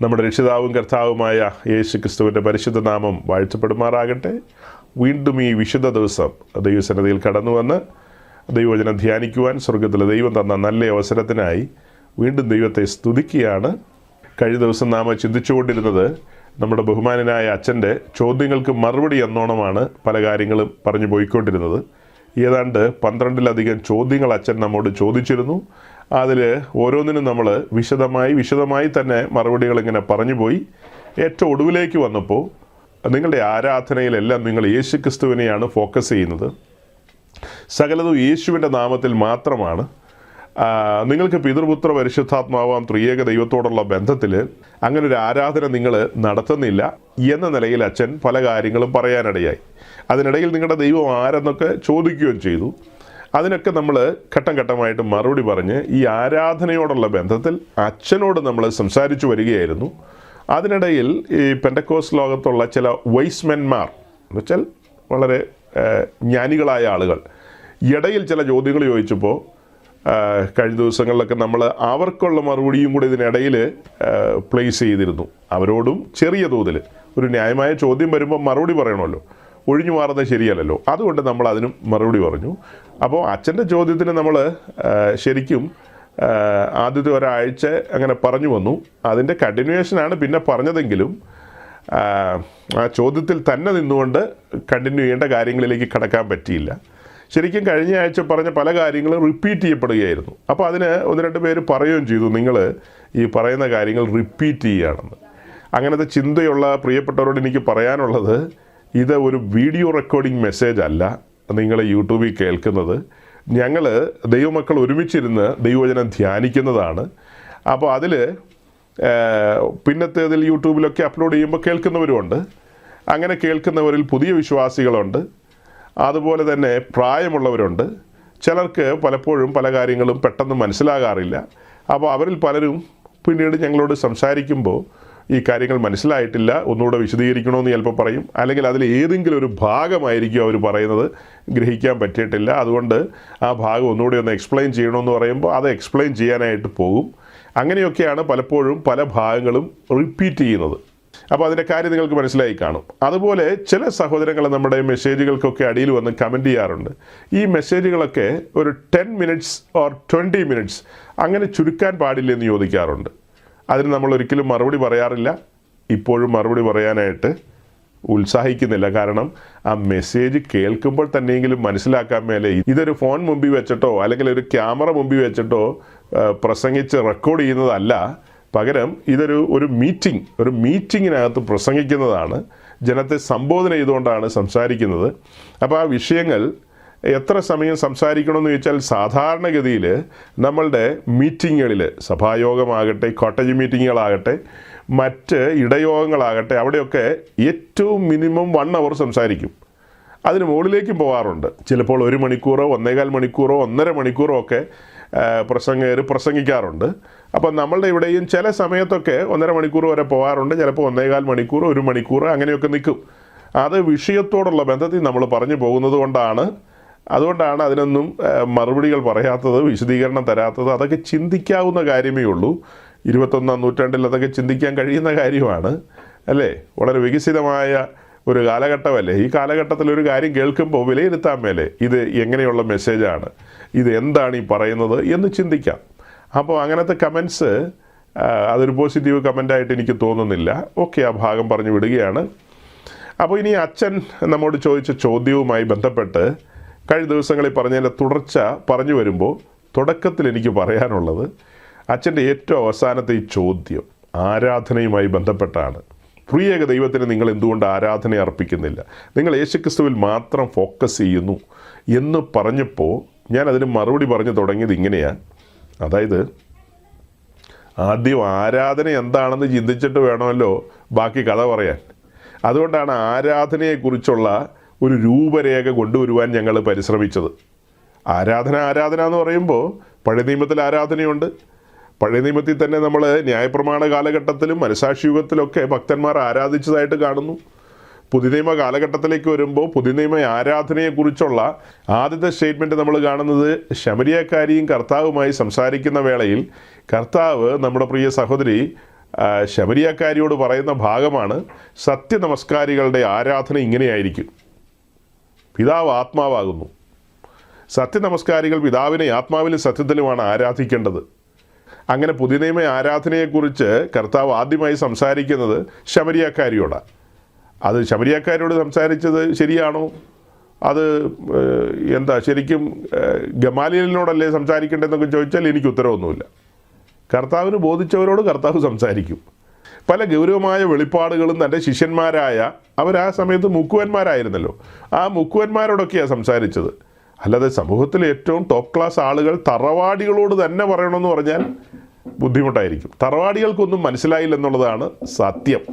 നമ്മുടെ രക്ഷിതാവും കർത്താവുമായ യേശു ക്രിസ്തുവിൻ്റെ പരിശുദ്ധ നാമം വാഴ്ത്തപ്പെടുമാറാകട്ടെ. വീണ്ടും ഈ വിശുദ്ധ ദിവസം ദൈവസന്നിധിയിൽ കടന്നു വന്ന് ദൈവവചനം ധ്യാനിക്കുവാൻ സ്വർഗത്തിലെ ദൈവം തന്ന നല്ല അവസരത്തിനായി വീണ്ടും ദൈവത്തെ സ്തുതിക്കുകയാണ്. കഴിഞ്ഞ ദിവസം നാം ചിന്തിച്ചുകൊണ്ടിരുന്നത് നമ്മുടെ ബഹുമാനനായ അച്ഛൻ്റെ ചോദ്യങ്ങൾക്ക് മറുപടി എന്നോണമാണ് പല കാര്യങ്ങളും പറഞ്ഞു പോയിക്കൊണ്ടിരുന്നത്. ഏതാണ്ട് 12-ലധികം ചോദ്യങ്ങൾ അച്ഛൻ നമ്മോട് ചോദിച്ചിരുന്നു. അതിൽ ഓരോന്നിനും നമ്മൾ വിശദമായി തന്നെ മറുപടികൾ ഇങ്ങനെ പറഞ്ഞു പോയി. ഏറ്റവും ഒടുവിലേക്ക് വന്നപ്പോൾ നിങ്ങളുടെ ആരാധനയിലെല്ലാം നിങ്ങൾ യേശു ക്രിസ്തുവിനെയാണ് ഫോക്കസ് ചെയ്യുന്നത്, സകലതും യേശുവിൻ്റെ നാമത്തിൽ മാത്രമാണ്, നിങ്ങൾക്ക് പിതൃപുത്ര പരിശുദ്ധാത്മാവാം ത്രിയേക ദൈവത്തോടുള്ള ബന്ധത്തിൽ അങ്ങനെ ഒരു ആരാധന നിങ്ങൾ നടത്തുന്നില്ല എന്ന നിലയിൽ അച്ഛൻ പല കാര്യങ്ങളും പറയാനിടയായി. അതിനിടയിൽ നിങ്ങളുടെ ദൈവം ആരെന്നൊക്കെ ചോദിക്കുകയും ചെയ്തു. അതിനൊക്കെ നമ്മൾ ഘട്ടം ഘട്ടമായിട്ട് മറുപടി പറഞ്ഞ് ഈ ആരാധനയോടുള്ള ബന്ധത്തിൽ അച്ഛനോട് നമ്മൾ സംസാരിച്ചു വരികയായിരുന്നു. അതിനിടയിൽ ഈ പെന്തക്കോസ്റ്റ് ലോകത്തുള്ള ചില വൈസ്മെന്മാർ എന്ന് വെച്ചാൽ വളരെ ജ്ഞാനികളായ ആളുകൾ ഇടയിൽ ചില ചോദ്യങ്ങൾ ചോദിച്ചപ്പോൾ കഴിഞ്ഞ ദിവസങ്ങളിലൊക്കെ നമ്മൾ അവർക്കുള്ള മറുപടിയും കൂടി ഇതിനിടയിൽ പ്ലേസ് ചെയ്തിരുന്നു. അവരോടും ചെറിയ തോതിൽ ഒരു ന്യായമായ ചോദ്യം വരുമ്പോൾ മറുപടി പറയണമല്ലോ, ഒഴിഞ്ഞു മാറുന്നത് ശരിയല്ലല്ലോ. അതുകൊണ്ട് നമ്മൾ അതിനും മറുപടി പറഞ്ഞു. അപ്പോൾ അച്ഛൻ്റെ ചോദ്യത്തിന് നമ്മൾ ശരിക്കും ആദ്യത്തെ ഒരാഴ്ച അങ്ങനെ പറഞ്ഞു വന്നു. അതിൻ്റെ കണ്ടിന്യൂവേഷനാണ് പിന്നെ പറഞ്ഞതെങ്കിലും ആ ചോദ്യത്തിൽ തന്നെ നിന്നുകൊണ്ട് കണ്ടിന്യൂ ചെയ്യേണ്ട കാര്യങ്ങളിലേക്ക് കടക്കാൻ പറ്റിയില്ല. ശരിക്കും കഴിഞ്ഞ ആഴ്ച പറഞ്ഞ പല കാര്യങ്ങളും റിപ്പീറ്റ് ചെയ്യപ്പെടുകയായിരുന്നു. അപ്പോൾ അതിന് 1-2 പേര് പറയുകയും ചെയ്തു, നിങ്ങൾ ഈ പറയുന്ന കാര്യങ്ങൾ റിപ്പീറ്റ് ചെയ്യുകയാണെന്ന്. അങ്ങനത്തെ ചിന്തയുള്ള പ്രിയപ്പെട്ടവരോട് എനിക്ക് പറയാനുള്ളത്, ഇത് ഒരു വീഡിയോ റെക്കോർഡിംഗ് മെസ്സേജ് അല്ല നിങ്ങൾ യൂട്യൂബിൽ കേൾക്കുന്നത്. ഞങ്ങൾ ദൈവമക്കൾ ഒരുമിച്ചിരുന്ന് ദൈവവചനം ധ്യാനിക്കുന്നതാണ്. അപ്പോൾ അതിൽ പിന്നത്തേതിൽ യൂട്യൂബിലൊക്കെ അപ്ലോഡ് ചെയ്യുമ്പോൾ കേൾക്കുന്നവരുമുണ്ട്. അങ്ങനെ കേൾക്കുന്നവരിൽ പുതിയ വിശ്വാസികളുണ്ട്, അതുപോലെ തന്നെ പ്രായമുള്ളവരുണ്ട്. ചിലർക്ക് പലപ്പോഴും പല കാര്യങ്ങളും പെട്ടെന്ന് മനസ്സിലാകാറില്ല. അപ്പോൾ അവരിൽ പലരും പിന്നീട് ഞങ്ങളോട് സംസാരിക്കുമ്പോൾ ഈ കാര്യങ്ങൾ മനസ്സിലായിട്ടില്ല, ഒന്നുകൂടെ വിശദീകരിക്കണമെന്ന് ചിലപ്പോൾ പറയും. അല്ലെങ്കിൽ അതിൽ ഏതെങ്കിലും ഒരു ഭാഗമായിരിക്കും അവർ പറയുന്നത് ഗ്രഹിക്കാൻ പറ്റിയിട്ടില്ല, അതുകൊണ്ട് ആ ഭാഗം ഒന്നുകൂടി ഒന്ന് എക്സ്പ്ലെയിൻ ചെയ്യണമെന്ന് പറയുമ്പോൾ അത് എക്സ്പ്ലെയിൻ ചെയ്യാനായിട്ട് പോകും. അങ്ങനെയൊക്കെയാണ് പലപ്പോഴും പല ഭാഗങ്ങളും റിപ്പീറ്റ് ചെയ്യുന്നത്. അപ്പോൾ അതിൻ്റെ കാര്യം നിങ്ങൾക്ക് മനസ്സിലായി കാണും. അതുപോലെ ചില സഹോദരങ്ങൾ നമ്മുടെ മെസ്സേജുകൾക്കൊക്കെ അടിയിൽ വന്ന് കമൻറ്റ് ചെയ്യാറുണ്ട്. ഈ മെസ്സേജുകളൊക്കെ ഒരു 10 മിനിറ്റ്സ് ഓർ 20 മിനിറ്റ്സ് അങ്ങനെ ചുരുക്കാൻ പാടില്ലെന്ന് ചോദിക്കാറുണ്ട്. അതിന് നമ്മൾ ഒരിക്കലും മറുപടി പറയാറില്ല. ഇപ്പോഴും മറുപടി പറയാനായിട്ട് ഉത്സാഹിക്കുന്നില്ല. കാരണം ആ മെസ്സേജ് കേൾക്കുമ്പോൾ തന്നെയെങ്കിലും മനസ്സിലാക്കാൻ മേലെ ഇതൊരു ഫോൺ മുമ്പിൽ വെച്ചിട്ടോ അല്ലെങ്കിൽ ഒരു ക്യാമറ മുമ്പിൽ വെച്ചിട്ടോ പ്രസംഗിച്ച് റെക്കോർഡ് ചെയ്യുന്നതല്ല. പകരം ഇതൊരു മീറ്റിങ്ങിനകത്ത് പ്രസംഗിക്കുന്നതാണ്. ജനത്തെ സംബോധന ചെയ്തുകൊണ്ടാണ് സംസാരിക്കുന്നത്. അപ്പോൾ ആ വിഷയങ്ങൾ എത്ര സമയം സംസാരിക്കണമെന്ന് ചോദിച്ചാൽ സാധാരണഗതിയിൽ നമ്മളുടെ മീറ്റിങ്ങുകളിൽ, സഭായോഗമാകട്ടെ, കോട്ടേജ് മീറ്റിങ്ങുകളാകട്ടെ, മറ്റ് ഇടയോഗങ്ങളാകട്ടെ, അവിടെയൊക്കെ ഏറ്റവും മിനിമം 1 അവർ സംസാരിക്കും. അതിന് മുകളിലേക്കും പോകാറുണ്ട്. ചിലപ്പോൾ 1 മണിക്കൂറോ 1.25 മണിക്കൂറോ 1.5 മണിക്കൂറോ ഒക്കെ പ്രസംഗകർ പ്രസംഗിക്കാറുണ്ട്. അപ്പം നമ്മളുടെ ഇവിടെയും ചില സമയത്തൊക്കെ 1.5 മണിക്കൂർ വരെ പോകാറുണ്ട്. ചിലപ്പോൾ 1.25 മണിക്കൂർ 1 മണിക്കൂർ അങ്ങനെയൊക്കെ നിൽക്കും. അത് വിഷയത്തോടുള്ള ബന്ധത്തിൽ നമ്മൾ പറഞ്ഞു പോകുന്നത് അതുകൊണ്ടാണ് അതിനൊന്നും മറുപടികൾ പറയാത്തത്, വിശദീകരണം തരാത്തത്. അതൊക്കെ ചിന്തിക്കാവുന്ന കാര്യമേ ഉള്ളൂ. 21-ാം നൂറ്റാണ്ടിൽ അതൊക്കെ ചിന്തിക്കാൻ കഴിയുന്ന കാര്യമാണ്, അല്ലേ? വളരെ വികസിതമായ ഒരു കാലഘട്ടമല്ലേ. ഈ കാലഘട്ടത്തിൽ ഒരു കാര്യം കേൾക്കുമ്പോൾ വിലയിരുത്താൻ മേലെ ഇത് എങ്ങനെയുള്ള മെസ്സേജാണ്, ഇത് എന്താണ് ഈ പറയുന്നത് എന്ന് ചിന്തിക്കാം. അപ്പോൾ അങ്ങനത്തെ കമൻസ് അതൊരു പോസിറ്റീവ് കമൻ്റായിട്ട് എനിക്ക് തോന്നുന്നില്ല. ഓക്കെ, ആ ഭാഗം പറഞ്ഞു വിടുകയാണ്. അപ്പോൾ ഇനി അച്ഛൻ നമ്മോട് ചോദിച്ച ചോദ്യവുമായി ബന്ധപ്പെട്ട് കഴിഞ്ഞ ദിവസങ്ങളിൽ പറഞ്ഞതിൻ്റെ തുടർച്ച പറഞ്ഞു വരുമ്പോൾ തുടക്കത്തിൽ എനിക്ക് പറയാനുള്ളത്, അച്ഛൻ്റെ ഏറ്റവും അവസാനത്തെ ഈ ചോദ്യം ആരാധനയുമായി ബന്ധപ്പെട്ടാണ്. ത്രിയേക ദൈവത്തിന് നിങ്ങൾ എന്തുകൊണ്ട് ആരാധന അർപ്പിക്കുന്നില്ല, നിങ്ങൾ യേശുക്രിസ്തുവിൽ മാത്രം ഫോക്കസ് ചെയ്യുന്നു എന്ന് പറഞ്ഞപ്പോൾ ഞാൻ അതിന് മറുപടി പറഞ്ഞു തുടങ്ങിയത് ഇങ്ങനെയാണ്. അതായത് ആദ്യം ആരാധന എന്താണെന്ന് ചിന്തിച്ചിട്ട് വേണമല്ലോ ബാക്കി കഥ പറയാൻ. അതുകൊണ്ടാണ് ആരാധനയെക്കുറിച്ചുള്ള ഒരു രൂപരേഖ കൊണ്ടുവരുവാൻ ഞങ്ങൾ പരിശ്രമിച്ചത്. ആരാധന എന്ന് പറയുമ്പോൾ പഴയ നിയമത്തിൽ ആരാധനയുണ്ട്. പഴയ നിയമത്തിൽ തന്നെ നമ്മൾ ന്യായപ്രമാണ കാലഘട്ടത്തിലും മനസാക്ഷി യുഗത്തിലൊക്കെ ഭക്തന്മാർ ആരാധിച്ചതായിട്ട് കാണുന്നു. പുതിയ നിയമ കാലഘട്ടത്തിലേക്ക് വരുമ്പോൾ പുതിയ നിയമ ആരാധനയെക്കുറിച്ചുള്ള ആദ്യത്തെ സ്റ്റേറ്റ്മെൻറ്റ് നമ്മൾ കാണുന്നത് ശമരിയക്കാരിയും കർത്താവുമായി സംസാരിക്കുന്ന വേളയിൽ കർത്താവ് നമ്മുടെ പ്രിയ സഹോദരി ശമരിയാക്കാരിയോട് പറയുന്ന ഭാഗമാണ്, സത്യനമസ്കാരികളുടെ ആരാധന ഇങ്ങനെയായിരിക്കും. പിതാവ് ആത്മാവാകുന്നു. സത്യനമസ്കാരികൾ പിതാവിനെ ആത്മാവിലും സത്യത്തിലുമാണ് ആരാധിക്കേണ്ടത്. അങ്ങനെ പുതിയ നിയമ ആരാധനയെക്കുറിച്ച് കർത്താവ് ആദ്യമായി സംസാരിക്കുന്നത് ശമരിയാക്കാരിയോടാണ്. അത് ശമരിയാക്കാരിയോട് സംസാരിച്ചത് ശരിയാണോ? അത് ശരിക്കും ഗമാലിയലിനോടല്ലേ സംസാരിക്കേണ്ടതെന്നൊക്കെ ചോദിച്ചാൽ എനിക്ക് ഉത്തരവൊന്നുമില്ല. കർത്താവിന് ബോധിച്ചവരോട് കർത്താവ് സംസാരിക്കും. പല ഗൗരവമായ വെളിപ്പാടുകളും തൻ്റെ ശിഷ്യന്മാരായ ആ സമയത്ത് മുക്കുവന്മാരായിരുന്നല്ലോ, ആ മുക്കുവന്മാരോടൊക്കെയാണ് സംസാരിച്ചത്. അല്ലാതെ സമൂഹത്തിലെ ഏറ്റവും ടോപ്പ് ക്ലാസ് ആളുകൾ തറവാടികളോട് തന്നെ പറയണമെന്ന് പറഞ്ഞാൽ ബുദ്ധിമുട്ടായിരിക്കും. തറവാടികൾക്കൊന്നും മനസ്സിലായില്ലെന്നുള്ളതാണ് സത്യം.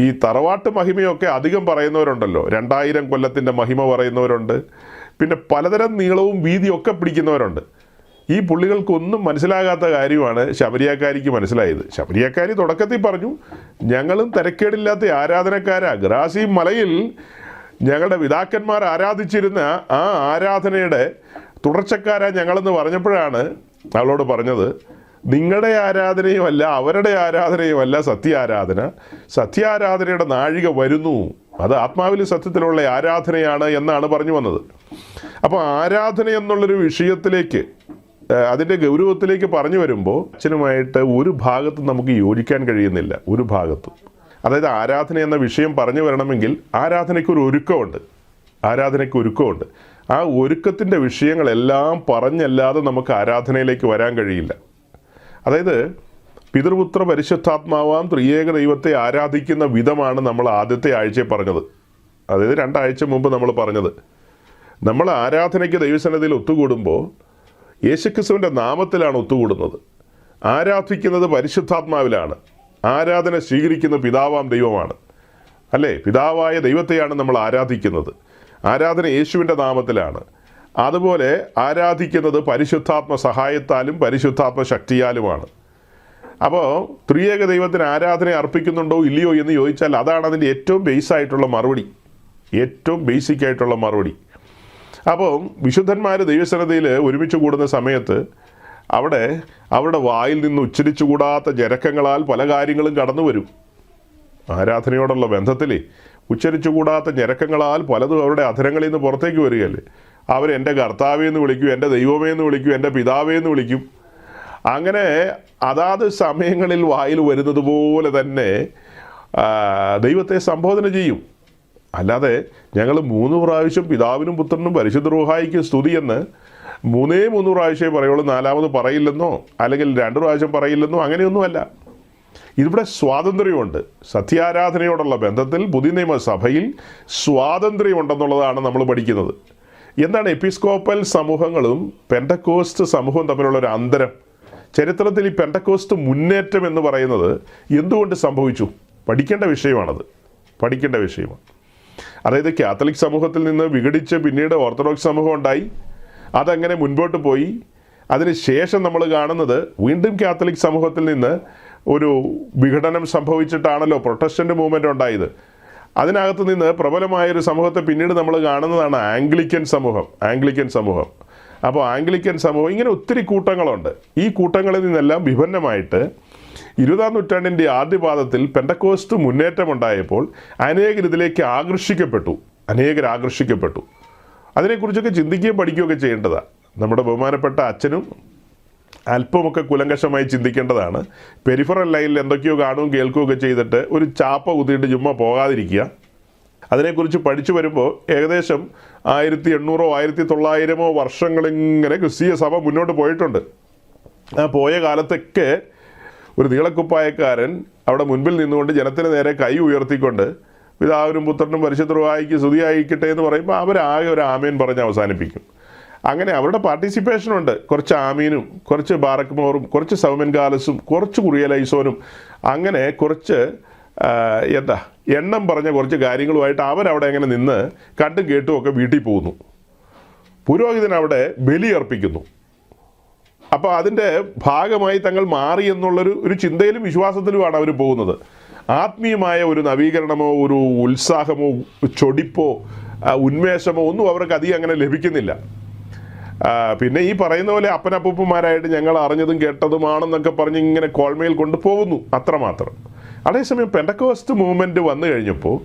ഈ തറവാട്ട് മഹിമയൊക്കെ അധികം പറയുന്നവരുണ്ടല്ലോ, 2000 കൊല്ലത്തിൻ്റെ മഹിമ പറയുന്നവരുണ്ട്, പിന്നെ പലതരം നീളവും വീതിയും ഒക്കെ പിടിക്കുന്നവരുണ്ട്. ഈ പുള്ളികൾക്കൊന്നും മനസ്സിലാകാത്ത കാര്യമാണ് ശമരിയാക്കാരിക്ക് മനസ്സിലായത്. ശമരിയാക്കാരി തുടക്കത്തിൽ പറഞ്ഞു, ഞങ്ങളും തിരക്കേടില്ലാത്ത ആരാധനക്കാരാ, ഗ്രാസി മലയിൽ ഞങ്ങളുടെ പിതാക്കന്മാർ ആരാധിച്ചിരുന്ന ആ ആരാധനയുടെ തുടർച്ചക്കാരാ ഞങ്ങളെന്ന് പറഞ്ഞപ്പോഴാണ് അവളോട് പറഞ്ഞത്, നിങ്ങളുടെ ആരാധനയുമല്ല അവരുടെ ആരാധനയുമല്ല സത്യാരാധന. സത്യാരാധനയുടെ നാഴിക വരുന്നു, അത് ആത്മാവിലും സത്യത്തിലുള്ള ആരാധനയാണ് എന്നാണ് പറഞ്ഞു വന്നത്. അപ്പോൾ ആരാധന എന്നുള്ളൊരു വിഷയത്തിലേക്ക്, അതിൻ്റെ ഗൗരവത്തിലേക്ക് പറഞ്ഞു വരുമ്പോൾ അച്ഛനുമായിട്ട് ഒരു ഭാഗത്തും നമുക്ക് യോജിക്കാൻ കഴിയുന്നില്ല. ഒരു ഭാഗത്തും, അതായത് ആരാധന എന്ന വിഷയം പറഞ്ഞു വരണമെങ്കിൽ ആരാധനയ്ക്കൊരു ഒരുക്കമുണ്ട്. ആ ഒരുക്കത്തിൻ്റെ വിഷയങ്ങളെല്ലാം പറഞ്ഞല്ലാതെ നമുക്ക് ആരാധനയിലേക്ക് വരാൻ കഴിയില്ല. അതായത് പിതൃപുത്ര പരിശുദ്ധാത്മാവാം ത്രിയേക ദൈവത്തെ ആരാധിക്കുന്ന വിധമാണ് നമ്മൾ ആദ്യത്തെ ആഴ്ചയിൽ പറഞ്ഞത്. അതായത് 2 ആഴ്ച മുമ്പ് നമ്മൾ പറഞ്ഞത്, നമ്മൾ ആരാധനയ്ക്ക് ദൈവസന്നിധിയിൽ ഒത്തുകൂടുമ്പോൾ യേശുക്രിസ്തുവിൻ്റെ നാമത്തിലാണ് ഒത്തുകൂടുന്നത്. ആരാധിക്കുന്നത് പരിശുദ്ധാത്മാവിലാണ്. ആരാധന സ്വീകരിക്കുന്ന പിതാവാം ദൈവമാണ്, അല്ലേ? പിതാവായ ദൈവത്തെയാണ് നമ്മൾ ആരാധിക്കുന്നത്. ആരാധന യേശുവിൻ്റെ നാമത്തിലാണ്. അതുപോലെ ആരാധിക്കുന്നത് പരിശുദ്ധാത്മ സഹായത്താലും പരിശുദ്ധാത്മ ശക്തിയാലുമാണ്. അപ്പോൾ ത്രിയേക ദൈവത്തിന് ആരാധന അർപ്പിക്കുന്നുണ്ടോ ഇല്ലയോ എന്ന് ചോദിച്ചാൽ അതാണ് അതിൻ്റെ ഏറ്റവും ബേസായിട്ടുള്ള മറുപടി, ഏറ്റവും ബേസിക്കായിട്ടുള്ള മറുപടി. അപ്പോൾ വിശുദ്ധന്മാർ ദൈവസന്നിധിയിൽ ഒരുമിച്ച് കൂടുന്ന സമയത്ത് അവരുടെ വായിൽ നിന്ന് ഉച്ചരിച്ചുകൂടാത്ത ജരക്കങ്ങളാൽ പല കാര്യങ്ങളും കടന്നു വരും. ആരാധനയോടുള്ള ബന്ധത്തിൽ ഉച്ചരിച്ചുകൂടാത്ത ഞരക്കങ്ങളാൽ പലതും അവരുടെ അധരങ്ങളിൽ നിന്ന് പുറത്തേക്ക് വരികയല്ലേ. അവരെൻ്റെ കർത്താവേ എന്ന് വിളിക്കും, എൻ്റെ ദൈവമേ എന്ന് വിളിക്കും, എൻ്റെ പിതാവേ എന്ന് വിളിക്കും. അങ്ങനെ അതാത് സമയങ്ങളിൽ വായിൽ വരുന്നത് പോലെ തന്നെ ദൈവത്തെ സംബോധന ചെയ്യും. അല്ലാതെ ഞങ്ങൾ 3 പ്രാവശ്യം പിതാവിനും പുത്രനും പരിശുദ്ധ റൂഹായിക്കും സ്തുതിയെന്ന് 3 പ്രാവശ്യമേ പറയുള്ളൂ, 4ാമത് പറയില്ലെന്നോ അല്ലെങ്കിൽ 2 പ്രാവശ്യം പറയില്ലെന്നോ അങ്ങനെയൊന്നുമല്ല. ഇവിടെ സ്വാതന്ത്ര്യമുണ്ട്. സത്യാരാധനയോടുള്ള ബന്ധത്തിൽ പുതിയ നിയമസഭയിൽ സ്വാതന്ത്ര്യമുണ്ടെന്നുള്ളതാണ് നമ്മൾ പഠിക്കുന്നത്. എന്താണ് എപ്പിസ്കോപ്പൽ സമൂഹങ്ങളും പെന്തക്കോസ്റ്റ് സമൂഹവും തമ്മിലുള്ളൊരു അന്തരം? ചരിത്രത്തിൽ ഈ പെന്തക്കോസ്റ്റ് മുന്നേറ്റം എന്ന് പറയുന്നത് എന്തുകൊണ്ട് സംഭവിച്ചു? പഠിക്കേണ്ട വിഷയമാണത്, പഠിക്കേണ്ട വിഷയമാണ്. അതായത് കാത്തലിക് സമൂഹത്തിൽ നിന്ന് വിഘടിച്ച് പിന്നീട് ഓർത്തഡോക്സ് സമൂഹം ഉണ്ടായി, അതങ്ങനെ മുൻപോട്ട് പോയി. അതിന് ശേഷം നമ്മൾ കാണുന്നത് വീണ്ടും കാത്തലിക് സമൂഹത്തിൽ നിന്ന് ഒരു വിഘടനം സംഭവിച്ചിട്ടാണല്ലോ പ്രൊട്ടസ്റ്റൻ്റ് മൂവ്മെൻ്റ് ഉണ്ടായത്. അതിനകത്ത് നിന്ന് പ്രബലമായൊരു സമൂഹത്തെ പിന്നീട് നമ്മൾ കാണുന്നതാണ് ആംഗ്ലിക്കൻ സമൂഹം. അപ്പോൾ ആംഗ്ലിക്കൻ സമൂഹം ഇങ്ങനെ ഒത്തിരി കൂട്ടങ്ങളുണ്ട്. ഈ കൂട്ടങ്ങളിൽ നിന്നെല്ലാം വിഭിന്നമായിട്ട് 20-ാം നൂറ്റാണ്ടിൻ്റെ ആദ്യപാദത്തിൽ പെന്തക്കോസ്റ്റ് മുന്നേറ്റമുണ്ടായപ്പോൾ അനേകർ ഇതിലേക്ക് ആകർഷിക്കപ്പെട്ടു. അതിനെക്കുറിച്ചൊക്കെ ചിന്തിക്കുകയും പഠിക്കുകയൊക്കെ ചെയ്യേണ്ടതാണ്. നമ്മുടെ ബഹുമാനപ്പെട്ട അച്ഛനും അല്പമൊക്കെ കുലങ്കഷമായി ചിന്തിക്കേണ്ടതാണ്. പെരിഫറൽ ലൈനിൽ എന്തൊക്കെയോ കാണുകയും കേൾക്കുകയൊക്കെ ചെയ്തിട്ട് ഒരു ചാപ്പ കുത്തിയിട്ട് ചുമ്മാ പോകാതിരിക്കുക. അതിനെക്കുറിച്ച് പഠിച്ചു വരുമ്പോൾ ഏകദേശം 1800 1900 വർഷങ്ങളിങ്ങനെ ക്രിസ്തീയ സഭ മുന്നോട്ട് പോയിട്ടുണ്ട്. ആ പോയ കാലത്തൊക്കെ ഒരു നീളക്കുപ്പായക്കാരൻ അവിടെ മുൻപിൽ നിന്നുകൊണ്ട് ജനത്തിന് നേരെ കൈ ഉയർത്തിക്കൊണ്ട് പിതാവിനും പുത്രനും പരിശുദ്ധ റൂഹായിക്ക് സ്തുതിയായിക്കട്ടെ എന്ന് പറയുമ്പോൾ അവരാകെ ഒരു ആമേൻ പറഞ്ഞ് അവസാനിപ്പിക്കും. അങ്ങനെ അവരുടെ പാർട്ടിസിപ്പേഷനുണ്ട്. കുറച്ച് ആമീനും, കുറച്ച് ബാറക് മോറും, കുറച്ച് സൗമൻ ഗാലസും, കുറച്ച് കുറിയലൈസോനും, അങ്ങനെ കുറച്ച് എണ്ണം പറഞ്ഞ കുറച്ച് കാര്യങ്ങളുമായിട്ട് അവരവിടെ അങ്ങനെ നിന്ന് കണ്ടും കേട്ടും ഒക്കെ വീട്ടിൽ പോകുന്നു. പുരോഹിതൻ അവിടെ ബലി അർപ്പിക്കുന്നു. അപ്പോൾ അതിൻ്റെ ഭാഗമായി തങ്ങൾ മാറി എന്നുള്ളൊരു ചിന്തയിലും വിശ്വാസത്തിലുമാണ് അവർ പോകുന്നത്. ആത്മീയമായ ഒരു നവീകരണമോ ഒരു ഉത്സാഹമോ ചൊടിപ്പോ ഉന്മേഷമോ ഒന്നും അവർക്ക് അധികം അങ്ങനെ ലഭിക്കുന്നില്ല. പിന്നെ ഈ പറയുന്ന പോലെ അപ്പനപ്പൂപ്പന്മാരായിട്ട് ഞങ്ങൾ അറിഞ്ഞതും കേട്ടതുമാണെന്നൊക്കെ പറഞ്ഞ് ഇങ്ങനെ കോൾമേൽ കൊണ്ടുപോകുന്നു, അത്രമാത്രം. അതേസമയം പെന്തക്കോസ്റ്റ് മൂവ്മെൻറ്റ് വന്നു കഴിഞ്ഞപ്പോൾ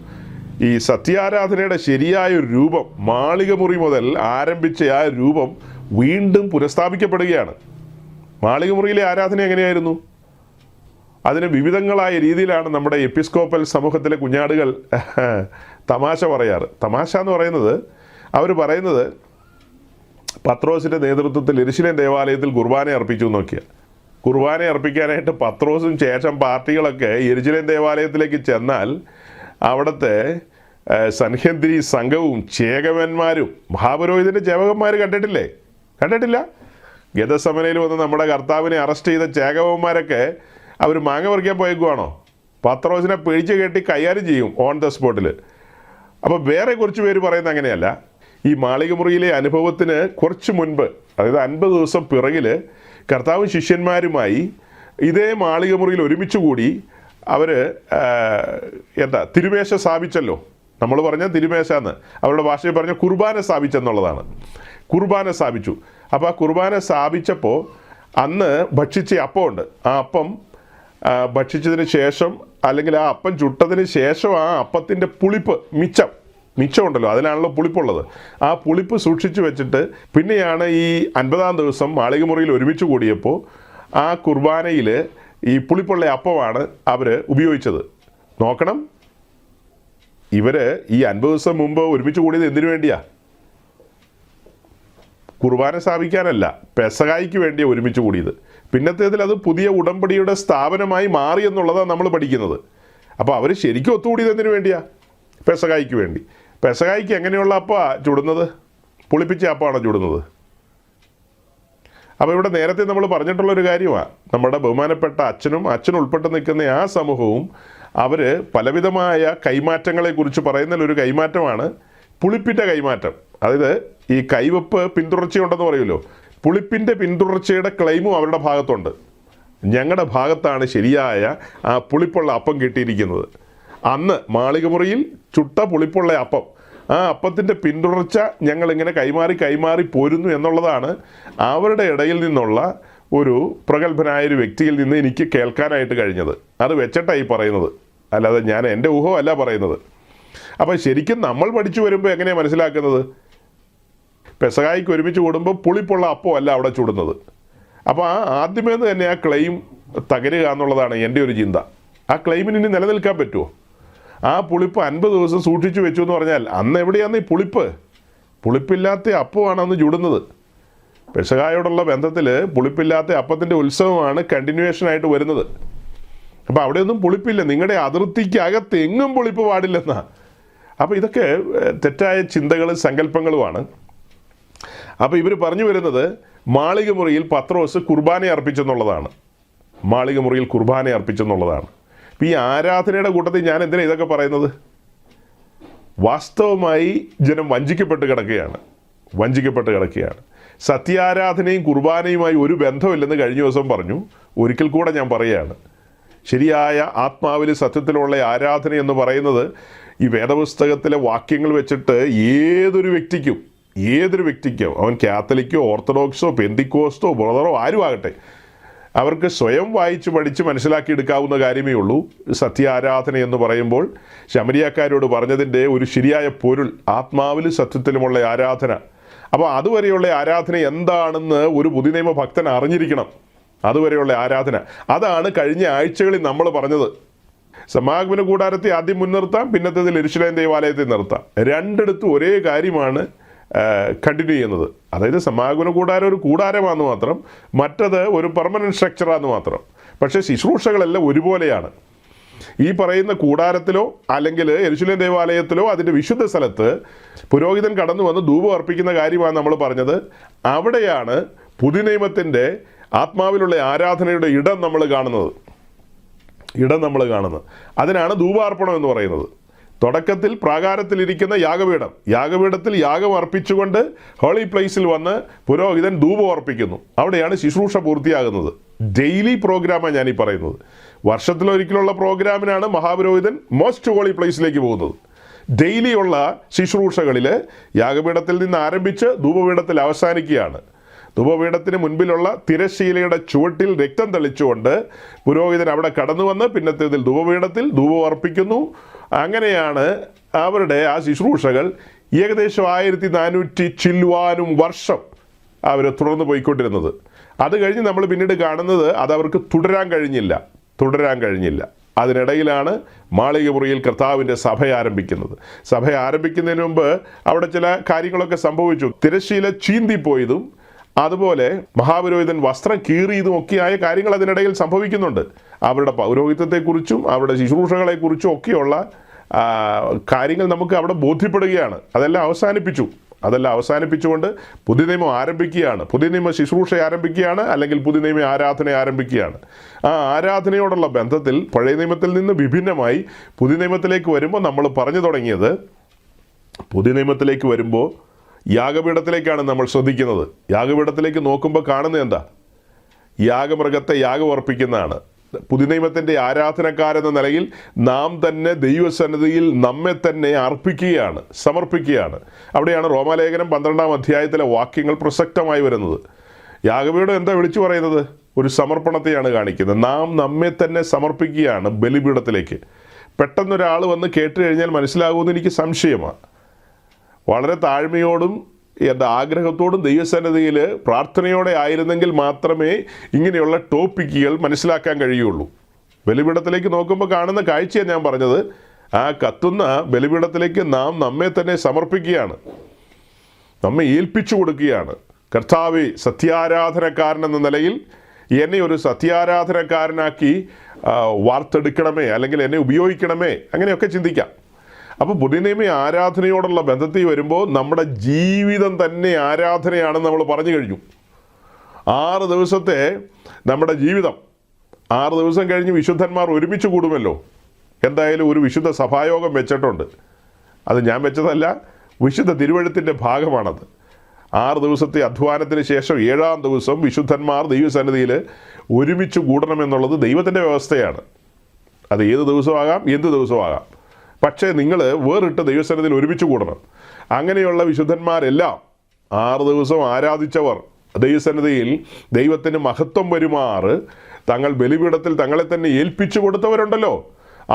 ഈ സത്യാരാധനയുടെ ശരിയായൊരു രൂപം, മാളികമുറി മുതൽ ആരംഭിച്ച ആ രൂപം വീണ്ടും പുനഃസ്ഥാപിക്കപ്പെടുകയാണ്. മാളികമുറിയിലെ ആരാധന എങ്ങനെയായിരുന്നു? അതിന് വിവിധങ്ങളായ രീതിയിലാണ് നമ്മുടെ എപ്പിസ്കോപ്പൽ സമൂഹത്തിലെ കുഞ്ഞാടുകൾ തമാശ പറയാറ്. തമാശ എന്ന് പറയുന്നത്, അവർ പറയുന്നത് പത്രോസിൻ്റെ നേതൃത്വത്തിൽ യെരുശലേം ദേവാലയത്തിൽ കുർബാന അർപ്പിച്ചു നോക്കിയ. കുർബാന അർപ്പിക്കാനായിട്ട് പത്രോസും ശേഷം പാർട്ടികളൊക്കെ യെരുശലേം ദേവാലയത്തിലേക്ക് ചെന്നാൽ അവിടുത്തെ സൻഹെദ്രി സംഘവും ചേകവന്മാരും മഹാപുരോഹിതൻ്റെ ചേവകന്മാർ കണ്ടിട്ടില്ല? ഗതസമനയിൽ വന്ന് നമ്മുടെ കർത്താവിനെ അറസ്റ്റ് ചെയ്ത ചേകവന്മാരൊക്കെ അവർ മാങ്ങ പറിക്കാൻ പോയേക്കുവാണോ? പത്രോസിനെ പിടിച്ച് കെട്ടി കൈകാര്യം ചെയ്യും ഓൺ ദ സ്പോട്ടിൽ. അപ്പോൾ വേറെ കുറച്ച് പേര് പറയുന്നത് അങ്ങനെയല്ല. ഈ മാളികമുറിയിലെ അനുഭവത്തിന് കുറച്ച് മുൻപ്, അതായത് 50 ദിവസം പിറകിൽ കർത്താവും ശിഷ്യന്മാരുമായി ഇതേ മാളികമുറിയിൽ ഒരുമിച്ച് കൂടി അവർ തിരുമേശ സ്ഥാപിച്ചല്ലോ. നമ്മൾ പറഞ്ഞ തിരുമേശ എന്ന്, അവരുടെ ഭാഷയിൽ പറഞ്ഞ കുർബാന സ്ഥാപിച്ചെന്നുള്ളതാണ്. കുർബാന സ്ഥാപിച്ചു. അപ്പോൾ ആ കുർബാന സ്ഥാപിച്ചപ്പോൾ അന്ന് ഭക്ഷിച്ച അപ്പമുണ്ട്. ആ അപ്പം ഭക്ഷിച്ചതിന് ശേഷം, അല്ലെങ്കിൽ ആ അപ്പം ചുട്ടതിന് ശേഷം ആ അപ്പത്തിൻ്റെ പുളിപ്പ് മിച്ചമുണ്ടല്ലോ, അതിലാണല്ലോ പുളിപ്പുള്ളത്. ആ പുളിപ്പ് സൂക്ഷിച്ചു വെച്ചിട്ട് പിന്നെയാണ് ഈ 50-ാം ദിവസം മാളികമുറിയിൽ ഒരുമിച്ച് കൂടിയപ്പോൾ ആ കുർബാനയിൽ ഈ പുളിപ്പുള്ള അപ്പമാണ് അവർ ഉപയോഗിച്ചത്. നോക്കണം, ഇവർ ഈ 50 ദിവസം മുമ്പ് ഒരുമിച്ച് കൂടിയത് എന്തിനു വേണ്ടിയാ? കുർബാന സ്ഥാപിക്കാനല്ല, പെസഹായ്ക്ക് വേണ്ടിയാണ് ഒരുമിച്ച് കൂടിയത്. പിന്നത്തേതിൽ അത് പുതിയ ഉടമ്പടിയുടെ സ്ഥാപനമായി മാറി എന്നുള്ളതാണ് നമ്മൾ പഠിക്കുന്നത്. അപ്പോൾ അവർ ശരിക്കും ഒത്തുകൂടിയത് എന്തിനു വേണ്ടിയാ? പെസഹായ്ക്ക് വേണ്ടി. പെസഹായ്ക്ക് എങ്ങനെയുള്ള അപ്പമാണ് ചുടുന്നത്? പുളിപ്പിച്ച അപ്പമാണോ ചുടുന്നത്? അപ്പോൾ ഇവിടെ നേരത്തെ നമ്മൾ പറഞ്ഞിട്ടുള്ളൊരു കാര്യമാണ്, നമ്മുടെ ബഹുമാനപ്പെട്ട അച്ഛൻ ഉൾപ്പെട്ട് നിൽക്കുന്ന ആ സമൂഹവും അവർ പലവിധമായ കൈമാറ്റങ്ങളെക്കുറിച്ച് പറയുന്നതിലൊരു കൈമാറ്റമാണ് പുളിപ്പിൻ്റെ കൈമാറ്റം. അതായത് ഈ കൈവെപ്പ് പിന്തുടർച്ചയുണ്ടെന്ന് പറയുമല്ലോ, പുളിപ്പിൻ്റെ പിന്തുടർച്ചയുടെ ക്ലെയിമും അവരുടെ ഭാഗത്തുണ്ട്. ഞങ്ങളുടെ ഭാഗത്താണ് ശരിയായ ആ പുളിപ്പുള്ള അപ്പം കിട്ടിയിരിക്കുന്നത്. അന്ന് മാളികമുറിയിൽ ചുട്ട പുളിപ്പുള്ള അപ്പം, ആ അപ്പത്തിൻ്റെ പിന്തുടർച്ച ഞങ്ങളിങ്ങനെ കൈമാറി പോരുന്നു എന്നുള്ളതാണ് അവരുടെ ഇടയിൽ നിന്നുള്ള ഒരു പ്രഗത്ഭനായൊരു വ്യക്തിയിൽ നിന്ന് എനിക്ക് കേൾക്കാനായിട്ട് കഴിഞ്ഞത്. അത് വെച്ചിട്ടായി പറയുന്നത്, അല്ലാതെ ഞാൻ എൻ്റെ ഊഹമല്ല പറയുന്നത്. അപ്പോൾ ശരിക്കും നമ്മൾ പഠിച്ചു വരുമ്പോൾ എങ്ങനെയാണ് മനസ്സിലാക്കുന്നത്? പെസഹായ്ക്ക് ഒരുമിച്ച് കൂടുമ്പോൾ പുളിപ്പുള്ള അപ്പം അല്ല അവിടെ ചുടുന്നത്. അപ്പോൾ ആ ആദ്യമേ തന്നെ ആ ക്ലെയിം തകരുക എന്നുള്ളതാണ് എൻ്റെ ഒരു ചിന്ത. ആ ക്ലെയിമിന് ഇനി നിലനിൽക്കാൻ പറ്റുമോ? ആ പുളിപ്പ് 50 ദിവസം സൂക്ഷിച്ചു വെച്ചു എന്ന് പറഞ്ഞാൽ അന്ന് എവിടെയാണ് ഈ പുളിപ്പില്ലാത്ത അപ്പമാണ് അന്ന് ചുടുന്നത്. പെസഹായോടുള്ള ബന്ധത്തിൽ പുളിപ്പില്ലാത്ത അപ്പത്തിൻ്റെ ഉത്സവമാണ് കണ്ടിന്യൂവേഷനായിട്ട് വരുന്നത്. അപ്പോൾ അവിടെയൊന്നും പുളിപ്പില്ല, നിങ്ങളുടെ അതിർത്തിക്കകത്ത് എങ്ങും പുളിപ്പ് പാടില്ലെന്നാ. അപ്പോൾ ഇതൊക്കെ തെറ്റായ ചിന്തകളും സങ്കല്പങ്ങളുമാണ്. അപ്പോൾ ഇവർ പറഞ്ഞു വരുന്നത് മാളികമുറിയിൽ പത്രോസ് കുർബാന അർപ്പിച്ചെന്നുള്ളതാണ്. മാളികമുറിയിൽ കുർബാന അർപ്പിച്ചെന്നുള്ളതാണ്. അപ്പോൾ ഈ ആരാധനയുടെ കൂട്ടത്തിൽ ഞാൻ എന്തിനാണ് ഇതൊക്കെ പറയുന്നത്? വാസ്തവമായി ജനം വഞ്ചിക്കപ്പെട്ട് കിടക്കുകയാണ്. സത്യാരാധനയും കുർബാനയുമായി ഒരു ബന്ധമില്ലെന്ന് കഴിഞ്ഞ ദിവസം പറഞ്ഞു. ഒരിക്കൽ കൂടെ ഞാൻ പറയുകയാണ്, ശരിയായ ആത്മാവിൽ സത്യത്തിലുള്ള ആരാധന എന്ന് പറയുന്നത് ഈ വേദപുസ്തകത്തിലെ വാക്യങ്ങൾ വെച്ചിട്ട് ഏതൊരു വ്യക്തിക്കും അവൻ കാത്തലിക്കോ ഓർത്തഡോക്സോ പെന്തിക്കോസ്റ്റോ ബ്രദറോ ആരും ആകട്ടെ, അവർക്ക് സ്വയം വായിച്ച് പഠിച്ച് മനസ്സിലാക്കിയെടുക്കാവുന്ന കാര്യമേ ഉള്ളൂ. സത്യാരാധന എന്ന് പറയുമ്പോൾ ശമരിയാക്കാരോട് പറഞ്ഞതിൻ്റെ ഒരു ശരിയായ പൊരുൾ, ആത്മാവിൽ സത്യത്തിലുമുള്ള ആരാധന. അപ്പോൾ അതുവരെയുള്ള ആരാധന എന്താണെന്ന് ഒരു പുതുനിയമ ഭക്തൻ അറിഞ്ഞിരിക്കണം. അതുവരെയുള്ള ആരാധന, അതാണ് കഴിഞ്ഞ ആഴ്ചകളിൽ നമ്മൾ പറഞ്ഞത്. സമാഗമന കൂടാരത്തെ ആദ്യം മുൻനിർത്താം, പിന്നത്തേതിൽ യെരുശലേം ദേവാലയത്തെ നിർത്താം. രണ്ടിടത്തും ഒരേ കാര്യമാണ് കണ്ടിന്യൂ ചെയ്യുന്നത്. അതായത് സമാഗമന കൂടാരം ഒരു കൂടാരമാണെന്ന് മാത്രം, മറ്റത് ഒരു പെർമനൻറ്റ് സ്ട്രക്ചറാണെന്ന് മാത്രം. പക്ഷേ ശുശ്രൂഷകളെല്ലാം ഒരുപോലെയാണ്. ഈ പറയുന്ന കൂടാരത്തിലോ അല്ലെങ്കിൽ യെരുശലേം ദേവാലയത്തിലോ അതിൻ്റെ വിശുദ്ധ സ്ഥലത്ത് പുരോഹിതൻ കടന്നു വന്ന് ധൂപം അർപ്പിക്കുന്ന കാര്യമാണ് നമ്മൾ പറഞ്ഞത്. അവിടെയാണ് പുതുനിയമത്തിൻ്റെ ആത്മാവിലുള്ള ആരാധനയുടെ ഇടം നമ്മൾ കാണുന്നത്. അതിനാണ് ധൂപാർപ്പണം എന്ന് പറയുന്നത്. തുടക്കത്തിൽ പ്രാകാരത്തിലിരിക്കുന്ന യാഗപീഠത്തിൽ യാഗം അർപ്പിച്ചുകൊണ്ട് ഹോളി പ്ലേസിൽ വന്ന് പുരോഹിതൻ ധൂപം അർപ്പിക്കുന്നു. അവിടെയാണ് ശുശ്രൂഷ പൂർത്തിയാകുന്നത്. ഡെയിലി പ്രോഗ്രാമാണ് ഞാനീ പറയുന്നത്. വർഷത്തിലൊരിക്കലുള്ള പ്രോഗ്രാമിനാണ് മഹാപുരോഹിതൻ മോസ്റ്റ് ഹോളി പ്ലേസിലേക്ക് പോകുന്നത്. ഡെയിലിയുള്ള ശുശ്രൂഷകളിൽ യാഗപീഠത്തിൽ നിന്ന് ആരംഭിച്ച് ധൂപപീഠത്തിൽ അവസാനിക്കുകയാണ്. ധൂപപീഠത്തിന് മുൻപിലുള്ള തിരശ്ശീലയുടെ ചുവട്ടിൽ രക്തം തെളിച്ചുകൊണ്ട് പുരോഹിതൻ അവിടെ കടന്നു വന്ന് പിന്നത്തേതിൽ ധൂപപീഠത്തിൽ ധൂപം അർപ്പിക്കുന്നു. അങ്ങനെയാണ് അവരുടെ ആ ശുശ്രൂഷകൾ ഏകദേശം 1400 ചില്ലുവാനും വർഷം അവർ തുടർന്ന് പോയിക്കൊണ്ടിരുന്നത്. അത് കഴിഞ്ഞ് നമ്മൾ പിന്നീട് കാണുന്നത് അതവർക്ക് തുടരാൻ കഴിഞ്ഞില്ല. അതിനിടയിലാണ് മാളികമുറിയിൽ കർത്താവിൻ്റെ സഭ ആരംഭിക്കുന്നത്. സഭ ആരംഭിക്കുന്നതിന് മുമ്പ് അവിടെ ചില കാര്യങ്ങളൊക്കെ സംഭവിച്ചു. തിരശ്ശീല ചീന്തിപ്പോയതും അതുപോലെ മഹാപുരോഹിതൻ വസ്ത്രം കീറിയതും ഒക്കെയായ കാര്യങ്ങൾ അതിനിടയിൽ സംഭവിക്കുന്നുണ്ട്. അവരുടെ പൗരോഹിത്യത്തെക്കുറിച്ചും അവരുടെ ശുശ്രൂഷകളെക്കുറിച്ചും ഒക്കെയുള്ള കാര്യങ്ങൾ നമുക്ക് അവിടെ ബോധ്യപ്പെടുകയാണ്. അതെല്ലാം അവസാനിപ്പിച്ചുകൊണ്ട് പുതിയ നിയമം ആരംഭിക്കുകയാണ്. പുതിയ നിയമ ശുശ്രൂഷ ആരംഭിക്കുകയാണ്, അല്ലെങ്കിൽ പുതിയ നിയമ ആരാധന ആരംഭിക്കുകയാണ്. ആ ആരാധനയോടുള്ള ബന്ധത്തിൽ പഴയ നിയമത്തിൽ നിന്ന് വിഭിന്നമായി പുതിയ നിയമത്തിലേക്ക് വരുമ്പോൾ നമ്മൾ പറഞ്ഞു തുടങ്ങിയത്, പുതിയ നിയമത്തിലേക്ക് വരുമ്പോൾ യാഗപീഠത്തിലേക്കാണ് നമ്മൾ ശ്രദ്ധിക്കുന്നത്. യാഗപീഠത്തിലേക്ക് നോക്കുമ്പോൾ കാണുന്നത് എന്താ? യാഗമൃഗത്തെ യാഗം അർപ്പിക്കുന്നതാണ്. പുതിയ നിയമത്തിൻ്റെ ആരാധനക്കാരെന്ന നിലയിൽ നാം തന്നെ ദൈവസന്നിധിയിൽ നമ്മെ തന്നെ സമർപ്പിക്കുകയാണ്. അവിടെയാണ് റോമാലേഖനം 12-ാം അധ്യായത്തിലെ വാക്യങ്ങൾ പ്രസക്തമായി വരുന്നത്. യാഗപീഠം എന്താ വിളിച്ചു പറയുന്നത്? ഒരു സമർപ്പണത്തെയാണ് കാണിക്കുന്നത്. നാം നമ്മെ തന്നെ സമർപ്പിക്കുകയാണ് ബലിപീഠത്തിലേക്ക്. പെട്ടെന്നൊരാൾ വന്ന് കേട്ട് കഴിഞ്ഞാൽ മനസ്സിലാകുമെന്ന് എനിക്ക് സംശയമാണ്. വളരെ താഴ്മയോടും ആഗ്രഹത്തോടും ദൈവസന്നിധിയിൽ പ്രാർത്ഥനയോടെ ആയിരുന്നെങ്കിൽ മാത്രമേ ഇങ്ങനെയുള്ള ടോപ്പിക്കുകൾ മനസ്സിലാക്കാൻ കഴിയുള്ളൂ. ബലിപീഠത്തിലേക്ക് നോക്കുമ്പോൾ കാണുന്ന കാഴ്ചയാണ് ഞാൻ പറഞ്ഞത്. ആ കത്തുന്ന ബലിപീഠത്തിലേക്ക് നാം നമ്മെ തന്നെ സമർപ്പിക്കുകയാണ്, നമ്മെ ഏൽപ്പിച്ചു കൊടുക്കുകയാണ്. കർത്താവേ, സത്യാരാധനക്കാരൻ എന്ന നിലയിൽ എന്നെ ഒരു സത്യാരാധനക്കാരനാക്കി വാർത്തെടുക്കണമേ, അല്ലെങ്കിൽ എന്നെ ഉപയോഗിക്കണമേ, അങ്ങനെയൊക്കെ ചിന്തിക്കാം. അപ്പോൾ പുതിയ നിയമ ആരാധനയോടുള്ള ബന്ധത്തിൽ വരുമ്പോൾ നമ്മുടെ ജീവിതം തന്നെ ആരാധനയാണെന്ന് നമ്മൾ പറഞ്ഞു കഴിഞ്ഞു. 6 ദിവസത്തെ നമ്മുടെ ജീവിതം, 6 ദിവസം കഴിഞ്ഞ് വിശുദ്ധന്മാർ ഒരുമിച്ച് കൂടുമല്ലോ. എന്തായാലും ഒരു വിശുദ്ധ സഭായോഗം വെച്ചിട്ടുണ്ട്. അത് ഞാൻ വെച്ചതല്ല, വിശുദ്ധ തിരുവഴുത്തിൻ്റെ ഭാഗമാണത്. 6 ദിവസത്തെ അധ്വാനത്തിന് ശേഷം 7-ാം ദിവസം വിശുദ്ധന്മാർ ദൈവസന്നിധിയിൽ ഒരുമിച്ച് കൂടണമെന്നുള്ളത് ദൈവത്തിൻ്റെ വ്യവസ്ഥയാണ്. അത് ഏത് ദിവസമാകാം, എന്ത് ദിവസമാകാം. പക്ഷേ നിങ്ങൾ വേറിട്ട് ദൈവസന്നിധിയിൽ ഒരുമിച്ച് കൂടണം. അങ്ങനെയുള്ള വിശുദ്ധന്മാരെല്ലാം 6 ദിവസം ആരാധിച്ചവർ, ദൈവസന്നിധിയിൽ ദൈവത്തിന് മഹത്വം വരുമാറ് തങ്ങൾ ബലിപീഠത്തിൽ തങ്ങളെ തന്നെ ഏൽപ്പിച്ചു കൊടുത്തവരുണ്ടല്ലോ,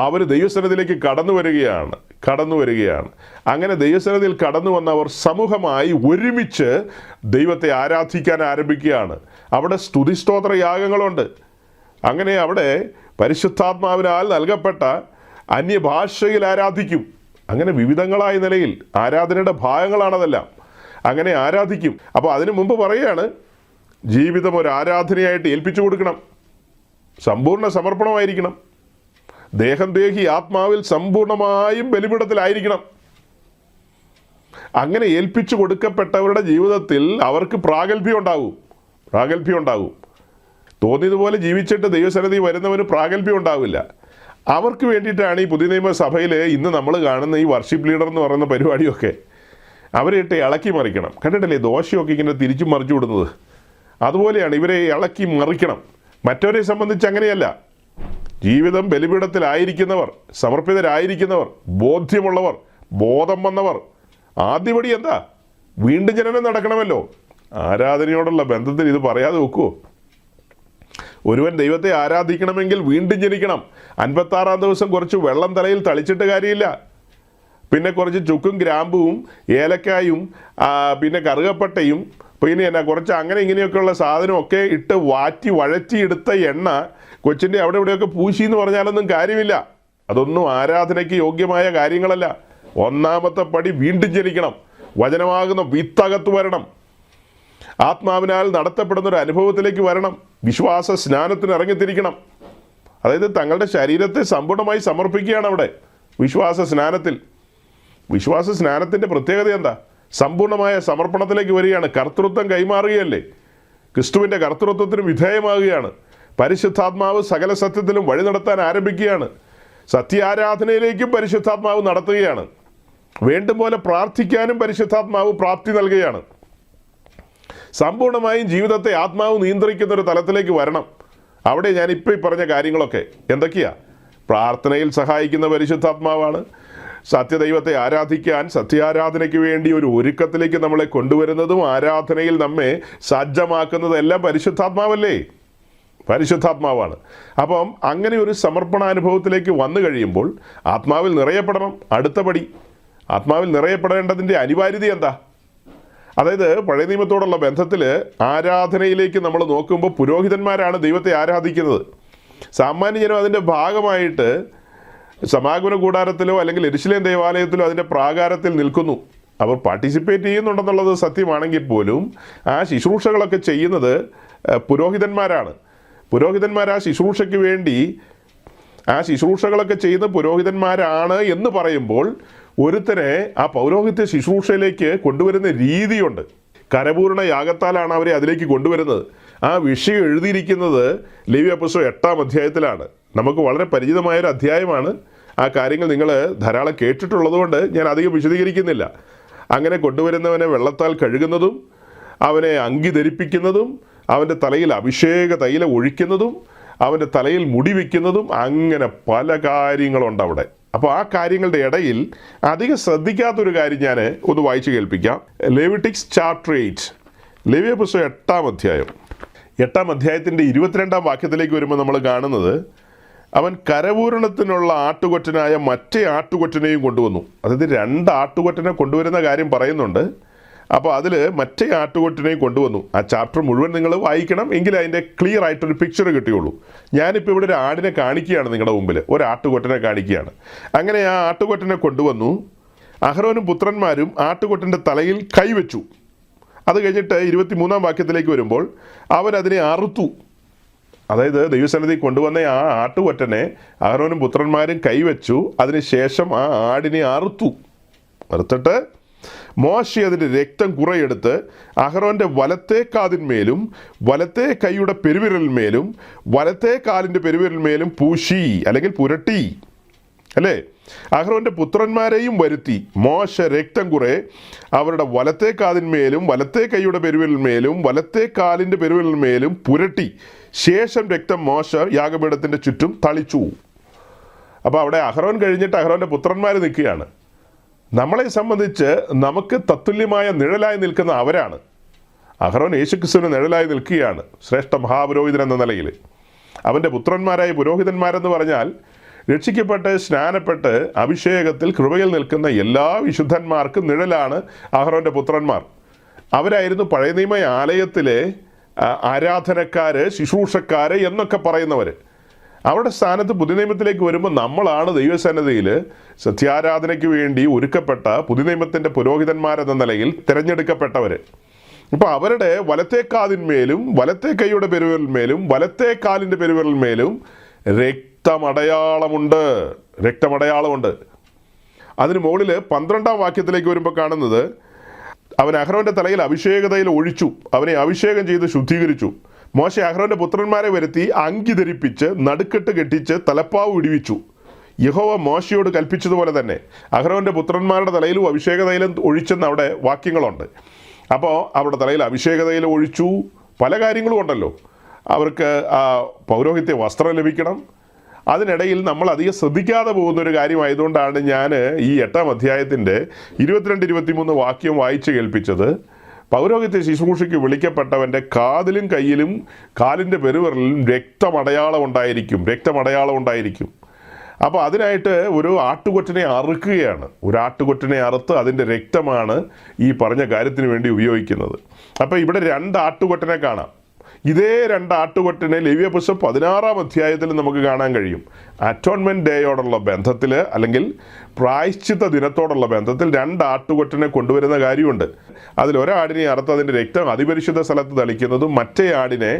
അവർ ദൈവസന്നിധിയിലേക്ക് കടന്നു വരികയാണ്. അങ്ങനെ ദൈവസന്നിധിയിൽ കടന്നു വന്നവർ സമൂഹമായി ഒരുമിച്ച് ദൈവത്തെ ആരാധിക്കാൻ ആരംഭിക്കുകയാണ്. അവിടെ സ്തുതിസ്തോത്ര യാഗങ്ങളുണ്ട്. അങ്ങനെ അവിടെ പരിശുദ്ധാത്മാവിനാൽ നൽകപ്പെട്ട അന്യഭാഷയിൽ ആരാധിക്കും. അങ്ങനെ വിവിധങ്ങളായ നിലയിൽ ആരാധനയുടെ ഭാഗങ്ങളാണതെല്ലാം. അങ്ങനെ ആരാധിക്കും. അപ്പോൾ അതിനു മുമ്പ് പറയുകയാണ്, ജീവിതം ഒരു ആരാധനയായിട്ട് ഏൽപ്പിച്ചു കൊടുക്കണം. സമ്പൂർണ്ണ സമർപ്പണമായിരിക്കണം. ദേഹം ദേഹി ആത്മാവിൽ സമ്പൂർണമായും ബലിപീഠത്തിലായിരിക്കണം. അങ്ങനെ ഏൽപ്പിച്ചു കൊടുക്കപ്പെട്ടവരുടെ ജീവിതത്തിൽ അവർക്ക് പ്രാഗൽഭ്യം ഉണ്ടാകും. തോന്നിയതുപോലെ ജീവിച്ചിട്ട് ദൈവസന്നിധി വരുന്നവന് പ്രാഗൽഭ്യം ഉണ്ടാവില്ല. അവർക്ക് വേണ്ടിയിട്ടാണ് ഈ പുതിയ നിയമസഭയിൽ ഇന്ന് നമ്മൾ കാണുന്ന ഈ വർഷിപ്പ് ലീഡർ എന്ന് പറയുന്ന പരിപാടിയൊക്കെ. അവരെയിട്ട് ഇളക്കി മറിക്കണം. കണ്ടിട്ടില്ലേ ദോശയൊക്കെ ഇങ്ങനെ തിരിച്ചു മറിച്ചു വിടുന്നത്? അതുപോലെയാണ് ഇവരെ ഇളക്കി മറിക്കണം. മറ്റവരെ സംബന്ധിച്ച് അങ്ങനെയല്ല. ജീവിതം ബലിപീഠത്തിലായിരിക്കുന്നവർ, സമർപ്പിതരായിരിക്കുന്നവർ, ബോധ്യമുള്ളവർ, ബോധം വന്നവർ, ആദ്യപടി എന്താ? വീണ്ടും ജനനം നടക്കണമല്ലോ. ആരാധനയോടുള്ള ബന്ധത്തിൽ ഇത് പറയാതെ വെക്കുമോ? ഒരുവൻ ദൈവത്തെ ആരാധിക്കണമെങ്കിൽ വീണ്ടും ജനിക്കണം. 56-ാം ദിവസം കുറച്ച് വെള്ളം തലയിൽ തളിച്ചിട്ട് കാര്യമില്ല. പിന്നെ കുറച്ച് ചുക്കും ഗ്രാമ്പുവും ഏലക്കായും പിന്നെ കറുകപ്പട്ടയും പിന്നെ എന്നാ കുറച്ച് അങ്ങനെ ഇങ്ങനെയൊക്കെയുള്ള സാധനമൊക്കെ ഇട്ട് വഴറ്റിയെടുത്ത എണ്ണ കൊച്ചിൻ്റെ അവിടെ ഇവിടെയൊക്കെ പൂശി എന്ന് പറഞ്ഞാലൊന്നും കാര്യമില്ല. അതൊന്നും ആരാധനയ്ക്ക് യോഗ്യമായ കാര്യങ്ങളല്ല. ഒന്നാമത്തെ പടി വീണ്ടും ജനിക്കണം. വചനമാകുന്ന വിത്തകത്ത് വരണം. ആത്മാവിനാൽ നടത്തപ്പെടുന്നൊരു അനുഭവത്തിലേക്ക് വരണം. വിശ്വാസ സ്നാനത്തിന് ഇറങ്ങിത്തിരിക്കണം. അതായത് തങ്ങളുടെ ശരീരത്തെ സമ്പൂർണ്ണമായി സമർപ്പിക്കുകയാണ് അവിടെ വിശ്വാസ സ്നാനത്തിൻ്റെ പ്രത്യേകത എന്താ? സമ്പൂർണ്ണമായ സമർപ്പണത്തിലേക്ക് വരികയാണ്. കർത്തൃത്വം കൈമാറുകയല്ലേ, ക്രിസ്തുവിൻ്റെ കർത്തൃത്വത്തിന് വിധേയമാകുകയാണ്. പരിശുദ്ധാത്മാവ് സകല സത്യത്തിലും വഴി നടത്താൻ ആരംഭിക്കുകയാണ്. സത്യാരാധനയിലേക്കും പരിശുദ്ധാത്മാവ് നടത്തുകയാണ്. വേണ്ടും പോലെ പ്രാർത്ഥിക്കാനും പരിശുദ്ധാത്മാവ് പ്രാപ്തി നൽകുകയാണ്. സമ്പൂർണ്ണമായും ജീവിതത്തെ ആത്മാവ് നിയന്ത്രിക്കുന്ന ഒരു തലത്തിലേക്ക് വരണം. അവിടെ ഞാനിപ്പോൾ ഈ പറഞ്ഞ കാര്യങ്ങളൊക്കെ എന്തൊക്കെയാ? പ്രാർത്ഥനയിൽ സഹായിക്കുന്ന പരിശുദ്ധാത്മാവാണ്. സത്യദൈവത്തെ ആരാധിക്കാൻ, സത്യാരാധനയ്ക്ക് വേണ്ടി ഒരു ഒരുക്കത്തിലേക്ക് നമ്മളെ കൊണ്ടുവരുന്നതും ആരാധനയിൽ നമ്മെ സജ്ജമാക്കുന്നതും എല്ലാം പരിശുദ്ധാത്മാവല്ലേ? പരിശുദ്ധാത്മാവാണ്. അപ്പം അങ്ങനെ ഒരു സമർപ്പണാനുഭവത്തിലേക്ക് വന്നു കഴിയുമ്പോൾ ആത്മാവിൽ നിറയപ്പെടണം. അടുത്ത പടി, ആത്മാവിൽ നിറയപ്പെടേണ്ടതിൻ്റെ അനിവാര്യത എന്താ? അതായത് പഴയ നിയമത്തോടുള്ള ബന്ധത്തിൽ ആരാധനയിലേക്ക് നമ്മൾ നോക്കുമ്പോൾ പുരോഹിതന്മാരാണ് ദൈവത്തെ ആരാധിക്കുന്നത്. സാമാന്യജനം അതിൻ്റെ ഭാഗമായിട്ട് സമാഗമന കൂടാരത്തിലോ അല്ലെങ്കിൽ യെരുശലേം ദേവാലയത്തിലോ അതിൻ്റെ പ്രാകാരത്തിൽ നിൽക്കുന്നു. അവർ പാർട്ടിസിപ്പേറ്റ് ചെയ്യുന്നുണ്ടെന്നുള്ളത് സത്യമാണെങ്കിൽ പോലും ആ ശുശ്രൂഷകളൊക്കെ ചെയ്യുന്നത് പുരോഹിതന്മാരാണ്. പുരോഹിതന്മാർ ആ ശുശ്രൂഷയ്ക്ക് വേണ്ടി ആ ശുശ്രൂഷകളൊക്കെ ചെയ്യുന്ന പുരോഹിതന്മാരാണ് എന്ന് പറയുമ്പോൾ ഒരുത്തനെ ആ പൗരോഹിത്യ ശുശ്രൂഷയിലേക്ക് കൊണ്ടുവരുന്ന രീതിയുണ്ട്. കരപൂർണ യാഗത്താലാണ് അവരെ അതിലേക്ക് കൊണ്ടുവരുന്നത്. ആ വിഷയം എഴുതിയിരിക്കുന്നത് ലേവ്യ പുസ്തകം 8-ാം അധ്യായത്തിലാണ്. നമുക്ക് വളരെ പരിചിതമായൊരു അധ്യായമാണ്. ആ കാര്യങ്ങൾ നിങ്ങൾ ധാരാളം കേട്ടിട്ടുള്ളതുകൊണ്ട് ഞാൻ അധികം വിശദീകരിക്കുന്നില്ല. അങ്ങനെ കൊണ്ടുവരുന്നവനെ വെള്ളത്താൽ കഴുകുന്നതും അവനെ അങ്കി ധരിപ്പിക്കുന്നതും അവൻ്റെ തലയിൽ അഭിഷേക തൈലം ഒഴിക്കുന്നതും അവൻ്റെ തലയിൽ മുടി വയ്ക്കുന്നതും അങ്ങനെ പല കാര്യങ്ങളുണ്ട് അവിടെ. അപ്പോൾ ആ കാര്യങ്ങളുടെ ഇടയിൽ അധികം ശ്രദ്ധിക്കാത്തൊരു കാര്യം ഞാൻ ഒന്ന് വായിച്ച് കേൾപ്പിക്കാം. ലെവിറ്റിക്സ് ചാപ്റ്റർ 8, ലേവ്യ പുസ്തകം 8-ാം അധ്യായം. 8-ാം അധ്യായത്തിൻ്റെ 22-ാം വാക്യത്തിലേക്ക് വരുമ്പോൾ നമ്മൾ കാണുന്നത്, അവൻ കരപൂരണത്തിനുള്ള ആട്ടുകൊറ്റനായ മറ്റേ ആട്ടുകൊറ്റനെയും കൊണ്ടുവന്നു. അതായത് 2 ആട്ടുകൊറ്റനെ കൊണ്ടുവരുന്ന കാര്യം പറയുന്നുണ്ട്. അപ്പോൾ അതിൽ മറ്റേ ആട്ടുകൊറ്റനെയും കൊണ്ടുവന്നു. ആ ചാപ്റ്റർ മുഴുവൻ നിങ്ങൾ വായിക്കണം, എങ്കിൽ അതിൻ്റെ ക്ലിയർ ആയിട്ടൊരു പിക്ചർ കിട്ടുകയുള്ളൂ. ഞാനിപ്പോൾ ഇവിടെ ഒരു ആടിനെ കാണിക്കുകയാണ് നിങ്ങളുടെ മുമ്പിൽ, ഒരു ആട്ടുകൊറ്റനെ കാണിക്കുകയാണ്. അങ്ങനെ ആ ആട്ടുകൊറ്റനെ കൊണ്ടുവന്നു. അഹരോനും പുത്രന്മാരും ആട്ടുകൊറ്റൻ്റെ തലയിൽ കൈവച്ചു. അത് കഴിഞ്ഞിട്ട് 23-ാം വാക്യത്തിലേക്ക് വരുമ്പോൾ അവരതിനെ അറുത്തു. അതായത് ദൈവസന്നിധി കൊണ്ടുവന്ന ആ ആട്ടുകൊറ്റനെ അഹരോനും പുത്രന്മാരും കൈവച്ചു. അതിനുശേഷം ആ ആടിനെ അറുത്തിട്ട് മോശെ അതിൻ്റെ രക്തം കുറെയെടുത്ത് അഹരോൻ്റെ വലത്തെ കാതിന്മേലും വലത്തെ കൈയുടെ പെരുവിരലിന്മേലും വലത്തെ കാലിൻ്റെ പെരുവിരലിന്മേലും പൂശി അല്ലെങ്കിൽ പുരട്ടി, അല്ലേ? അഹരോൻ്റെ പുത്രന്മാരെയും വരുത്തി മോശ രക്തം കുറെ അവരുടെ വലത്തെ കാതിന്മേലും വലത്തെ കൈയുടെ പെരുവിരലിന്മേലും വലത്തെ കാലിൻ്റെ പെരുവിരലിന്മേലും പുരട്ടി. ശേഷം രക്തം മോശ യാഗപീഠത്തിൻ്റെ ചുറ്റും തളിച്ചു. അപ്പോൾ അവിടെ അഹരോൻ കഴിഞ്ഞിട്ട് അഹരോൻ്റെ പുത്രന്മാർ നിൽക്കുകയാണ്. നമ്മളെ സംബന്ധിച്ച് നമുക്ക് തത്തുല്യമായ നിഴലായി നിൽക്കുന്ന അവരാണ്. അഹരോൻ യേശുക്രിസ്തുവിന് നിഴലായി നിൽക്കുകയാണ്, ശ്രേഷ്ഠ മഹാപുരോഹിതൻ എന്ന നിലയിൽ. അവൻ്റെ പുത്രന്മാരായ പുരോഹിതന്മാരെന്ന് പറഞ്ഞാൽ രക്ഷിക്കപ്പെട്ട് സ്നാനപ്പെട്ട് അഭിഷേകത്തിൽ കൃപയിൽ നിൽക്കുന്ന എല്ലാ വിശുദ്ധന്മാർക്കും നിഴലാണ് അഹരോൻ്റെ പുത്രന്മാർ. അവരായിരുന്നു പഴയ നിയമ ആലയത്തിലെ ആരാധനക്കാർ, ശുശ്രൂഷക്കാർ എന്നൊക്കെ പറയുന്നവർ. അവരുടെ സ്ഥാനത്ത് പുതുനിയമത്തിലേക്ക് വരുമ്പോൾ നമ്മളാണ് ദൈവസന്നിധിയിൽ സത്യാരാധനയ്ക്ക് വേണ്ടി ഒരുക്കപ്പെട്ട പുതുനിയമത്തിൻ്റെ പുരോഹിതന്മാരെന്ന നിലയിൽ തിരഞ്ഞെടുക്കപ്പെട്ടവർ. അപ്പോൾ അവരുടെ വലത്തെ കാതിന്മേലും വലത്തെ കൈയുടെ പെരുവിരലിന്മേലും വലത്തെ കാലിൻ്റെ പെരുവിരലിന്മേലും രക്തമടയാളമുണ്ട്. അതിന് മുകളിൽ 12-ാം വാക്യത്തിലേക്ക് വരുമ്പോൾ കാണുന്നത്, അവൻ അഹരോൻ്റെ തലയിൽ അഭിഷേക തൈലം ഒഴിച്ചു, അവനെ അഭിഷേകം ചെയ്ത് ശുദ്ധീകരിച്ചു. മോശെ അഹരോൻ്റെ പുത്രന്മാരെ വരുത്തി അങ്കി ധരിപ്പിച്ച് നടുക്കെട്ട് കെട്ടിച്ച് തലപ്പാവ് ഇടിവിച്ചു. യഹോവ മോശയോട് കൽപ്പിച്ചതുപോലെ തന്നെ അഹരോൻ്റെ പുത്രന്മാരുടെ തലയിലും അഭിഷേക തൈലം ഒഴിച്ചെന്ന് അവിടെ വാക്യങ്ങളുണ്ട്. അപ്പോൾ അവരുടെ തലയിൽ അഭിഷേക തൈലം ഒഴിച്ചു. പല കാര്യങ്ങളും ഉണ്ടല്ലോ. അവർക്ക് പൗരോഹിത്യ വസ്ത്രം ലഭിക്കണം. അതിനിടയിൽ നമ്മൾ അധികം ശ്രദ്ധിക്കാതെ പോകുന്നൊരു കാര്യമായതുകൊണ്ടാണ് ഞാൻ ഈ 8-ാം അധ്യായത്തിൻ്റെ 22-23 വാക്യം വായിച്ച് കേൾപ്പിച്ചത്. പൗരോഹിത്യ ശുശ്രൂഷയ്ക്ക് വിളിക്കപ്പെട്ടവൻ്റെ കാതിലും കയ്യിലും കാലിൻ്റെ പെരുവിരലിലും രക്തമടയാളം ഉണ്ടായിരിക്കും. അപ്പോൾ അതിനായിട്ട് ഒരു ആട്ടുകൊറ്റനെ അറുക്കുകയാണ്. ഒരു ആട്ടുകൊറ്റനെ അറുത്ത് അതിൻ്റെ രക്തമാണ് ഈ പറഞ്ഞ കാര്യത്തിന് വേണ്ടി ഉപയോഗിക്കുന്നത്. അപ്പോൾ ഇവിടെ 2 ആട്ടുകൊറ്റനെ കാണാം. ഇതേ 2 ആട്ടുകൊറ്റനെ ലേവ്യ പുസ്തകം 16-ാം അധ്യായത്തിൽ നമുക്ക് കാണാൻ കഴിയും. അറ്റോൺമെൻറ്റ് ഡേയോടുള്ള ബന്ധത്തിൽ അല്ലെങ്കിൽ പ്രായശ്ചിത്ത ദിനത്തോടുള്ള ബന്ധത്തിൽ 2 ആട്ടുകൊറ്റനെ കൊണ്ടുവരുന്ന കാര്യമുണ്ട്. അതിലൊരാടിനെ അറുത്ത് അതിൻ്റെ രക്തം അതിപരിശുദ്ധ സ്ഥലത്ത് തളിക്കുന്നതും മറ്റേ ആടിനെ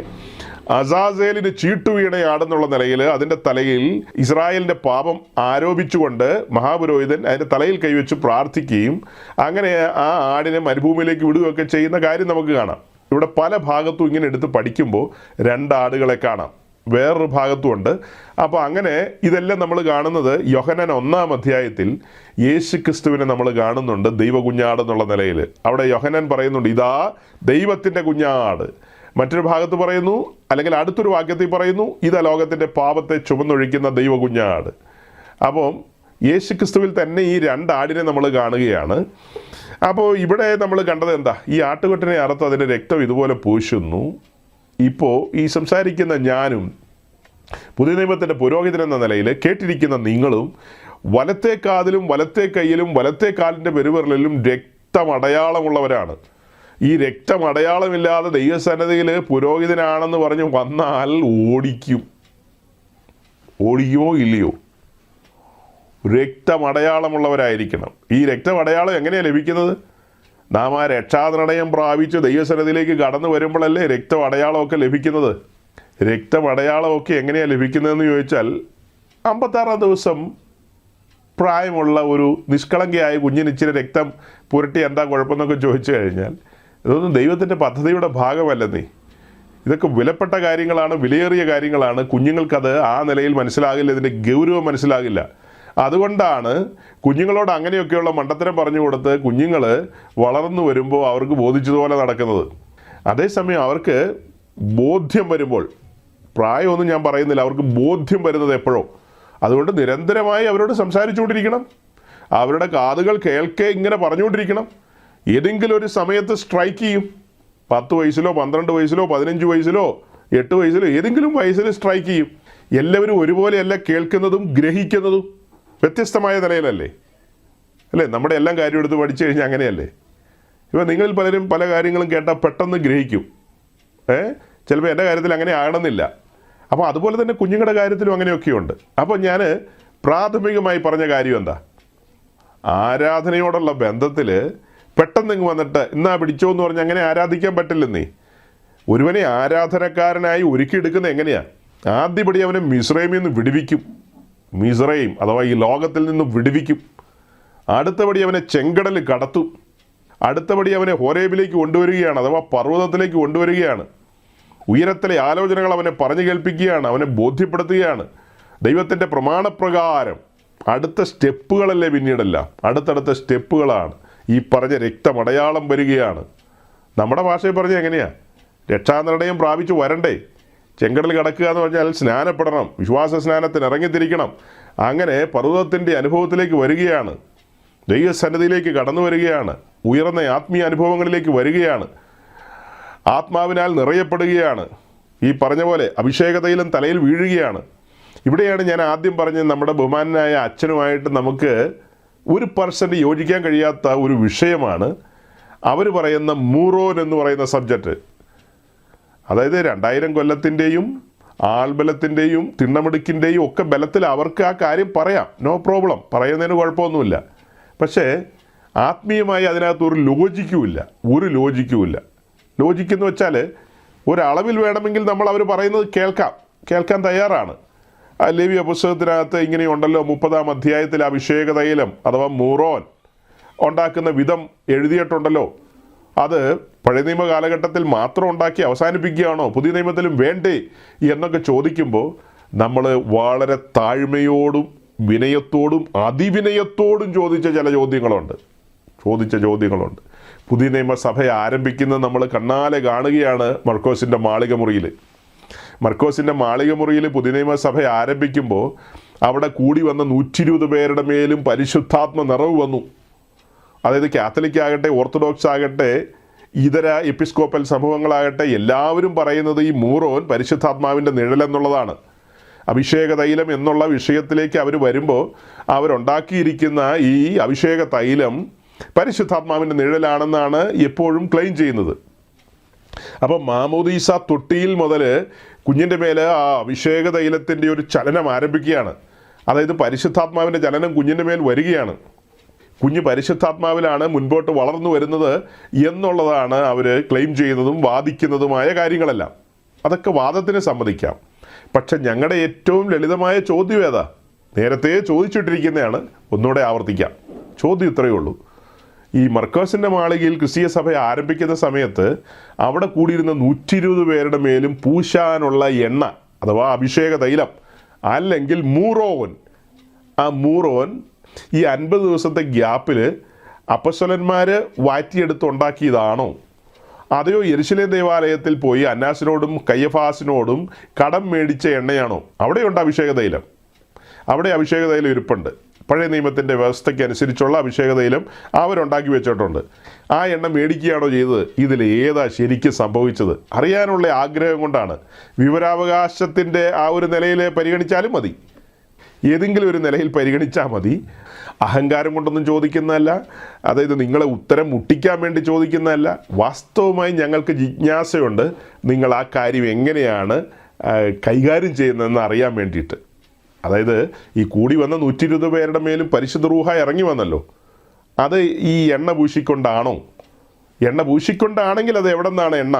അസാസേലിന് ചീട്ടുവീണയാടെന്നുള്ള നിലയിൽ അതിൻ്റെ തലയിൽ ഇസ്രായേലിൻ്റെ പാപം ആരോപിച്ചുകൊണ്ട് മഹാപുരോഹിതൻ അതിൻ്റെ തലയിൽ കൈവച്ച് പ്രാർത്ഥിക്കുകയും അങ്ങനെ ആ ആടിനെ മരുഭൂമിയിലേക്ക് വിടുകയൊക്കെ ചെയ്യുന്ന കാര്യം നമുക്ക് കാണാം. ഇവിടെ പല ഭാഗത്തും ഇങ്ങനെ എടുത്ത് പഠിക്കുമ്പോൾ 2 ആടുകളെ കാണാം, വേറൊരു ഭാഗത്തുമുണ്ട്. അപ്പോൾ അങ്ങനെ ഇതെല്ലാം നമ്മൾ കാണുന്നത് യോഹന്നാൻ 1-ാം അധ്യായത്തിൽ യേശു ക്രിസ്തുവിനെ നമ്മൾ കാണുന്നുണ്ട് ദൈവകുഞ്ഞാടെന്നുള്ള നിലയിൽ. അവിടെ യോഹന്നാൻ പറയുന്നുണ്ട്, ഇതാ ദൈവത്തിൻ്റെ കുഞ്ഞാട്. മറ്റൊരു ഭാഗത്ത് പറയുന്നു, അല്ലെങ്കിൽ അടുത്തൊരു വാക്യത്തിൽ പറയുന്നു, ഇതാ ലോകത്തിൻ്റെ പാപത്തെ ചുമന്നൊഴിക്കുന്ന ദൈവകുഞ്ഞാട്. അപ്പം യേശുക്രിസ്തുവിൽ തന്നെ ഈ 2 ആടിനെ നമ്മൾ കാണുകയാണ്. അപ്പോൾ ഇവിടെ നമ്മൾ കണ്ടത് എന്താ? ഈ ആട്ടുകൊറ്റനെ അറുത്ത് അതിൻ്റെ രക്തം ഇതുപോലെ പൂശുന്നു. ഇപ്പോൾ ഈ സംസാരിക്കുന്ന ഞാനും പുതിയ നിയമത്തിൻ്റെ പുരോഹിതനെന്ന നിലയിൽ കേട്ടിരിക്കുന്ന നിങ്ങളും വലത്തെ കാതിലും വലത്തെ കൈയിലും വലത്തെ കാലിൻ്റെ പെരുവിരലിലും രക്തമടയാളമുള്ളവരാണ്. ഈ രക്തമടയാളമില്ലാതെ ദൈവസന്നിധിയിൽ പുരോഹിതനാണെന്ന് പറഞ്ഞ് വന്നാൽ ഓടിക്കുമോ ഇല്ലയോ? രക്തമടയാളമുള്ളവരായിരിക്കണം. ഈ രക്തമടയാളം എങ്ങനെയാണ് ലഭിക്കുന്നത്? നാം ആ രക്ഷാനിർണയം പ്രാപിച്ച് ദൈവസന്നിധിയിലേക്ക് കടന്നു വരുമ്പോഴല്ലേ രക്തമടയാളമൊക്കെ ലഭിക്കുന്നത്. രക്തമടയാളമൊക്കെ എങ്ങനെയാണ് ലഭിക്കുന്നതെന്ന് ചോദിച്ചാൽ 56 ദിവസം പ്രായമുള്ള ഒരു നിഷ്കളങ്കയായ കുഞ്ഞിന് ഇച്ചിരി രക്തം പുരട്ടി എന്താ കുഴപ്പമെന്നൊക്കെ ചോദിച്ചു കഴിഞ്ഞാൽ ഇതൊന്നും ദൈവത്തിൻ്റെ പദ്ധതിയുടെ ഭാഗമല്ലെന്നേ. ഇതൊക്കെ വിലപ്പെട്ട കാര്യങ്ങളാണ്, വിലയേറിയ കാര്യങ്ങളാണ്. കുഞ്ഞുങ്ങൾക്കത് ആ നിലയിൽ മനസ്സിലാകില്ല, ഇതിൻ്റെ ഗൗരവം മനസ്സിലാകില്ല. അതുകൊണ്ടാണ് കുഞ്ഞുങ്ങളോട് അങ്ങനെയൊക്കെയുള്ള മണ്ടത്തരം പറഞ്ഞു കൊടുത്ത് കുഞ്ഞുങ്ങൾ വളർന്നു വരുമ്പോൾ അവർക്ക് ബോധിച്ചതുപോലെ നടക്കുന്നത്. അതേസമയം അവർക്ക് ബോധ്യം വരുമ്പോൾ, പ്രായമൊന്നും ഞാൻ പറയുന്നില്ല, അവർക്ക് ബോധ്യം വരുന്നത് എപ്പോഴോ. അതുകൊണ്ട് നിരന്തരമായി അവരോട് സംസാരിച്ചുകൊണ്ടിരിക്കണം. അവരുടെ കാതുകൾ കേൾക്കെ ഇങ്ങനെ പറഞ്ഞുകൊണ്ടിരിക്കണം. ഏതെങ്കിലും ഒരു സമയത്ത് സ്ട്രൈക്ക് ചെയ്യും. 10 വയസ്സിലോ 12 വയസ്സിലോ 15 വയസ്സിലോ 8 വയസ്സിലോ ഏതെങ്കിലും വയസ്സിൽ സ്ട്രൈക്ക് ചെയ്യും. എല്ലാവരും ഒരുപോലെയല്ല കേൾക്കുന്നതും ഗ്രഹിക്കുന്നതും, വ്യത്യസ്തമായ നിലയിലല്ലേ അല്ലേ? നമ്മുടെ എല്ലാം കാര്യം എടുത്ത് പഠിച്ചു കഴിഞ്ഞാൽ അങ്ങനെയല്ലേ? ഇപ്പം നിങ്ങളിൽ പലരും പല കാര്യങ്ങളും കേട്ടാൽ പെട്ടെന്ന് ഗ്രഹിക്കും. ചിലപ്പോൾ എൻ്റെ കാര്യത്തിൽ അങ്ങനെ ആകണമെന്നില്ല. അപ്പോൾ അതുപോലെ തന്നെ കുഞ്ഞുങ്ങളുടെ കാര്യത്തിലും അങ്ങനെയൊക്കെയുണ്ട്. അപ്പോൾ ഞാൻ പ്രാഥമികമായി പറഞ്ഞ കാര്യം എന്താ? ആരാധനയോടുള്ള ബന്ധത്തിൽ പെട്ടെന്ന് വന്നിട്ട് എന്നാ പിടിച്ചോ എന്ന് പറഞ്ഞ് അങ്ങനെ ആരാധിക്കാൻ പറ്റില്ലെന്നേ. ഒരുവനെ ആരാധനക്കാരനായി ഒരുക്കിയെടുക്കുന്നത് എങ്ങനെയാണ്? ആദ്യപടി അവനെ മിസ്രൈമിൽ നിന്ന് വിടുവിക്കും. മിസ്രൈം അഥവാ ഈ ലോകത്തിൽ നിന്നും വിടുവിക്കും. അടുത്തപടി അവനെ ചെങ്കടൽ കടത്തും. അടുത്തപടി അവനെ ഹോരേബിലേക്ക് കൊണ്ടുവരികയാണ്, അഥവാ പർവ്വതത്തിലേക്ക് കൊണ്ടുവരികയാണ്. ഉയരത്തിലെ ആലോചനകൾ അവനെ പറഞ്ഞു കേൾപ്പിക്കുകയാണ്, അവനെ ബോധ്യപ്പെടുത്തുകയാണ്. ദൈവത്തിൻ്റെ പ്രമാണപ്രകാരം അടുത്ത സ്റ്റെപ്പുകളല്ലേ, പിന്നീടെല്ലാം അടുത്തടുത്ത സ്റ്റെപ്പുകളാണ്. ഈ പറഞ്ഞ രക്തമടയാളം വരികയാണ്. നമ്മുടെ ഭാഷയിൽ പറഞ്ഞാൽ എങ്ങനെയാണ്? രക്ഷാനിർണയം പ്രാപിച്ചു വരണ്ടേ? ചെങ്കടൽ കടക്കുക എന്ന് പറഞ്ഞാൽ സ്നാനപ്പെടണം, വിശ്വാസ സ്നാനത്തിന് ഇറങ്ങിത്തിരിക്കണം. അങ്ങനെ പർവ്വതത്തിൻ്റെ അനുഭവത്തിലേക്ക് വരികയാണ്, ദൈവസന്നിധിയിലേക്ക് കടന്നു വരികയാണ്, ഉയർന്ന ആത്മീയ അനുഭവങ്ങളിലേക്ക് വരികയാണ്, ആത്മാവിനാൽ നിറയപ്പെടുകയാണ്. ഈ പറഞ്ഞ പോലെ അഭിഷേകതയിലും തലയിൽ വീഴുകയാണ്. ഇവിടെയാണ് ഞാൻ ആദ്യം പറഞ്ഞത്, നമ്മുടെ ബഹുമാനായ അച്ഛനുമായിട്ട് നമുക്ക് 1% യോജിക്കാൻ കഴിയാത്ത ഒരു വിഷയമാണ് അവർ പറയുന്ന മൂറോൻ എന്ന് പറയുന്ന സബ്ജക്റ്റ്. അതായത് 2000 കൊല്ലത്തിൻ്റെയും ആൾബലത്തിൻ്റെയും തിണ്ണമിടുക്കിൻ്റെയും ഒക്കെ ബലത്തിൽ അവർക്ക് ആ കാര്യം പറയാം, നോ പ്രോബ്ലം, പറയുന്നതിന് കുഴപ്പമൊന്നുമില്ല. പക്ഷേ ആത്മീയമായി അതിനകത്ത് ഒരു ലോജിക്കുമില്ല. ലോജിക്കെന്ന് വെച്ചാൽ ഒരളവിൽ വേണമെങ്കിൽ നമ്മൾ അവർ പറയുന്നത് കേൾക്കാൻ തയ്യാറാണ്. ലേവ്യ പുസ്തകത്തിനകത്ത് ഇങ്ങനെയുണ്ടല്ലോ, 30-ാം അധ്യായത്തിൽ അഭിഷേക തൈലം അഥവാ മൂറോൻ ഉണ്ടാക്കുന്ന വിധം എഴുതിയിട്ടുണ്ടല്ലോ. അത് പഴയ നിയമ കാലഘട്ടത്തിൽ മാത്രം ഉണ്ടാക്കി അവസാനിപ്പിക്കുകയാണോ, പുതിയ നിയമത്തിലും വേണ്ടേ എന്നൊക്കെ ചോദിക്കുമ്പോൾ നമ്മൾ വളരെ താഴ്മയോടും വിനയത്തോടും അതിവിനയത്തോടും ചോദിച്ച ചോദ്യങ്ങളുണ്ട്. പുതിയ നിയമസഭ ആരംഭിക്കുന്നത് നമ്മൾ കണ്ണാലെ കാണുകയാണ്. മർക്കോസിൻ്റെ മാളികമുറിയിൽ പുതിയ നിയമസഭ ആരംഭിക്കുമ്പോൾ അവിടെ കൂടി വന്ന 120 പേരുടെ മേലും പരിശുദ്ധാത്മ നിറവ് വന്നു. അതായത് കാത്തലിക് ആകട്ടെ, ഓർത്തഡോക്സ് ആകട്ടെ, ഇതര എപ്പിസ്കോപ്പൽ സമൂഹങ്ങളാകട്ടെ, എല്ലാവരും പറയുന്നത് ഈ മൂറോൻ പരിശുദ്ധാത്മാവിൻ്റെ നിഴലെന്നുള്ളതാണ്. അഭിഷേക തൈലം എന്നുള്ള വിഷയത്തിലേക്ക് അവർ വരുമ്പോൾ അവരുണ്ടാക്കിയിരിക്കുന്ന ഈ അഭിഷേക തൈലം പരിശുദ്ധാത്മാവിൻ്റെ നിഴലാണെന്നാണ് എപ്പോഴും ക്ലെയിം ചെയ്യുന്നത്. അപ്പോൾ മാമോദീസ തൊട്ടിയിൽ മുതൽ കുഞ്ഞിൻ്റെ മേലെ ആ അഭിഷേക തൈലത്തിൻ്റെ ഒരു ചലനം ആരംഭിക്കുകയാണ്. അതായത് പരിശുദ്ധാത്മാവിൻ്റെ ചലനം കുഞ്ഞിൻ്റെ മേൽ വരികയാണ്. കുഞ്ഞ് പരിശുദ്ധാത്മാവിലാണ് മുൻപോട്ട് വളർന്നു വരുന്നത് എന്നുള്ളതാണ് അവർ ക്ലെയിം ചെയ്യുന്നതും വാദിക്കുന്നതുമായ കാര്യങ്ങളെല്ലാം. അതൊക്കെ വാദത്തിന് സമ്മതിക്കാം. പക്ഷെ ഞങ്ങളുടെ ഏറ്റവും ലളിതമായ ചോദ്യം ഏതാ? നേരത്തെ ചോദിച്ചിട്ടിരിക്കുന്നതാണ്, ഒന്നുകൂടെ ആവർത്തിക്കാം. ചോദ്യം ഇത്രയേ ഉള്ളൂ. ഈ മർക്കോസിൻ്റെ മാളികയിൽ ക്രിസ്തീയ സഭ ആരംഭിക്കുന്ന സമയത്ത് അവിടെ കൂടിയിരുന്ന 120 പേരുടെ മേലും പൂശാനുള്ള എണ്ണ അഥവാ അഭിഷേക തൈലം അല്ലെങ്കിൽ മൂറോൻ, ആ മൂറോൻ ഈ 50 ദിവസത്തെ ഗ്യാപ്പിൽ അപ്പസ്വലന്മാർ വാറ്റിയെടുത്തുണ്ടാക്കിയതാണോ, അതെയോ യെരുശലേം ദേവാലയത്തിൽ പോയി അന്നാസിനോടും കയ്യഫാസിനോടും കടം മേടിച്ച എണ്ണയാണോ? അവിടെയുണ്ട് അഭിഷേക തൈലം, അവിടെ അഭിഷേക തൈലം ഇരിപ്പുണ്ട്. പഴയ നിയമത്തിൻ്റെ വ്യവസ്ഥയ്ക്ക് അനുസരിച്ചുള്ള അഭിഷേക തൈലം അവരുണ്ടാക്കി വെച്ചിട്ടുണ്ട്. ആ എണ്ണ മേടിക്കുകയാണോ ചെയ്തത്? ഇതിലേതാ ശരിക്കും സംഭവിച്ചത് അറിയാനുള്ള ആഗ്രഹം കൊണ്ടാണ്. വിവരാവകാശത്തിൻ്റെ ആ ഒരു നിലയിൽ പരിഗണിച്ചാലും മതി, ഏതെങ്കിലും ഒരു നിലയിൽ പരിഗണിച്ചാൽ മതി. അഹങ്കാരം കൊണ്ടൊന്നും ചോദിക്കുന്നതല്ല, അതായത് നിങ്ങളെ ഉത്തരം മുട്ടിക്കാൻ വേണ്ടി ചോദിക്കുന്നതല്ല. വാസ്തവമായി ഞങ്ങൾക്ക് ജിജ്ഞാസയുണ്ട്, നിങ്ങൾ ആ കാര്യം എങ്ങനെയാണ് കൈകാര്യം ചെയ്യുന്നതെന്ന് അറിയാൻ വേണ്ടിയിട്ട്. അതായത് ഈ കൂടി വന്ന 120 പേരുടെ മേലും പരിശുദ്ധ റൂഹ ഇറങ്ങി വന്നല്ലോ, അത് ഈ എണ്ണ പൂശിക്കൊണ്ടാണോ? എണ്ണ പൂശിക്കൊണ്ടാണെങ്കിൽ അത് എവിടെ നിന്നാണ് എണ്ണ?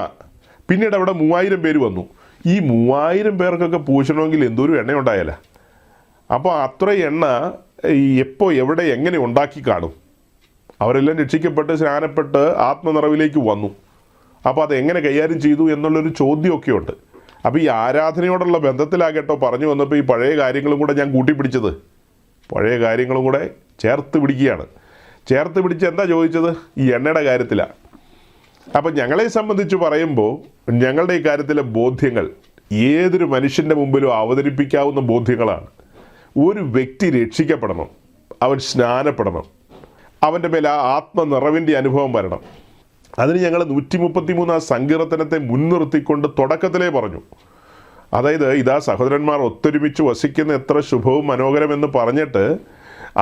പിന്നീട് അവിടെ 3000 പേര് വന്നു. ഈ 3000 പേർക്കൊക്കെ പൂശണമെങ്കിൽ എന്തോരം എണ്ണ ഉണ്ടായാലേ? അപ്പോൾ അത്ര എണ്ണ എപ്പോൾ എവിടെ എങ്ങനെ ഉണ്ടാക്കി കാണും? അവരെല്ലാം രക്ഷിക്കപ്പെട്ട് സ്നാനപ്പെട്ട് ആത്മനിറവിലേക്ക് വന്നു. അപ്പോൾ അതെങ്ങനെ കൈകാര്യം ചെയ്തു എന്നുള്ളൊരു ചോദ്യമൊക്കെ ഉണ്ട്. അപ്പോൾ ഈ ആരാധനയോടുള്ള ബന്ധത്തിലാകട്ടോ പറഞ്ഞു വന്നപ്പോൾ ഈ പഴയ കാര്യങ്ങളും കൂടെ ഞാൻ കൂട്ടിപ്പിടിച്ചത്, പഴയ കാര്യങ്ങളും കൂടെ ചേർത്ത് പിടിക്കുകയാണ്. ചേർത്ത് പിടിച്ച് എന്താ ചോദിച്ചത്? ഈ എണ്ണയുടെ കാര്യത്തിലാണ്. അപ്പം ഞങ്ങളെ സംബന്ധിച്ച് പറയുമ്പോൾ ഞങ്ങളുടെ ഈ കാര്യത്തിലെ ബോധ്യങ്ങൾ ഏതൊരു മനുഷ്യൻ്റെ മുമ്പിലും അവതരിപ്പിക്കാവുന്ന ബോധ്യങ്ങളാണ്. ഒരു വ്യക്തി രക്ഷിക്കപ്പെടണം, അവൻ സ്നാനപ്പെടണം, അവൻ്റെ മേലെ ആ ആത്മനിറവിൻ്റെ അനുഭവം വരണം. അതിന് ഞങ്ങൾ 133 സങ്കീർത്തനത്തെ മുൻനിർത്തിക്കൊണ്ട് തുടക്കത്തിലേ പറഞ്ഞു. അതായത് ഇതാ സഹോദരന്മാർ ഒത്തൊരുമിച്ച് വസിക്കുന്ന എത്ര ശുഭവും മനോഹരമെന്ന് പറഞ്ഞിട്ട്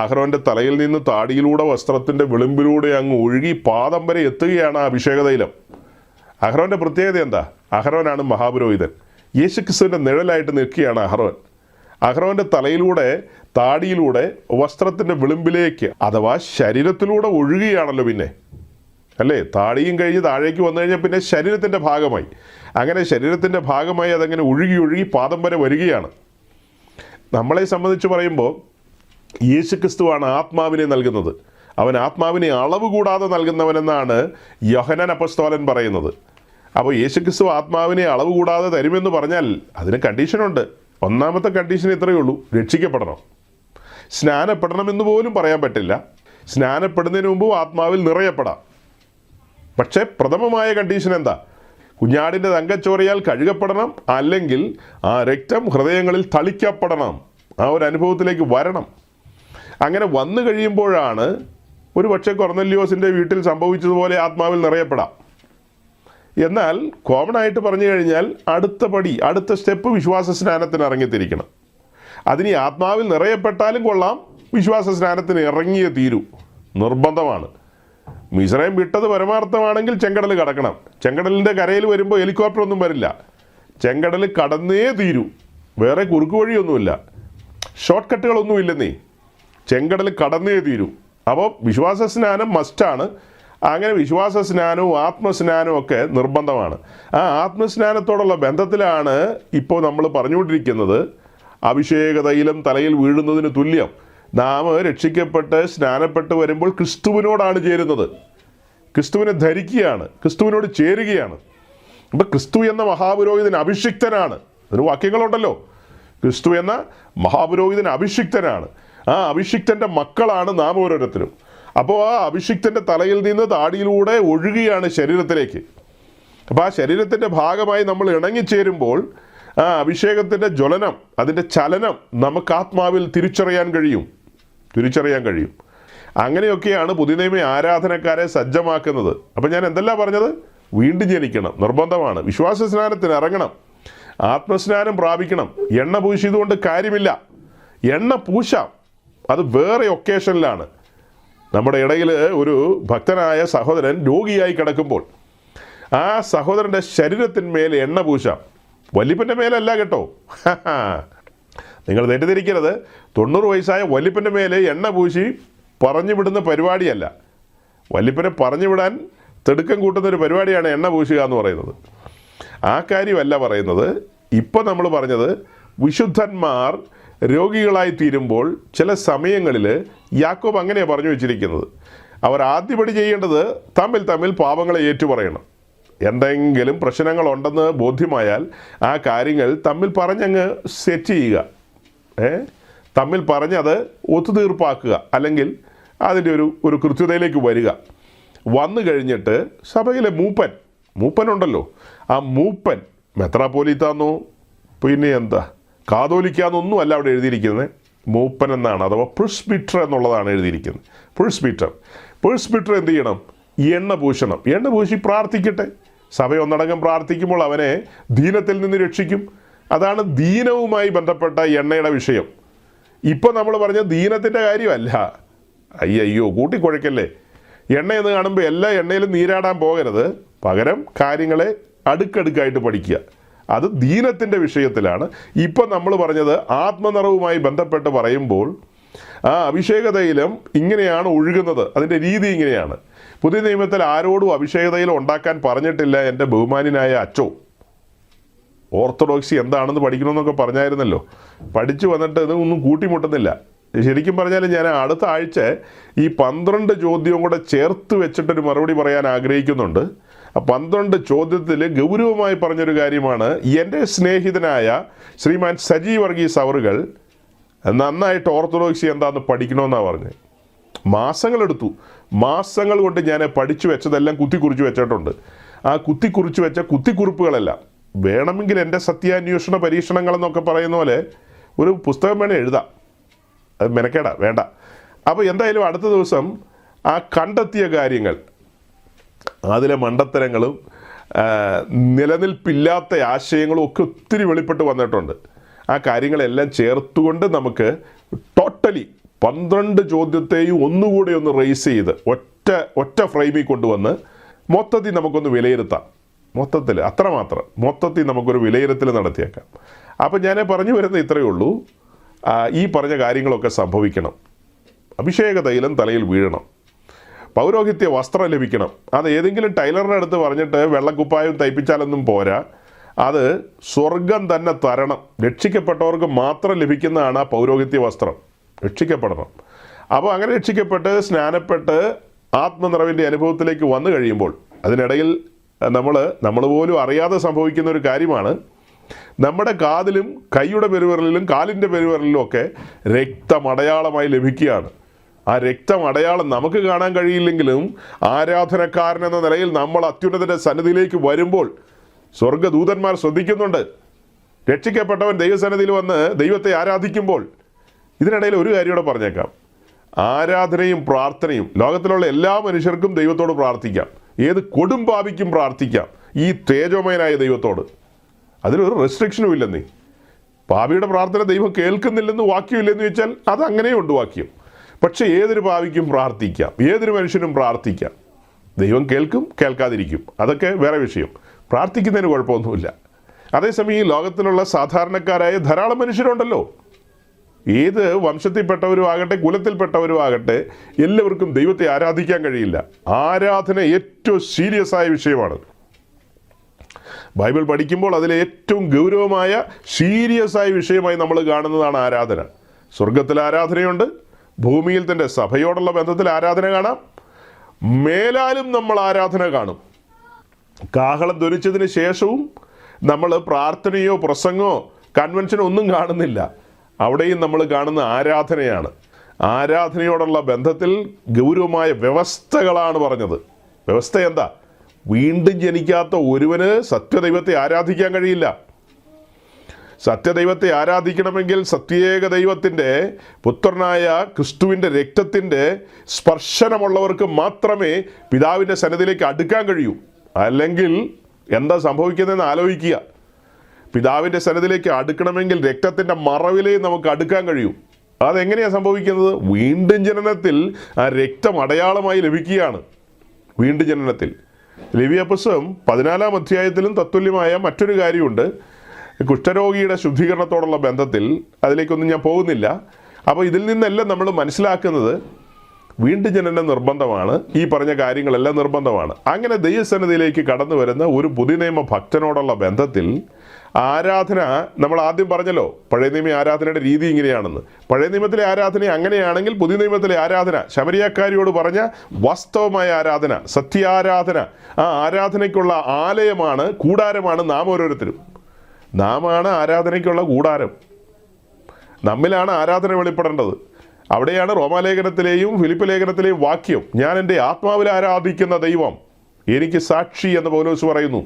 അഹ്റോൻ്റെ തലയിൽ നിന്ന് താടിയിലൂടെ വസ്ത്രത്തിൻ്റെ വിളിമ്പിലൂടെ അങ്ങ് ഒഴുകി പാദം വരെ എത്തുകയാണ് ആ അഭിഷേകതൈലം. അഹ്റോൻ്റെ പ്രത്യേകത എന്താ? അഹ്റോനാണ് മഹാപുരോഹിതൻ. യേശുക്രിസ്തുവിൻ്റെ നിഴലായിട്ട് നിൽക്കുകയാണ് അഹ്റോൻ. അഹ്റോൻ്റെ തലയിലൂടെ താടിയിലൂടെ വസ്ത്രത്തിൻ്റെ വിളിമ്പിലേക്ക് അഥവാ ശരീരത്തിലൂടെ ഒഴുകുകയാണല്ലോ പിന്നെ, അല്ലേ? താടിയും കഴിഞ്ഞ് താഴേക്ക് വന്നു കഴിഞ്ഞാൽ പിന്നെ ശരീരത്തിൻ്റെ ഭാഗമായി. അങ്ങനെ ശരീരത്തിൻ്റെ ഭാഗമായി അതങ്ങനെ ഒഴുകി ഒഴുകി പാദം വരെ വരികയാണ്. നമ്മളെ സംബന്ധിച്ച് പറയുമ്പോൾ യേശുക്രിസ്തുവാണ് ആത്മാവിനെ നൽകുന്നത്. അവൻ ആത്മാവിനെ അളവ് കൂടാതെ നൽകുന്നവനെന്നാണ് യോഹന്നാൻ അപ്പോസ്തലൻ പറയുന്നത്. അപ്പോൾ യേശുക്രിസ്തു ആത്മാവിനെ അളവ് കൂടാതെ തരുമെന്ന് പറഞ്ഞാൽ അതിന് കണ്ടീഷനുണ്ട്. ഒന്നാമത്തെ കണ്ടീഷൻ ഇത്രയേ ഉള്ളൂ, രക്ഷിക്കപ്പെടണം. സ്നാനപ്പെടണമെന്ന് പോലും പറയാൻ പറ്റില്ല. സ്നാനപ്പെടുന്നതിന് മുമ്പ് ആത്മാവിൽ നിറയപ്പെടാം. പക്ഷേ പ്രഥമമായ കണ്ടീഷൻ എന്താ? കുഞ്ഞാടിൻ്റെ തങ്കച്ചോരയാൽ കഴുകപ്പെടണം, അല്ലെങ്കിൽ ആ രക്തം ഹൃദയങ്ങളിൽ തളിക്കപ്പെടണം. ആ ഒരു അനുഭവത്തിലേക്ക് വരണം. അങ്ങനെ വന്നു കഴിയുമ്പോഴാണ് ഒരു പക്ഷേ കൊർന്നല്യോസിൻ്റെ വീട്ടിൽ സംഭവിച്ചതുപോലെ ആത്മാവിൽ നിറയപ്പെടാം. എന്നാൽ കോമൺ ആയിട്ട് പറഞ്ഞു കഴിഞ്ഞാൽ അടുത്ത പടി, അടുത്ത സ്റ്റെപ്പ് വിശ്വാസ സ്നാനത്തിന് ഇറങ്ങിത്തിരിക്കണം. അതിന് ആത്മാവിൽ നിറയപ്പെട്ടാലും കൊള്ളാം, വിശ്വാസ സ്നാനത്തിന് ഇറങ്ങിയേ തീരൂ, നിർബന്ധമാണ്. മിസ്രൈം വിട്ടത് പരമാർത്ഥമാണെങ്കിൽ ചെങ്കടൽ കടക്കണം. ചെങ്കടലിൻ്റെ കരയിൽ വരുമ്പോൾ ഹെലികോപ്റ്റർ ഒന്നും വരില്ല, ചെങ്കടൽ കടന്നേ തീരൂ. വേറെ കുറുക്ക് വഴിയൊന്നുമില്ല, ഷോർട്ട് കട്ടുകളൊന്നുമില്ലെന്നേ. ചെങ്കടൽ കടന്നേ തീരൂ. അപ്പോൾ വിശ്വാസ സ്നാനം മസ്റ്റാണ്. അങ്ങനെ വിശ്വാസ സ്നാനവും ആത്മസ്നാനവും ഒക്കെ നിർബന്ധമാണ്. ആ ആത്മസ്നാനത്തോടുള്ള ബന്ധത്തിലാണ് ഇപ്പോൾ നമ്മൾ പറഞ്ഞുകൊണ്ടിരിക്കുന്നത്. അഭിഷേക തൈലം തലയിൽ വീഴുന്നതിന് തുല്യം നാം രക്ഷിക്കപ്പെട്ട് സ്നാനപ്പെട്ട് വരുമ്പോൾ ക്രിസ്തുവിനോടാണ് ചേരുന്നത്. ക്രിസ്തുവിനെ ധരിക്കുകയാണ്, ക്രിസ്തുവിനോട് ചേരുകയാണ്. അപ്പം ക്രിസ്തു എന്ന മഹാപുരോഹിതൻ അഭിഷിക്തനാണ്. അതിന് വാക്യങ്ങളുണ്ടല്ലോ. ക്രിസ്തു എന്ന മഹാപുരോഹിതൻ അഭിഷിക്തനാണ്. ആ അഭിഷിക്തൻ്റെ മക്കളാണ് നാം ഓരോരുത്തരും. അപ്പോൾ ആ അഭിഷിക്തൻ്റെ തലയിൽ നിന്ന് താടിയിലൂടെ ഒഴുകുകയാണ് ശരീരത്തിലേക്ക്. അപ്പോൾ ആ ശരീരത്തിൻ്റെ ഭാഗമായി നമ്മൾ ഇണങ്ങിച്ചേരുമ്പോൾ ആ അഭിഷേകത്തിൻ്റെ ജ്വലനം, അതിൻ്റെ ചലനം നമുക്ക് ആത്മാവിൽ തിരിച്ചറിയാൻ കഴിയും. അങ്ങനെയൊക്കെയാണ് പുതുനിയമ ആരാധനക്കാരെ സജ്ജമാക്കുന്നത്. അപ്പം ഞാൻ എന്തെല്ലാം പറഞ്ഞത്? വീണ്ടും ജനിക്കണം, നിർബന്ധമാണ്. വിശ്വാസ സ്നാനത്തിന് ഇറങ്ങണം, ആത്മസ്നാനം പ്രാപിക്കണം. എണ്ണ പൂശിയതുകൊണ്ട് കാര്യമില്ല. എണ്ണ പൂശാം, അത് വേറെ ഒക്കേഷനിലാണ്. നമ്മുടെ ഇടയിൽ ഒരു ഭക്തനായ സഹോദരൻ രോഗിയായി കിടക്കുമ്പോൾ ആ സഹോദരൻ്റെ ശരീരത്തിന്മേൽ എണ്ണ പൂശാം. വല്യപ്പൻ്റെ മേലല്ല കേട്ടോ. നിങ്ങൾ തെറ്റിദ്ധരിക്കരുത്. 90 വയസ്സായ വല്യപ്പൻ്റെ മേലെ എണ്ണ പൂശി പറഞ്ഞു വിടുന്ന പരിപാടിയല്ല. വല്യപ്പനെ പറഞ്ഞു വിടാൻ തിടുക്കം കൂട്ടുന്നൊരു പരിപാടിയാണ് എണ്ണ പൂശുക എന്ന് പറയുന്നത്. ആ കാര്യമല്ല പറയുന്നത്. ഇപ്പം നമ്മൾ പറഞ്ഞത് വിശുദ്ധന്മാർ രോഗികളായി തീരുമ്പോൾ ചില സമയങ്ങളിൽ യാക്കോബ് അങ്ങനെയാണ് പറഞ്ഞു വെച്ചിരിക്കുന്നത്. അവർ ആദ്യപടി ചെയ്യേണ്ടത് തമ്മിൽ പാപങ്ങളെ ഏറ്റുപറയണം. എന്തെങ്കിലും പ്രശ്നങ്ങളുണ്ടെന്ന് ബോധ്യമായാൽ ആ കാര്യങ്ങൾ തമ്മിൽ പറഞ്ഞങ്ങ് സെറ്റ് ചെയ്യുക, തമ്മിൽ പറഞ്ഞത് ഒത്തുതീർപ്പാക്കുക, അല്ലെങ്കിൽ അതിൻ്റെ ഒരു കൃത്യതയിലേക്ക് വരിക. വന്നു കഴിഞ്ഞിട്ട് സഭയിലെ മൂപ്പനുണ്ടല്ലോ, ആ മൂപ്പൻ മെത്രാപ്പോലീത്താന്നോ പിന്നെ എന്താ കാതോലിക്കാന്നൊന്നും അല്ല അവിടെ എഴുതിയിരിക്കുന്നത്. മൂപ്പൻ എന്നാണ്, അഥവാ പ്രിസ്ബിറ്റർ എന്നുള്ളതാണ് എഴുതിയിരിക്കുന്നത്. പ്രിസ്ബിറ്റർ എന്ത് ചെയ്യണം? എണ്ണ പൂശണം. എണ്ണ പൂശി പ്രാർത്ഥിക്കട്ടെ. സഭ ഒന്നടങ്കം പ്രാർത്ഥിക്കുമ്പോൾ അവനെ ദീനത്തിൽ നിന്ന് രക്ഷിക്കും. അതാണ് ദീനവുമായി ബന്ധപ്പെട്ട എണ്ണയുടെ വിഷയം. ഇപ്പം നമ്മൾ പറഞ്ഞ ദീനത്തിൻ്റെ കാര്യമല്ല. അയ്യോ കൂട്ടിക്കുഴയ്ക്കല്ലേ. എണ്ണയെന്ന് കാണുമ്പോൾ എല്ലാ എണ്ണയിലും നീരാടാൻ പോകരുത്. പകരം കാര്യങ്ങളെ അടുക്കടുക്കായിട്ട് പഠിക്കുക. അത് ദീനത്തിൻ്റെ വിഷയത്തിലാണ്. ഇപ്പം നമ്മൾ പറഞ്ഞത് ആത്മനിറവുമായി ബന്ധപ്പെട്ട് പറയുമ്പോൾ ആ അഭിഷേക തൈലം ഇങ്ങനെയാണ് ഒഴുകുന്നത്. അതിൻ്റെ രീതി ഇങ്ങനെയാണ്. പുതിയ നിയമത്തിൽ ആരോടും അഭിഷേക തൈലം ഉണ്ടാക്കാൻ പറഞ്ഞിട്ടില്ല എൻ്റെ ബഹുമാന്യനായ അച്ചോ. ഓർത്തഡോക്സി എന്താണെന്ന് പഠിക്കണമെന്നൊക്കെ പറഞ്ഞായിരുന്നല്ലോ. പഠിച്ചു വന്നിട്ട് ഇതൊന്നും കൂട്ടിമുട്ടുന്നില്ല. ശരിക്കും പറഞ്ഞാൽ ഞാൻ അടുത്ത ആഴ്ച ഈ 12 ചോദ്യവും കൂടെ ചേർത്ത് വെച്ചിട്ടൊരു മറുപടി പറയാൻ ആഗ്രഹിക്കുന്നുണ്ട്. ആ 12 ചോദ്യത്തിൽ ഗൗരവമായി പറഞ്ഞൊരു കാര്യമാണ്. എൻ്റെ സ്നേഹിതനായ ശ്രീമാൻ സജി വർഗീസ് അവറുകൾ നന്നായിട്ട് ഓർത്തഡോക്സി എന്താണെന്ന് പഠിക്കണമെന്നാണ് പറഞ്ഞത്. മാസങ്ങളെടുത്തു. മാസങ്ങൾ കൊണ്ട് ഞാൻ പഠിച്ചു വെച്ചതെല്ലാം കുത്തിക്കുറിച്ച് വെച്ചിട്ടുണ്ട്. ആ കുത്തിക്കുറിച്ച് വെച്ച കുത്തിക്കുറിപ്പുകളെല്ലാം വേണമെങ്കിൽ എൻ്റെ സത്യാന്വേഷണ പരീക്ഷണങ്ങളെന്നൊക്കെ പറയുന്ന പോലെ ഒരു പുസ്തകം വേണേൽ എഴുതാം. അത് മെനക്കേടാ, വേണ്ട. അപ്പോൾ എന്തായാലും അടുത്ത ദിവസം ആ കണ്ടെത്തിയ കാര്യങ്ങൾ, അതിലെ മണ്ടത്തരങ്ങളും നിലനിൽപ്പില്ലാത്ത ആശയങ്ങളും ഒക്കെ ഒത്തിരി വെളിപ്പെട്ട് വന്നിട്ടുണ്ട്. ആ കാര്യങ്ങളെല്ലാം ചേർത്തുകൊണ്ട് നമുക്ക് ടോട്ടലി 12 ചോദ്യത്തെയും ഒന്നുകൂടെ ഒന്ന് റേസ് ചെയ്ത് ഒറ്റ ഫ്രെയിമിൽ കൊണ്ടുവന്ന് മൊത്തത്തിൽ നമുക്കൊന്ന് വിലയിരുത്താം. മൊത്തത്തിൽ അത്രമാത്രം മൊത്തത്തിൽ നമുക്കൊരു വിലയിരുത്തൽ നടത്തിയേക്കാം. അപ്പം ഞാൻ പറഞ്ഞു വരുന്നത് ഇത്രയേ ഉള്ളൂ. ഈ പറഞ്ഞ കാര്യങ്ങളൊക്കെ സംഭവിക്കണം. അഭിഷേക തൈലം തലയിൽ വീഴണം. പൗരോഹിത്യ വസ്ത്രം ലഭിക്കണം. അത് ഏതെങ്കിലും ടൈലറിൻ്റെ അടുത്ത് പറഞ്ഞിട്ട് വെള്ളക്കുപ്പായം തയ്പ്പിച്ചാലൊന്നും പോരാ. അത് സ്വർഗം തന്നെ തരണം. രക്ഷിക്കപ്പെട്ടവർക്ക് മാത്രം ലഭിക്കുന്നതാണ് ആ പൗരോഹിത്യ വസ്ത്രം. രക്ഷിക്കപ്പെടണം. അപ്പോൾ അങ്ങനെ രക്ഷിക്കപ്പെട്ട് സ്നാനപ്പെട്ട് ആത്മനിറവിൻ്റെ അനുഭവത്തിലേക്ക് വന്നു കഴിയുമ്പോൾ അതിനിടയിൽ നമ്മൾ പോലും അറിയാതെ സംഭവിക്കുന്ന ഒരു കാര്യമാണ്. നമ്മുടെ കാതിലും കൈയുടെ പെരുവിരലിലും കാലിൻ്റെ പെരുവിരലിലും ഒക്കെ രക്തമടയാളമായി ലഭിക്കുകയാണ്. ആ രക്തമടയാളം നമുക്ക് കാണാൻ കഴിയില്ലെങ്കിലും ആരാധനക്കാരൻ എന്ന നിലയിൽ നമ്മൾ അത്യുന്നതൻ്റെ സന്നിധിയിലേക്ക് വരുമ്പോൾ സ്വർഗ്ഗദൂതന്മാർ ശ്രദ്ധിക്കുന്നുണ്ട്. രക്ഷിക്കപ്പെട്ടവൻ ദൈവസന്നിധിയിൽ വന്ന് ദൈവത്തെ ആരാധിക്കുമ്പോൾ. ഇതിനിടയിൽ ഒരു കാര്യം കൂടെ പറഞ്ഞേക്കാം. ആരാധനയും പ്രാർത്ഥനയും ലോകത്തിലുള്ള എല്ലാ മനുഷ്യർക്കും ദൈവത്തോട് പ്രാർത്ഥിക്കാം. ഏത് കൊടും പാപിക്കും പ്രാർത്ഥിക്കാം ഈ തേജോമയനായ ദൈവത്തോട്. അതിലൊരു റെസ്ട്രിക്ഷനും ഇല്ലെന്നേ. പാപിയുടെ പ്രാർത്ഥന ദൈവം കേൾക്കുന്നില്ലെന്ന് വാക്യമില്ലെന്ന് ചോദിച്ചാൽ അത് അങ്ങനെയുണ്ട് വാക്യം. പക്ഷേ ഏതൊരു പാപിക്കും പ്രാർത്ഥിക്കാം, ഏതൊരു മനുഷ്യനും പ്രാർത്ഥിക്കാം. ദൈവം കേൾക്കും, കേൾക്കാതിരിക്കും, അതൊക്കെ വേറെ വിഷയം. പ്രാർത്ഥിക്കുന്നതിന് കുഴപ്പമൊന്നുമില്ല. അതേസമയം ഈ ലോകത്തിലുള്ള സാധാരണക്കാരായ ധാരാളം മനുഷ്യരുണ്ടല്ലോ. ഏത് വംശത്തിൽപ്പെട്ടവരും ആകട്ടെ കുലത്തിൽപ്പെട്ടവരും ആകട്ടെ എല്ലാവർക്കും ദൈവത്തെ ആരാധിക്കാൻ കഴിയില്ല. ആരാധന ഏറ്റവും സീരിയസ് ആയ വിഷയമാണ്. ബൈബിൾ പഠിക്കുമ്പോൾ അതിലെ ഏറ്റവും ഗൗരവമായ സീരിയസ് ആയ വിഷയമായി നമ്മൾ കാണുന്നതാണ് ആരാധന. സ്വർഗത്തിൽ ആരാധനയുണ്ട്, ഭൂമിയിൽ തൻ്റെ സഭയോടുള്ള ബന്ധത്തിൽ ആരാധന കാണാം, മേലാലും നമ്മൾ ആരാധന കാണും. കാഹളം ധ്വനിച്ചതിന് ശേഷവും നമ്മൾ പ്രാർത്ഥനയോ പ്രസംഗമോ കൺവെൻഷനോ ഒന്നും കാണുന്നില്ല. അവിടെയും നമ്മൾ കാണുന്ന ആരാധനയാണ്. ആരാധനയോടുള്ള ബന്ധത്തിൽ ഗൗരവമായ വ്യവസ്ഥകളാണ് പറഞ്ഞത്. വ്യവസ്ഥ എന്താ? വീണ്ടും ജനിക്കാത്ത ഒരുവന് സത്യദൈവത്തെ ആരാധിക്കാൻ കഴിയില്ല. സത്യദൈവത്തെ ആരാധിക്കണമെങ്കിൽ സത്യേക ദൈവത്തിൻ്റെ പുത്രനായ ക്രിസ്തുവിൻ്റെ രക്തത്തിൻ്റെ സ്പർശനമുള്ളവർക്ക് മാത്രമേ പിതാവിൻ്റെ സന്നിധിയിലേക്ക് അടുക്കാൻ കഴിയൂ. അല്ലെങ്കിൽ എന്താ സംഭവിക്കുന്നതെന്ന് ആലോചിക്കുക. പിതാവിൻ്റെ സന്നിധിയിലേക്ക് അടുക്കണമെങ്കിൽ രക്തത്തിൻ്റെ മറവിലേ നമുക്ക് അടുക്കാൻ കഴിയൂ. അതെങ്ങനെയാണ് സംഭവിക്കുന്നത്? വീണ്ടും ജനനത്തിൽ ആ രക്തം അടയാളമായി ലഭിക്കുകയാണ്. വീണ്ടും ജനനത്തിൽ ലേവ്യ പുസ്തകം 14-ാം അധ്യായത്തിലും തത്തുല്യമായ മറ്റൊരു കാര്യമുണ്ട്. കുഷ്ഠരോഗിയുടെ ശുദ്ധീകരണത്തോടുള്ള ബന്ധത്തിൽ. അതിലേക്കൊന്നും ഞാൻ പോകുന്നില്ല. അപ്പോൾ ഇതിൽ നിന്നെല്ലാം നമ്മൾ മനസ്സിലാക്കുന്നത് വീണ്ടും ജനനം നിർബന്ധമാണ്. ഈ പറഞ്ഞ കാര്യങ്ങളെല്ലാം നിർബന്ധമാണ്. അങ്ങനെ ദൈവസന്നിധിയിലേക്ക് കടന്നു വരുന്ന ഒരു പുതിയ നിയമ ഭക്തനോടുള്ള ബന്ധത്തിൽ ആരാധന, നമ്മൾ ആദ്യം പറഞ്ഞല്ലോ പഴയ നിയമ ആരാധനയുടെ രീതി ഇങ്ങനെയാണെന്ന്. പഴയ നിയമത്തിലെ ആരാധന അങ്ങനെയാണെങ്കിൽ പുതിയ നിയമത്തിലെ ആരാധന, ശമരിയാക്കാരിയോട് പറഞ്ഞ വാസ്തവമായ ആരാധന, സത്യാരാധന, ആ ആരാധനയ്ക്കുള്ള ആലയമാണ്, കൂടാരമാണ് നാം ഓരോരുത്തരും. നാമാണ് ആരാധനയ്ക്കുള്ള കൂടാരം. നമ്മിലാണ് ആരാധന വെളിപ്പെടേണ്ടത്. അവിടെയാണ് റോമാലേഖനത്തിലെയും ഫിലിപ്പ് ലേഖനത്തിലെയും വാക്യം, ഞാൻ എൻ്റെ ആത്മാവിൽ ആരാധിക്കുന്ന ദൈവം എനിക്ക് സാക്ഷി എന്ന് പൗലോസ് പറയുന്നു.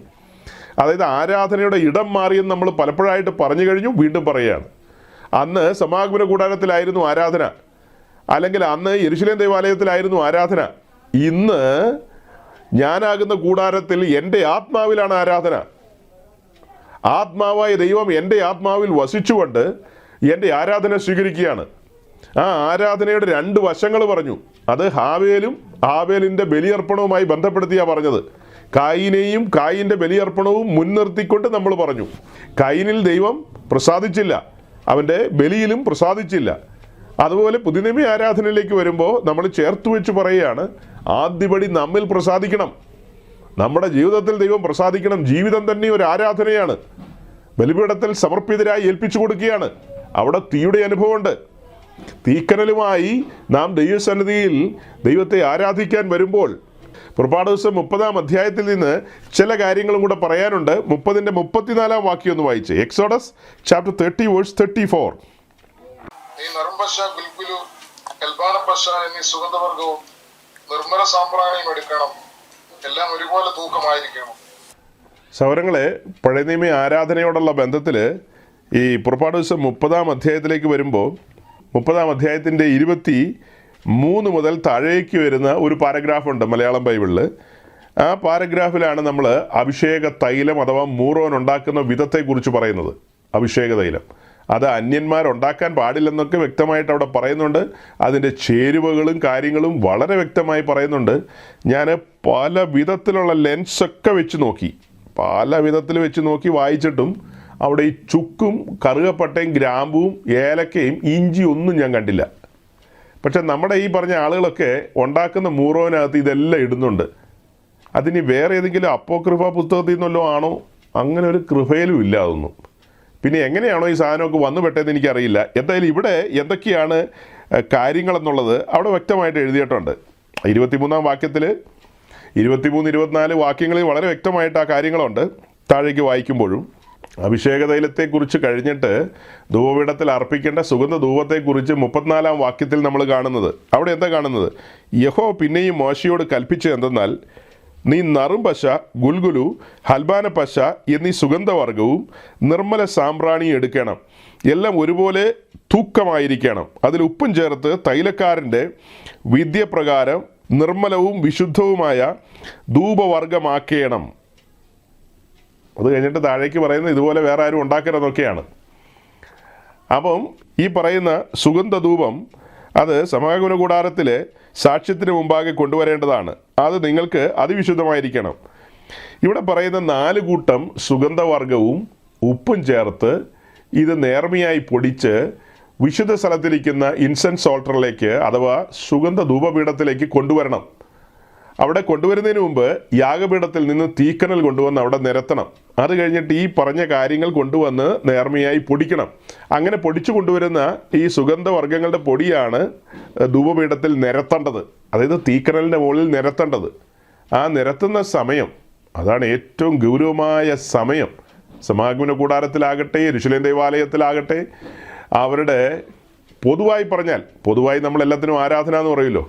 അതായത് ആരാധനയുടെ ഇടം മാറിയെന്ന് നമ്മൾ പലപ്പോഴായിട്ട് പറഞ്ഞു കഴിഞ്ഞു, വീണ്ടും പറയുകയാണ്. അന്ന് സമാഗമന കൂടാരത്തിലായിരുന്നു ആരാധന, അല്ലെങ്കിൽ അന്ന് യെരുശലേം ദേവാലയത്തിലായിരുന്നു ആരാധന. ഇന്ന് ഞാനാകുന്ന കൂടാരത്തിൽ എൻ്റെ ആത്മാവിലാണ് ആരാധന. ആത്മാവായ ദൈവം എൻ്റെ ആത്മാവിൽ വസിച്ചുകൊണ്ട് എൻ്റെ ആരാധന സ്വീകരിക്കുകയാണ്. ആ ആരാധനയുടെ 2 വശങ്ങൾ പറഞ്ഞു. അത് ഹാവേലിൻ്റെ ബലിയർപ്പണവുമായി ബന്ധപ്പെടുത്തിയാണ് പറഞ്ഞത്. കായിനെയും കായിൻ്റെ ബലിയർപ്പണവും മുൻനിർത്തിക്കൊണ്ട് നമ്മൾ പറഞ്ഞു. കായിനിൽ ദൈവം പ്രസാദിച്ചില്ല, അവൻ്റെ ബലിയിലും പ്രസാദിച്ചില്ല. അതുപോലെ പുതുനിയമ ആരാധനയിലേക്ക് വരുമ്പോൾ നമ്മൾ ചേർത്ത് വെച്ച് പറയുകയാണ്, ആദ്യപടി നമ്മിൽ പ്രസാദിക്കണം, നമ്മുടെ ജീവിതത്തിൽ ദൈവം പ്രസാദിക്കണം. ജീവിതം തന്നെ ഒരു ആരാധനയാണ്. ബലിപീഠത്തിൽ സമർപ്പിതരായി ഏൽപ്പിച്ചു കൊടുക്കുകയാണ്. അവിടെ തീയുടെ അനുഭവമുണ്ട്. തീക്കനലുമായി നാം ദൈവസന്നിധിയിൽ ദൈവത്തെ ആരാധിക്കാൻ വരുമ്പോൾ പുറപ്പാട് ദിവസം 30-ാം അധ്യായത്തിൽ നിന്ന് ചില കാര്യങ്ങളും കൂടെ പറയാനുണ്ട്. 30-ന്റെ 34-ാം വാക്യം ഒന്ന് വായിച്ച്. Exodus chapter 30 verse 34. ഈ നറുംപശ, ഗുൽഗുലു, കൽബാനപ്പശ എന്നീ സുഗന്ധവർഗവും നിർമ്മല സാമ്പ്രാണിയും എടുക്കണം. എല്ലാം ഒരുപോലെ തൂക്കമായിരിക്കണം. സൗരങ്ങളെ, പഴയ നിയമ ആരാധനയോടുള്ള ബന്ധത്തിൽ ഈ പുറപ്പാട് ദിവസം 30-ാം അധ്യായത്തിലേക്ക് വരുമ്പോൾ 30-ാം അധ്യായത്തിൻ്റെ 23 മുതൽ താഴേക്ക് വരുന്ന ഒരു പാരഗ്രാഫുണ്ട് മലയാളം ബൈബിളിൽ. ആ പാരഗ്രാഫിലാണ് നമ്മൾ അഭിഷേക തൈലം അഥവാ മൂറോൻ ഉണ്ടാക്കുന്ന വിധത്തെക്കുറിച്ച് പറയുന്നത്. അഭിഷേക തൈലം അത് അന്യന്മാരുണ്ടാക്കാൻ പാടില്ലെന്നൊക്കെ വ്യക്തമായിട്ട് അവിടെ പറയുന്നുണ്ട്. അതിൻ്റെ ചേരുവകളും കാര്യങ്ങളും വളരെ വ്യക്തമായി പറയുന്നുണ്ട്. ഞാൻ പല വിധത്തിലുള്ള ലെൻസൊക്കെ വെച്ച് നോക്കി, പല വിധത്തിൽ വെച്ച് നോക്കി വായിച്ചിട്ടും അവിടെ ഈ ചുക്കും കറുകപ്പട്ടയും ഗ്രാമ്പും ഏലക്കയും ഇഞ്ചി ഒന്നും ഞാൻ കണ്ടില്ല. പക്ഷെ നമ്മുടെ ഈ പറഞ്ഞ ആളുകളൊക്കെ ഉണ്ടാക്കുന്ന മൂറോനകത്ത് ഇതെല്ലാം ഇടുന്നുണ്ട്. അതിന് വേറെ ഏതെങ്കിലും അപ്പോക്രിഫ പുസ്തകത്തിൽ നിന്നല്ലോ ആണോ? അങ്ങനെ ഒരു കൃപയിലും ഇല്ല അതൊന്നും. പിന്നെ എങ്ങനെയാണോ ഈ സാധനമൊക്കെ വന്നു പെട്ടതെന്ന് എനിക്കറിയില്ല. എന്തായാലും ഇവിടെ എന്തൊക്കെയാണ് കാര്യങ്ങളെന്നുള്ളത് അവിടെ വ്യക്തമായിട്ട് എഴുതിയിട്ടുണ്ട്. 23-ാം വാക്യത്തിൽ 23-24 വാക്യങ്ങളിൽ വളരെ വ്യക്തമായിട്ട് ആ കാര്യങ്ങളുണ്ട്. താഴേക്ക് വായിക്കുമ്പോഴും അഭിഷേക തൈലത്തെക്കുറിച്ച് കഴിഞ്ഞിട്ട് ധൂപപീഠത്തിൽ അർപ്പിക്കേണ്ട സുഗന്ധ ധൂപത്തെക്കുറിച്ച് 34-ാം വാക്യത്തിൽ നമ്മൾ കാണുന്നത്. അവിടെ എന്താ കാണുന്നത്? യഹോവ പിന്നെയും മോശയോട് കൽപ്പിച്ചത് എന്തെന്നാൽ, നീ നറുംപശ, ഗുൽഗുലു, ഹൽബാന പശ എന്നീ സുഗന്ധവർഗവും നിർമ്മല സാമ്പ്രാണിയും എടുക്കണം. എല്ലാം ഒരുപോലെ തൂക്കമായിരിക്കണം. അതിൽ ഉപ്പും ചേർത്ത് തൈലക്കാരൻ്റെ വിദ്യപ്രകാരം നിർമ്മലവും വിശുദ്ധവുമായ ധൂപവർഗമാക്കണം. അത് കഴിഞ്ഞിട്ട് താഴേക്ക് പറയുന്നത് ഇതുപോലെ വേറെ ആരും ഉണ്ടാക്കരുതെന്നൊക്കെയാണ്. അപ്പം ഈ പറയുന്ന സുഗന്ധധൂപം അത് സമാഗമന കൂടാരത്തിലെ സാക്ഷ്യത്തിന് മുമ്പാകെ കൊണ്ടുവരേണ്ടതാണ്. അത് നിങ്ങൾക്ക് അതിവിശുദ്ധമായിരിക്കണം. ഇവിടെ പറയുന്ന 4 കൂട്ടം സുഗന്ധവർഗവും ഉപ്പും ചേർത്ത് ഇത് നേർമയായി പൊടിച്ച് വിശുദ്ധ സ്ഥലത്തിരിക്കുന്ന ഇൻസെൻസ് ഓൾട്ടറിലേക്ക് അഥവാ സുഗന്ധ ധൂപപീഠത്തിലേക്ക് കൊണ്ടുവരണം. അവിടെ കൊണ്ടുവരുന്നതിന് മുമ്പ് യാഗപീഠത്തിൽ നിന്ന് തീക്കനൽ കൊണ്ടുവന്ന് അവിടെ നിരത്തണം. അത് കഴിഞ്ഞിട്ട് ഈ പറഞ്ഞ കാര്യങ്ങൾ കൊണ്ടുവന്ന് നേർമയായി പൊടിക്കണം. അങ്ങനെ പൊടിച്ചു കൊണ്ടുവരുന്ന ഈ സുഗന്ധവർഗ്ഗങ്ങളുടെ പൊടിയാണ് ധൂപപീഠത്തിൽ നിരത്തേണ്ടത്. അതായത് തീക്കനലിൻ്റെ മുകളിൽ നിരത്തേണ്ടത്. ആ നിരത്തുന്ന സമയം അതാണ് ഏറ്റവും ഗൗരവമായ സമയം. സമാഗമന കൂടാരത്തിലാകട്ടെ, യെരുശലേം ദേവാലയത്തിലാകട്ടെ, അവരുടെ പൊതുവായി നമ്മളെല്ലാത്തിനും ആരാധന എന്ന് പറയുമല്ലോ,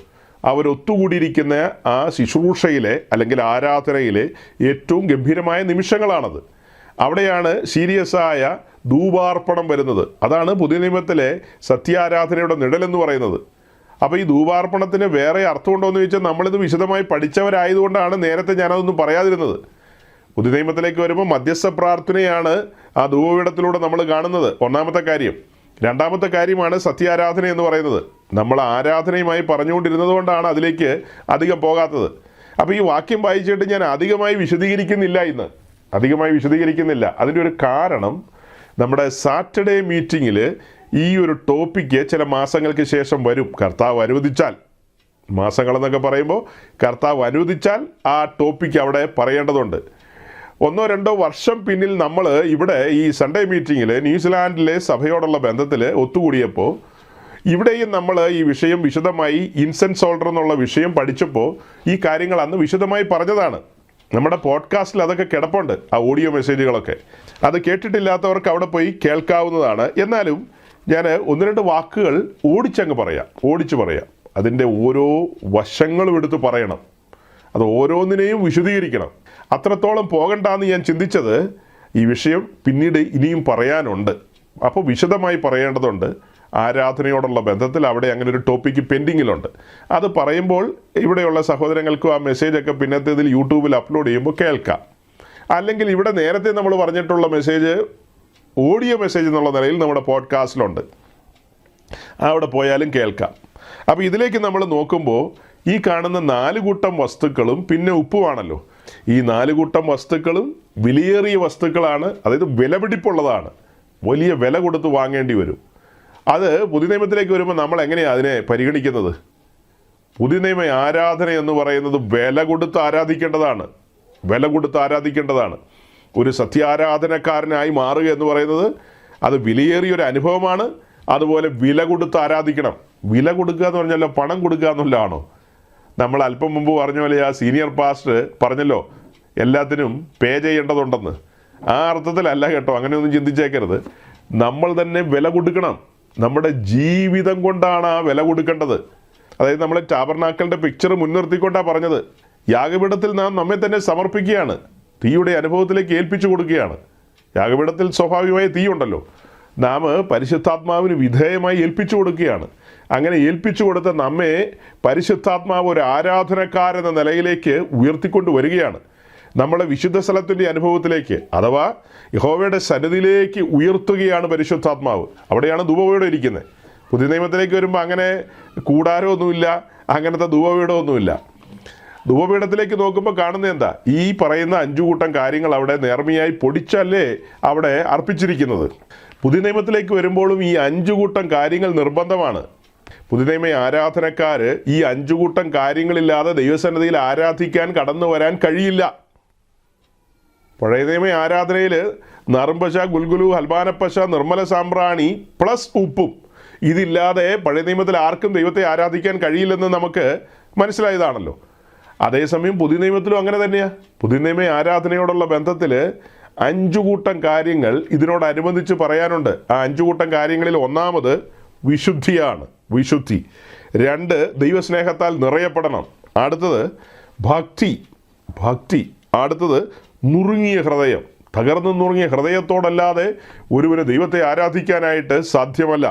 അവരൊത്തുകൂടിയിരിക്കുന്ന ആ ശുശ്രൂഷയിലെ അല്ലെങ്കിൽ ആരാധനയിലെ ഏറ്റവും ഗംഭീരമായ നിമിഷങ്ങളാണത്. അവിടെയാണ് സീരിയസായ ധൂപാർപ്പണം വരുന്നത്. അതാണ് പുതിയ നിയമത്തിലെ സത്യാരാധനയുടെ നിഴലെന്ന് പറയുന്നത്. അപ്പോൾ ഈ ധൂപാർപ്പണത്തിന് വേറെ അർത്ഥമുണ്ടോ എന്ന് ചോദിച്ചാൽ നമ്മളിത് വിശദമായി പഠിച്ചവരായതുകൊണ്ടാണ് നേരത്തെ ഞാനതൊന്നും പറയാതിരുന്നത്. പുതിയ നിയമത്തിലേക്ക് വരുമ്പോൾ മധ്യസ്ഥ പ്രാർത്ഥനയാണ് ആ ധൂപപീഠത്തിലൂടെ നമ്മൾ കാണുന്നത്. ഒന്നാമത്തെ കാര്യം. രണ്ടാമത്തെ കാര്യമാണ് സത്യാരാധന എന്ന് പറയുന്നത്. നമ്മൾ ആരാധനയുമായി പറഞ്ഞുകൊണ്ടിരുന്നത് കൊണ്ടാണ് അതിലേക്ക് അധികം പോകാത്തത്. അപ്പോൾ ഈ വാക്യം വായിച്ചിട്ട് ഞാൻ അധികമായി വിശദീകരിക്കുന്നില്ല. അതിൻ്റെ ഒരു കാരണം, നമ്മുടെ സാറ്റർഡേ മീറ്റിങ്ങിൽ ഈ ഒരു ടോപ്പിക്ക് ചില മാസങ്ങൾക്ക് ശേഷം വരും, കർത്താവ് അനുവദിച്ചാൽ. മാസങ്ങളെന്നൊക്കെ പറയുമ്പോൾ കർത്താവ് അനുവദിച്ചാൽ ആ ടോപ്പിക്ക് അവിടെ പറയേണ്ടതുണ്ട്. 1-2 വർഷം പിന്നിൽ നമ്മൾ ഇവിടെ ഈ സൺഡേ മീറ്റിങ്ങിൽ ന്യൂസിലാൻഡിലെ സഭയോടുള്ള ബന്ധത്തിൽ ഒത്തുകൂടിയപ്പോൾ ഇവിടെയും നമ്മൾ ഈ വിഷയം വിശദമായി ഇൻസെൻസ് ഓൾട്ടർ എന്നുള്ള വിഷയം പഠിച്ചപ്പോൾ ഈ കാര്യങ്ങൾ അന്ന് വിശദമായി പറഞ്ഞതാണ്. നമ്മുടെ പോഡ്കാസ്റ്റിൽ അതൊക്കെ കിടപ്പുണ്ട്, ആ ഓഡിയോ മെസ്സേജുകളൊക്കെ. അത് കേട്ടിട്ടില്ലാത്തവർക്ക് അവിടെ പോയി കേൾക്കാവുന്നതാണ്. എന്നാലും ഞാൻ 1-2 വാക്കുകൾ ഓടിച്ചു പറയാം. അതിൻ്റെ ഓരോ വശങ്ങളും എടുത്ത് പറയണം. അത് ഓരോന്നിനെയും വിശദീകരിക്കണം. അത്രത്തോളം പോകണ്ടെന്ന് ഞാൻ ചിന്തിച്ചത്, ഈ വിഷയം പിന്നീട് ഇനിയും പറയാനുണ്ട്. അപ്പോൾ വിശദമായി പറയേണ്ടതുണ്ട്. ആരാധനയോടുള്ള ബന്ധത്തിൽ അവിടെ അങ്ങനെ ഒരു ടോപ്പിക്ക് പെൻഡിങ്ങിലുണ്ട്. അത് പറയുമ്പോൾ ഇവിടെയുള്ള സഹോദരങ്ങൾക്കും ആ മെസ്സേജൊക്കെ പിന്നത്തേതിൽ യൂട്യൂബിൽ അപ്ലോഡ് ചെയ്യുമ്പോൾ കേൾക്കാം. അല്ലെങ്കിൽ ഇവിടെ നേരത്തെ നമ്മൾ പറഞ്ഞിട്ടുള്ള മെസ്സേജ് ഓഡിയോ മെസ്സേജ് എന്നുള്ള നിലയിൽ നമ്മുടെ പോഡ്കാസ്റ്റിലുണ്ട്, അവിടെ പോയാലും കേൾക്കാം. അപ്പോൾ ഇതിലേക്ക് നമ്മൾ നോക്കുമ്പോൾ ഈ കാണുന്ന 4 കൂട്ടം വസ്തുക്കളും പിന്നെ ഉപ്പുമാണല്ലോ. ഈ 4 കൂട്ടം വസ്തുക്കളും വിലയേറിയ വസ്തുക്കളാണ്, അതായത് വിലപിടിപ്പുള്ളതാണ്, വലിയ വില കൊടുത്ത് വാങ്ങേണ്ടി വരും. അത് പുതിയ നിയമത്തിലേക്ക് വരുമ്പോൾ നമ്മൾ എങ്ങനെയാണ് അതിനെ പരിഗണിക്കുന്നത്? പുതിയ നിയമ ആരാധന എന്ന് പറയുന്നത് വില കൊടുത്ത് ആരാധിക്കേണ്ടതാണ്, വില കൊടുത്ത് ആരാധിക്കേണ്ടതാണ്. ഒരു സത്യാരാധനക്കാരനായി മാറുക എന്ന് പറയുന്നത് അത് വിലയേറിയൊരു അനുഭവമാണ്. അതുപോലെ വില കൊടുത്ത് ആരാധിക്കണം. വില കൊടുക്കുക എന്ന് പറഞ്ഞാലോ പണം കൊടുക്കുക എന്നുള്ളതാണോ? നമ്മൾ അല്പം മുമ്പ് പറഞ്ഞ പോലെ ആ സീനിയർ പാസ്റ്റർ പറഞ്ഞല്ലോ എല്ലാത്തിനും പേ ചെയ്യേണ്ടതുണ്ടെന്ന്. ആ അർത്ഥത്തിലല്ല കേട്ടോ, അങ്ങനെയൊന്നും ചിന്തിച്ചേക്കരുത്. നമ്മൾ തന്നെ വില കൊടുക്കണം. നമ്മുടെ ജീവിതം കൊണ്ടാണ് ആ വില കൊടുക്കേണ്ടത്. അതായത് നമ്മൾ ടാബർനാക്കലിൻ്റെ പിക്ചർ മുൻനിർത്തിക്കൊണ്ടാണ് പറഞ്ഞത്. യാഗപീഠത്തിൽ നാം നമ്മെ തന്നെ സമർപ്പിക്കുകയാണ്, തീയുടെ അനുഭവത്തിലേക്ക് ഏൽപ്പിച്ചു കൊടുക്കുകയാണ്. യാഗപീഠത്തിൽ സ്വാഭാവികമായ തീയുണ്ടല്ലോ, നാം പരിശുദ്ധാത്മാവിന് വിധേയമായി ഏൽപ്പിച്ചു കൊടുക്കുകയാണ്. അങ്ങനെ ഏൽപ്പിച്ചു കൊടുത്ത നമ്മെ പരിശുദ്ധാത്മാവ് ഒരു ആരാധനക്കാരെന്ന നിലയിലേക്ക് ഉയർത്തിക്കൊണ്ട് വരികയാണ്. നമ്മളെ വിശുദ്ധ സ്ഥലത്തിൻ്റെ അനുഭവത്തിലേക്ക്, അഥവാ യഹോവയുടെ സന്നിധിയിലേക്ക് ഉയർത്തുകയാണ് പരിശുദ്ധാത്മാവ്. അവിടെയാണ് ധൂപപീഠം ഇരിക്കുന്നത്. പുതിയ നിയമത്തിലേക്ക് വരുമ്പോൾ അങ്ങനെ കൂടാരമൊന്നുമില്ല, അങ്ങനത്തെ ധൂപപീഠമൊന്നുമില്ല. ധൂപപീഠത്തിലേക്ക് നോക്കുമ്പോൾ കാണുന്നത് എന്താ? ഈ പറയുന്ന 5 കൂട്ടം കാര്യങ്ങൾ അവിടെ നേർമയായി പൊടിച്ചല്ലേ അവിടെ അർപ്പിച്ചിരിക്കുന്നത്. പുതിയ നിയമത്തിലേക്ക് വരുമ്പോഴും ഈ 5 കൂട്ടം കാര്യങ്ങൾ നിർബന്ധമാണ്. പുതിയ നിയമ ആരാധനക്കാർ ഈ 5 കൂട്ടം കാര്യങ്ങളില്ലാതെ ദൈവസന്നിധിയിൽ ആരാധിക്കാൻ കടന്നു വരാൻ കഴിയില്ല. പഴയ നിയമ ആരാധനയിൽ നറുംപശ, ഗുൽഗുലു, ഹൽബാനപ്പശ, നിർമ്മല സാമ്പ്രാണി പ്ലസ് ഉപ്പും, ഇതില്ലാതെ പഴയ നിയമത്തിൽ ആർക്കും ദൈവത്തെ ആരാധിക്കാൻ കഴിയില്ലെന്ന് നമുക്ക് മനസ്സിലായതാണല്ലോ. അതേസമയം പുതിയ നിയമത്തിലും അങ്ങനെ തന്നെയാണ്. പുതിയ നിയമ ആരാധനയോടുള്ള ബന്ധത്തിൽ 5 കൂട്ടം കാര്യങ്ങൾ ഇതിനോടനുബന്ധിച്ച് പറയാനുണ്ട്. ആ 5 കൂട്ടം കാര്യങ്ങളിൽ ഒന്നാമത് വിശുദ്ധിയാണ്, വിശുദ്ധി. 2 ദൈവസ്നേഹത്താൽ നിറയപ്പെടണം. അടുത്തത് ഭക്തി, ഭക്തി. അടുത്തത് നുറുങ്ങിയ ഹൃദയം. തകർന്നു നുറുങ്ങിയ ഹൃദയത്തോടല്ലാതെ ഒരുവന് ദൈവത്തെ ആരാധിക്കാനായിട്ട് സാധ്യമല്ല.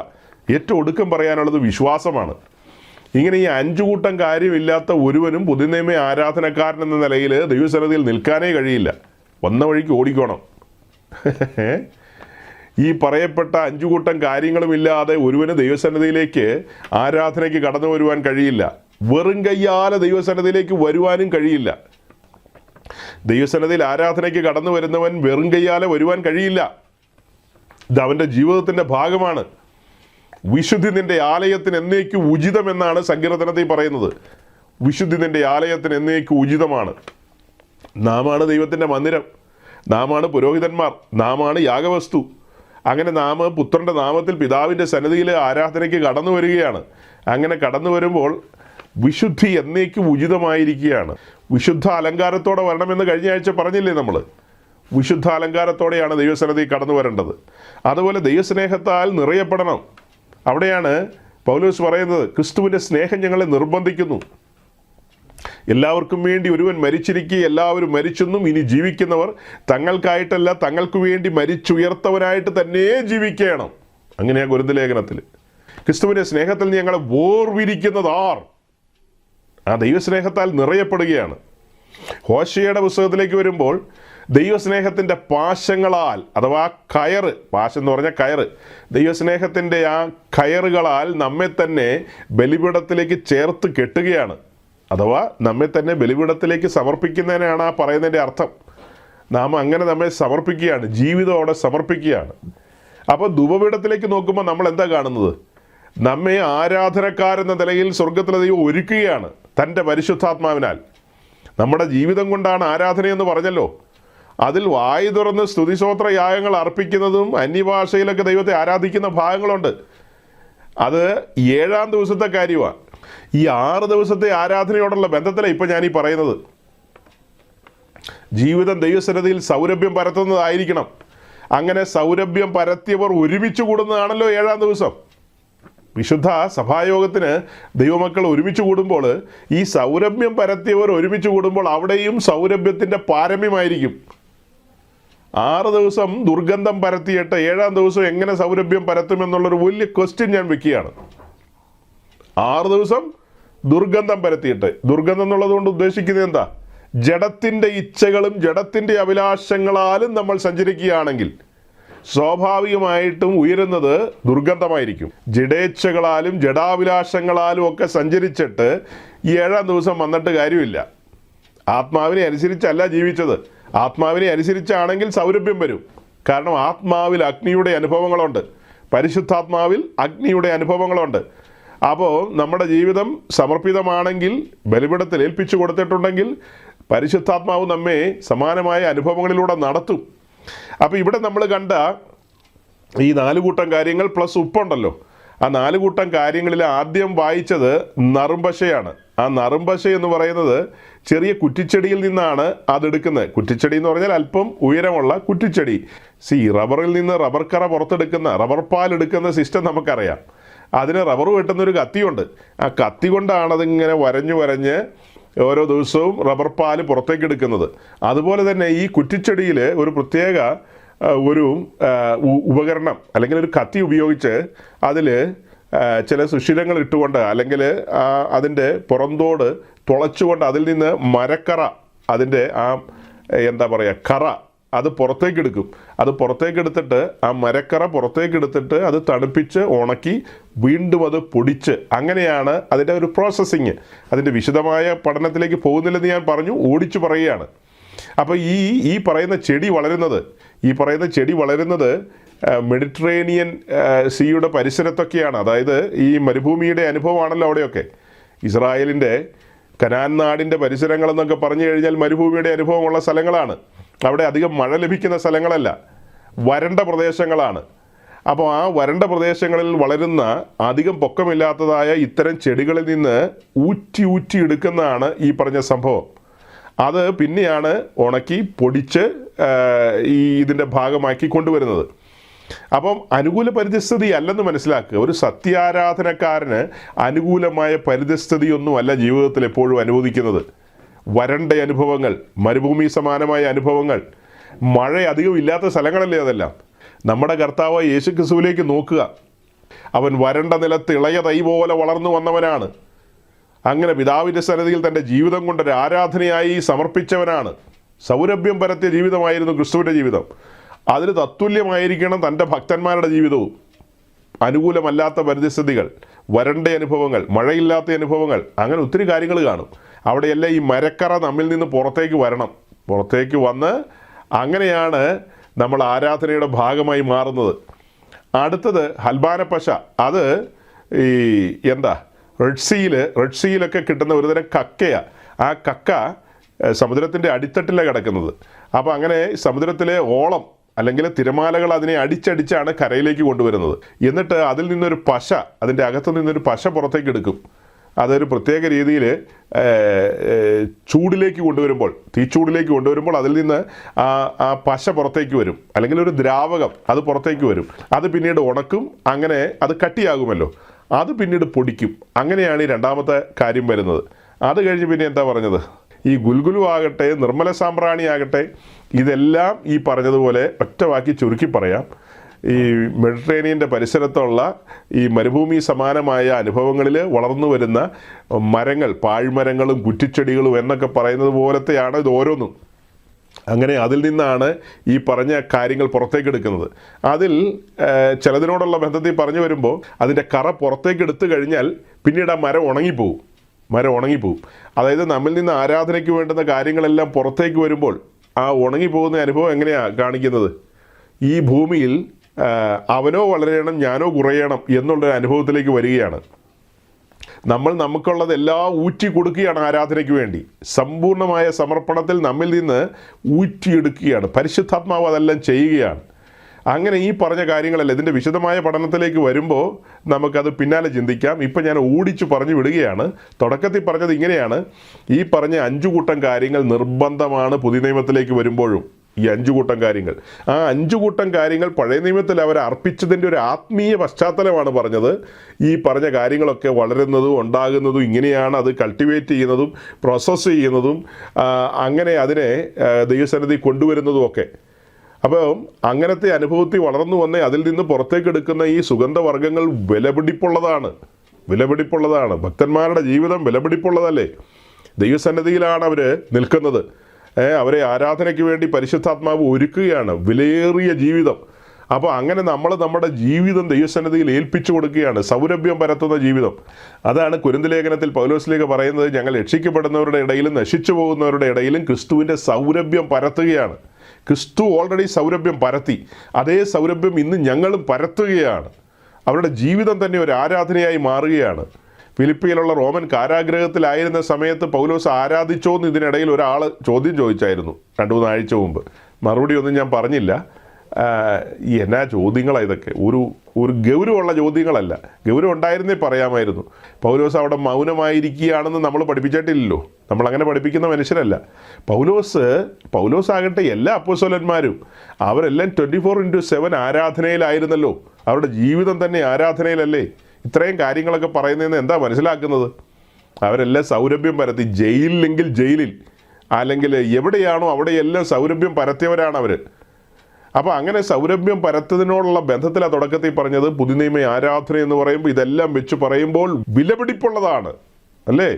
ഏറ്റവും ഒടുക്കം പറയാനുള്ളത് വിശ്വാസമാണ്. ഇങ്ങനെ ഈ 5 കൂട്ടം കാര്യമില്ലാത്ത ഒരുവനും പുതിയ നിയമ ആരാധനക്കാരൻ എന്ന നിലയിൽ ദൈവസന്നിധിയിൽ നിൽക്കാനേ കഴിയില്ല. വന്ന വഴിക്ക് ഓടിക്കോണം. ഈ പറയപ്പെട്ട 5 കൂട്ടം കാര്യങ്ങളുമില്ലാതെ ഒരുവന് ദൈവസന്നിധിയിലേക്ക് ആരാധനയ്ക്ക് കടന്നു വരുവാൻ കഴിയില്ല. വെറും കയ്യാലെ ദൈവസന്നിധിയിലേക്ക് വരുവാനും കഴിയില്ല. ദൈവസന്നിധിയിൽ ആരാധനയ്ക്ക് കടന്നു വരുന്നവൻ വെറും കയ്യാലെ വരുവാൻ കഴിയില്ല. ഇത് അവൻ്റെ ജീവിതത്തിൻ്റെ ഭാഗമാണ്. വിശുദ്ധി നിന്റെ ആലയത്തിന് എന്നേക്കും ഉചിതമെന്നാണ് സങ്കീർത്തനത്തിൽ പറയുന്നത്. വിശുദ്ധി നിന്റെ ആലയത്തിന് എന്നേക്കും ഉചിതമാണ്. നാമാണ് ദൈവത്തിൻ്റെ മന്ദിരം, നാമാണ് പുരോഹിതന്മാർ, നാമാണ് യാഗവസ്തു. അങ്ങനെ നാം പുത്രൻ്റെ നാമത്തിൽ പിതാവിൻ്റെ സന്നിധിയിൽ ആരാധനയ്ക്ക് കടന്നു വരികയാണ്. അങ്ങനെ കടന്നു വരുമ്പോൾ വിശുദ്ധി എന്നേക്കും ഉചിതമായിരിക്കുകയാണ്. വിശുദ്ധ അലങ്കാരത്തോടെ വരണമെന്ന് കഴിഞ്ഞ ആഴ്ച പറഞ്ഞില്ലേ നമ്മൾ? വിശുദ്ധ അലങ്കാരത്തോടെയാണ് ദൈവസന്നിധി കടന്നു വരേണ്ടത്. അതുപോലെ ദൈവസ്നേഹത്താൽ നിറയപ്പെടണം. അവിടെയാണ് പൗലോസ് പറയുന്നത്, ക്രിസ്തുവിൻ്റെ സ്നേഹം ഞങ്ങളെ നിർബന്ധിക്കുന്നു. എല്ലാവർക്കും വേണ്ടി ഒരുവൻ മരിച്ചിരിക്കെ എല്ലാവരും മരിച്ചെന്നും ഇനി ജീവിക്കുന്നവർ തങ്ങൾക്കായിട്ടല്ല തങ്ങൾക്ക് വേണ്ടി മരിച്ചുയർത്തവനായിട്ട് തന്നെ ജീവിക്കണം. അങ്ങനെയാണ് കൊരിന്ത്യർ ലേഖനത്തിൽ. ക്രിസ്തുവിൻ്റെ സ്നേഹത്തിൽ ഞങ്ങളെ വേർതിരിക്കുന്നത് ആർ? ആ ദൈവസ്നേഹത്താൽ നിറയപ്പെടുകയാണ്. ഹോശയുടെ പുസ്തകത്തിലേക്ക് വരുമ്പോൾ ദൈവസ്നേഹത്തിൻ്റെ പാശങ്ങളാൽ, അഥവാ കയറ്, പാശം എന്ന് പറഞ്ഞാൽ കയറ്, ദൈവസ്നേഹത്തിൻ്റെ ആ കയറുകളാൽ നമ്മെ തന്നെ ബലിപീഠത്തിലേക്ക് ചേർത്ത് കെട്ടുകയാണ്. അഥവാ നമ്മെ തന്നെ ബലിപീഠത്തിലേക്ക് സമർപ്പിക്കുന്നതിനാണ് ആ പറയുന്നതിൻ്റെ അർത്ഥം. നാം അങ്ങനെ നമ്മെ സമർപ്പിക്കുകയാണ്, ജീവിതത്തോടെ സമർപ്പിക്കുകയാണ്. അപ്പോൾ ധൂപപീഠത്തിലേക്ക് നോക്കുമ്പോൾ നമ്മൾ എന്താ കാണുന്നത്? നമ്മെ ആരാധനക്കാരെന്ന നിലയിൽ സ്വർഗത്തിലെ ദൈവം ഒരുക്കുകയാണ് തൻ്റെ പരിശുദ്ധാത്മാവിനാൽ. നമ്മുടെ ജീവിതം കൊണ്ടാണ് ആരാധനയെന്ന് പറഞ്ഞല്ലോ. അതിൽ വായു തുറന്ന് സ്തുതിസ്തോത്ര യാഗങ്ങൾ അർപ്പിക്കുന്നതും അന്യഭാഷയിലൊക്കെ ദൈവത്തെ ആരാധിക്കുന്ന ഭാഗങ്ങളുണ്ട്. അത് 7-ാം ദിവസത്തെ കാര്യമാണ്. ഈ 6 ദിവസത്തെ ആരാധനയോടുള്ള ബന്ധത്തിലാണ് ഇപ്പം ഞാനീ പറയുന്നത്. ജീവിതം ദൈവസന്നിധിയിൽ സൗരഭ്യം പരത്തുന്നതായിരിക്കണം. അങ്ങനെ സൗരഭ്യം പരത്തിയവർ ഒരുമിച്ച് കൂടുന്നതാണല്ലോ 7-ാം ദിവസം. വിശുദ്ധ സഭായോഗത്തിന് ദൈവമക്കൾ ഒരുമിച്ച് കൂടുമ്പോൾ ഈ സൗരഭ്യം പരത്തിയവർ ഒരുമിച്ച് കൂടുമ്പോൾ അവിടെയും സൗരഭ്യത്തിൻ്റെ പാരമ്യമായിരിക്കും. 6 ദിവസം ദുർഗന്ധം പരത്തിയിട്ട് 7-ാം ദിവസം എങ്ങനെ സൗരഭ്യം പരത്തുമെന്നുള്ളൊരു വലിയ ക്വസ്റ്റ്യൻ ഞാൻ വെക്കുകയാണ്. 6 ദിവസം ദുർഗന്ധം പരത്തിയിട്ട്, ദുർഗന്ധം എന്നുള്ളത് കൊണ്ട് ഉദ്ദേശിക്കുന്നത് എന്താ? ജഡത്തിൻ്റെ ഇച്ഛകളും ജഡത്തിൻ്റെ അഭിലാഷങ്ങളാലും നമ്മൾ സഞ്ചരിക്കുകയാണെങ്കിൽ സ്വാഭാവികമായിട്ടും ഉയരുന്നത് ദുർഗന്ധമായിരിക്കും. ജഡേച്ഛകളാലും ജഡാഭിലാഷങ്ങളാലും ഒക്കെ സഞ്ചരിച്ചിട്ട് 7-ാം ദിവസം വന്നിട്ട് കാര്യമില്ല. ആത്മാവിനെ അനുസരിച്ചല്ല ജീവിച്ചത്. ആത്മാവിനെ അനുസരിച്ചാണെങ്കിൽ സൗരഭ്യം വരും. കാരണം ആത്മാവിൽ അഗ്നിയുടെ അനുഭവങ്ങളുണ്ട്, പരിശുദ്ധാത്മാവിൽ അഗ്നിയുടെ അനുഭവങ്ങളുണ്ട്. അപ്പോൾ നമ്മുടെ ജീവിതം സമർപ്പിതമാണെങ്കിൽ, ബലിപീഠത്തിൽ ഏൽപ്പിച്ചു കൊടുത്തിട്ടുണ്ടെങ്കിൽ പരിശുദ്ധാത്മാവ് നമ്മെ സമാനമായ അനുഭവങ്ങളിലൂടെ നടത്തും. അപ്പോൾ ഇവിടെ നമ്മൾ കണ്ട ഈ 4 കൂട്ടം കാര്യങ്ങൾ പ്ലസ് ഉപ്പുണ്ടല്ലോ, ആ 4 കൂട്ടം കാര്യങ്ങളിൽ ആദ്യം വായിച്ചത് നറുംപശയാണ്. ആ നറുംപശ എന്ന് പറയുന്നത് ചെറിയ കുറ്റിച്ചെടിയിൽ നിന്നാണ് അതെടുക്കുന്നത്. കുറ്റിച്ചെടി എന്ന് പറഞ്ഞാൽ അല്പം ഉയരമുള്ള കുറ്റിച്ചെടി. റബ്ബറിൽ നിന്ന് റബ്ബർ കറ പുറത്തെടുക്കുന്ന, റബ്ബർ പാൽ എടുക്കുന്ന സിസ്റ്റം നമുക്കറിയാം. അതിന് റബ്ബർ വെട്ടുന്നൊരു കത്തിയുണ്ട്. ആ കത്തി കൊണ്ടാണ് അതിങ്ങനെ വരഞ്ഞ് ഓരോ ദിവസവും റബ്ബർ പാൽ പുറത്തേക്ക് എടുക്കുന്നത്. അതുപോലെ തന്നെ ഈ കുറ്റിച്ചെടിയിൽ ഒരു പ്രത്യേക ഒരു ഉപകരണം അല്ലെങ്കിൽ ഒരു കത്തി ഉപയോഗിച്ച് അതിൽ ചില സുഷിരങ്ങൾ ഇട്ടുകൊണ്ട് അല്ലെങ്കിൽ അതിൻ്റെ പുറന്തോട് തുളച്ചുകൊണ്ട് അതിൽ നിന്ന് മരക്കറ, അതിൻ്റെ എന്താ പറയുക കറ, അത് പുറത്തേക്കെടുക്കും. അത് പുറത്തേക്കെടുത്തിട്ട് ആ മരക്കറ പുറത്തേക്കെടുത്തിട്ട് അത് തണുപ്പിച്ച് ഉണക്കി വീണ്ടും അത് പൊടിച്ച്, അങ്ങനെയാണ് അതിൻ്റെ ഒരു പ്രോസസ്സിങ്. അതിൻ്റെ വിശദമായ പഠനത്തിലേക്ക് പോകുന്നില്ലെന്ന് ഞാൻ പറഞ്ഞു, ഓടിച്ചു പറയുകയാണ്. അപ്പോൾ ഈ പറയുന്ന ചെടി വളരുന്നത് മെഡിറ്ററേനിയൻ സീയുടെ പരിസരത്തൊക്കെയാണ്. അതായത് ഈ മരുഭൂമിയുടെ അനുഭവമാണല്ലോ അവിടെയൊക്കെ. ഇസ്രായേലിൻ്റെ കനാൻ നാടിൻ്റെ പരിസരങ്ങളെന്നൊക്കെ പറഞ്ഞു കഴിഞ്ഞാൽ മരുഭൂമിയുടെ അനുഭവമുള്ള സ്ഥലങ്ങളാണ്. അവിടെ അധികം മഴ ലഭിക്കുന്ന സ്ഥലങ്ങളല്ല, വരണ്ട പ്രദേശങ്ങളാണ്. അപ്പോൾ ആ വരണ്ട പ്രദേശങ്ങളിൽ വളരുന്ന അധികം പൊക്കമില്ലാത്തതായ ഇത്തരം ചെടികളിൽ നിന്ന് ഊറ്റി എടുക്കുന്നതാണ് ഈ പറഞ്ഞ സംഭവം. അത് പിന്നെയാണ് ഉണക്കി പൊടിച്ച് ഇതിൻ്റെ ഭാഗമാക്കി കൊണ്ടുവരുന്നത്. അപ്പം അനുകൂല പരിതസ്ഥിതി അല്ലെന്ന് മനസ്സിലാക്കുക. ഒരു സത്യാരാധനക്കാരന് അനുകൂലമായ പരിതസ്ഥിതിയൊന്നുമല്ല ജീവിതത്തിൽ എപ്പോഴും അനുവദിക്കുന്നത്. വരണ്ട അനുഭവങ്ങൾ, മരുഭൂമി സമാനമായ അനുഭവങ്ങൾ, മഴ അധികം ഇല്ലാത്ത സ്ഥലങ്ങളല്ലേ അതെല്ലാം. നമ്മുടെ കർത്താവ് യേശു ക്രിസ്തുവിലേക്ക് നോക്കുക. അവൻ വരണ്ട നിലത്ത് ഇളയ തൈ പോലെ വളർന്നു വന്നവനാണ്. അങ്ങനെ പിതാവിൻ്റെ സന്നിധിയിൽ തൻ്റെ ജീവിതം കൊണ്ടൊരു ആരാധനയായി സമർപ്പിച്ചവനാണ്. സൗരഭ്യം പരത്തിയ ജീവിതമായിരുന്നു ക്രിസ്തുവിൻ്റെ ജീവിതം. അതിന് തത്തുല്യമായിരിക്കണം തൻ്റെ ഭക്തന്മാരുടെ ജീവിതവും. അനുകൂലമല്ലാത്ത പരിതസ്ഥിതികൾ, വരണ്ട അനുഭവങ്ങൾ, മഴയില്ലാത്ത അനുഭവങ്ങൾ, അങ്ങനെ ഒത്തിരി കാര്യങ്ങൾ കാണും. അവിടെയെല്ലാം ഈ മരക്കറ നമ്മിൽ നിന്ന് പുറത്തേക്ക് വന്ന് അങ്ങനെയാണ് നമ്മൾ ആരാധനയുടെ ഭാഗമായി മാറുന്നത്. അടുത്തത് ഹൽബാനപ്പശ. അത് ഈ റെഡ് സീയിലൊക്കെ കിട്ടുന്ന ഒരുതരം കക്കയാണ്. ആ കക്ക സമുദ്രത്തിൻ്റെ അടിത്തട്ടിലാണ് കിടക്കുന്നത്. അപ്പോൾ അങ്ങനെ സമുദ്രത്തിലെ ഓളം അല്ലെങ്കിൽ തിരമാലകൾ അതിനെ അടിച്ചടിച്ചാണ് കരയിലേക്ക് കൊണ്ടുവരുന്നത്. എന്നിട്ട് അതിൽ നിന്നൊരു പശ, അതിൻ്റെ അകത്തു നിന്നൊരു പശ പുറത്തേക്ക് എടുക്കും. അതൊരു പ്രത്യേക രീതിയിൽ ചൂടിലേക്ക് കൊണ്ടുവരുമ്പോൾ, തീച്ചൂടിലേക്ക് കൊണ്ടുവരുമ്പോൾ അതിൽ നിന്ന് ആ പശ പുറത്തേക്ക് വരും, അല്ലെങ്കിൽ ഒരു ദ്രാവകം അത് പുറത്തേക്ക് വരും. അത് പിന്നീട് ഉണക്കും, അങ്ങനെ അത് കട്ടിയാകുമല്ലോ, അത് പിന്നീട് പൊടിക്കും. അങ്ങനെയാണ് ഈ രണ്ടാമത്തെ കാര്യം വരുന്നത്. അത് കഴിഞ്ഞ് പിന്നെ എന്താ പറഞ്ഞത്? ഈ ഗുൽഗുലു ആകട്ടെ, നിർമ്മല സാമ്പ്രാണി ആകട്ടെ, ഇതെല്ലാം ഈ പറഞ്ഞതുപോലെ ഒറ്റവാക്കി ചുരുക്കി പറയാം. ഈ മെഡിറ്ററേനിയൻ്റെ പരിസരത്തുള്ള ഈ മരുഭൂമി സമാനമായ അനുഭവങ്ങളിൽ വളർന്നു വരുന്ന മരങ്ങൾ, പാഴ്മരങ്ങളും കുറ്റിച്ചെടികളും എന്നൊക്കെ പറയുന്നത് പോലത്തെയാണ് ഇത് ഓരോന്നും. അങ്ങനെ അതിൽ നിന്നാണ് ഈ പറഞ്ഞ കാര്യങ്ങൾ പുറത്തേക്ക് എടുക്കുന്നത്. അതിൽ ചിലതിനോടുള്ള ബന്ധത്തിൽ പറഞ്ഞു വരുമ്പോൾ അതിൻ്റെ കറ പുറത്തേക്ക് എടുത്തു കഴിഞ്ഞാൽ പിന്നീട് ആ മരം ഉണങ്ങിപ്പോവും. അതായത് നമ്മിൽ നിന്ന് ആരാധനയ്ക്ക് വേണ്ടുന്ന കാര്യങ്ങളെല്ലാം പുറത്തേക്ക് വരുമ്പോൾ ആ ഉണങ്ങിപ്പോകുന്ന അനുഭവം എങ്ങനെയാണ് കാണിക്കുന്നത്? ഈ ഭൂമിയിൽ അവനോ വളരണം ഞാനോ കുറയണം എന്നുള്ളൊരു അനുഭവത്തിലേക്ക് വരികയാണ്. നമ്മൾ നമുക്കുള്ളതെല്ലാം ഊറ്റി കൊടുക്കുകയാണ് ആരാധനയ്ക്ക് വേണ്ടി. സമ്പൂർണ്ണമായ സമർപ്പണത്തിൽ നമ്മിൽ നിന്ന് ഊറ്റിയെടുക്കുകയാണ്. പരിശുദ്ധാത്മാവ് അതെല്ലാം ചെയ്യുകയാണ്. അങ്ങനെ ഈ പറഞ്ഞ കാര്യങ്ങളല്ല, ഇതിൻ്റെ വിശദമായ പഠനത്തിലേക്ക് വരുമ്പോൾ നമുക്കത് പിന്നാലെ ചിന്തിക്കാം. ഇപ്പം ഞാൻ ഓടിച്ചു പറഞ്ഞു വിടുകയാണ്. തുടക്കത്തിൽ പറഞ്ഞത് ഇങ്ങനെയാണ്: ഈ പറഞ്ഞ 5 കൂട്ടം കാര്യങ്ങൾ നിർബന്ധമാണ് പുതിയ നിയമത്തിലേക്ക് വരുമ്പോഴും. ഈ 5 കൂട്ടം കാര്യങ്ങൾ, ആ 5 കൂട്ടം കാര്യങ്ങൾ പഴയ നിയമത്തിൽ അവർ അർപ്പിച്ചതിൻ്റെ ഒരു ആത്മീയ പശ്ചാത്തലമാണ് പറഞ്ഞത്. ഈ പറഞ്ഞ കാര്യങ്ങളൊക്കെ വളരുന്നതും ഉണ്ടാകുന്നതും ഇങ്ങനെയാണ്, അത് കൾട്ടിവേറ്റ് ചെയ്യുന്നതും പ്രോസസ്സ് ചെയ്യുന്നതും അങ്ങനെ അതിനെ ദൈവസന്നിധി കൊണ്ടുവരുന്നതും ഒക്കെ. അപ്പോൾ അങ്ങനത്തെ അനുഭവത്തിൽ വളർന്നു വന്നേ അതിൽ നിന്ന് പുറത്തേക്ക് എടുക്കുന്ന ഈ സുഗന്ധവർഗ്ഗങ്ങൾ വിലപിടിപ്പുള്ളതാണ്. ഭക്തന്മാരുടെ ജീവിതം വിലപിടിപ്പുള്ളതല്ലേ? ദൈവസന്നിധിയിലാണ് അവർ നിൽക്കുന്നത്. അവരെ ആരാധനയ്ക്ക് വേണ്ടി പരിശുദ്ധാത്മാവ് ഒരുക്കുകയാണ്. വിലയേറിയ ജീവിതം. അപ്പോൾ അങ്ങനെ നമ്മൾ നമ്മുടെ ജീവിതം ദൈവസന്നിധിയിൽ ഏൽപ്പിച്ചു കൊടുക്കുകയാണ്. സൗരഭ്യം പരത്തുന്ന ജീവിതം. അതാണ് കൊരിന്ത് ലേഖനത്തിൽ പൗലോസ്ലീഹ പറയുന്നത്, ഞങ്ങൾ രക്ഷിക്കപ്പെടുന്നവരുടെ ഇടയിലും നശിച്ചു പോകുന്നവരുടെ ഇടയിലും ക്രിസ്തുവിൻ്റെ സൗരഭ്യം പരത്തുകയാണ്. ക്രിസ്തു ഓൾറെഡി സൗരഭ്യം പരത്തി. അതേ സൗരഭ്യം ഇന്ന് ഞങ്ങളും പരത്തുകയാണ്. അവരുടെ ജീവിതം തന്നെ ഒരു ആരാധനയായി മാറുകയാണ്. ഫിലിപ്പിയിലുള്ള റോമൻ കാരാഗ്രഹത്തിലായിരുന്ന സമയത്ത് പൗലോസ് ആരാധിച്ചോ എന്ന് ഇതിനിടയിൽ ഒരാൾ ചോദ്യം ചോദിച്ചായിരുന്നു 2-3 ആഴ്ച മുമ്പ്. മറുപടി ഒന്നും ഞാൻ പറഞ്ഞില്ല. എന്നാ ചോദ്യങ്ങളാണ് ഇതൊക്കെ? ഒരു ഗൗരവമുള്ള ചോദ്യങ്ങളല്ല. ഗൗരവം ഉണ്ടായിരുന്നേ പറയാമായിരുന്നു. പൗലോസ് അവിടെ മൗനമായിരിക്കുകയാണെന്ന് നമ്മൾ പഠിപ്പിച്ചിട്ടില്ലല്ലോ. നമ്മളങ്ങനെ പഠിപ്പിക്കുന്ന മനുഷ്യരല്ല. പൗലോസ് ആകട്ടെ എല്ലാ അപ്പോസ്തലന്മാരും അവരെല്ലാം 24/7 ആരാധനയിലായിരുന്നല്ലോ. അവരുടെ ജീവിതം തന്നെ ആരാധനയിലല്ലേ? ഇത്രയും കാര്യങ്ങളൊക്കെ പറയുന്നതെന്ന് എന്താ മനസ്സിലാക്കുന്നത്? അവരെല്ലാം സൗരഭ്യം പരത്തി. ജയിലിലെങ്കിൽ ജയിലിൽ, അല്ലെങ്കിൽ എവിടെയാണോ അവിടെയെല്ലാം സൗരഭ്യം പരത്തിയവരാണ് അവർ. അപ്പോൾ അങ്ങനെ സൗരഭ്യം പരത്തതിനോടുള്ള ബന്ധത്തിലാണ് തുടക്കത്തിൽ പറഞ്ഞത്. പുതുനിയമ ആരാധന എന്ന് പറയുമ്പോൾ ഇതെല്ലാം വെച്ച് പറയുമ്പോൾ വിലപിടിപ്പുള്ളതാണ് അല്ലേ?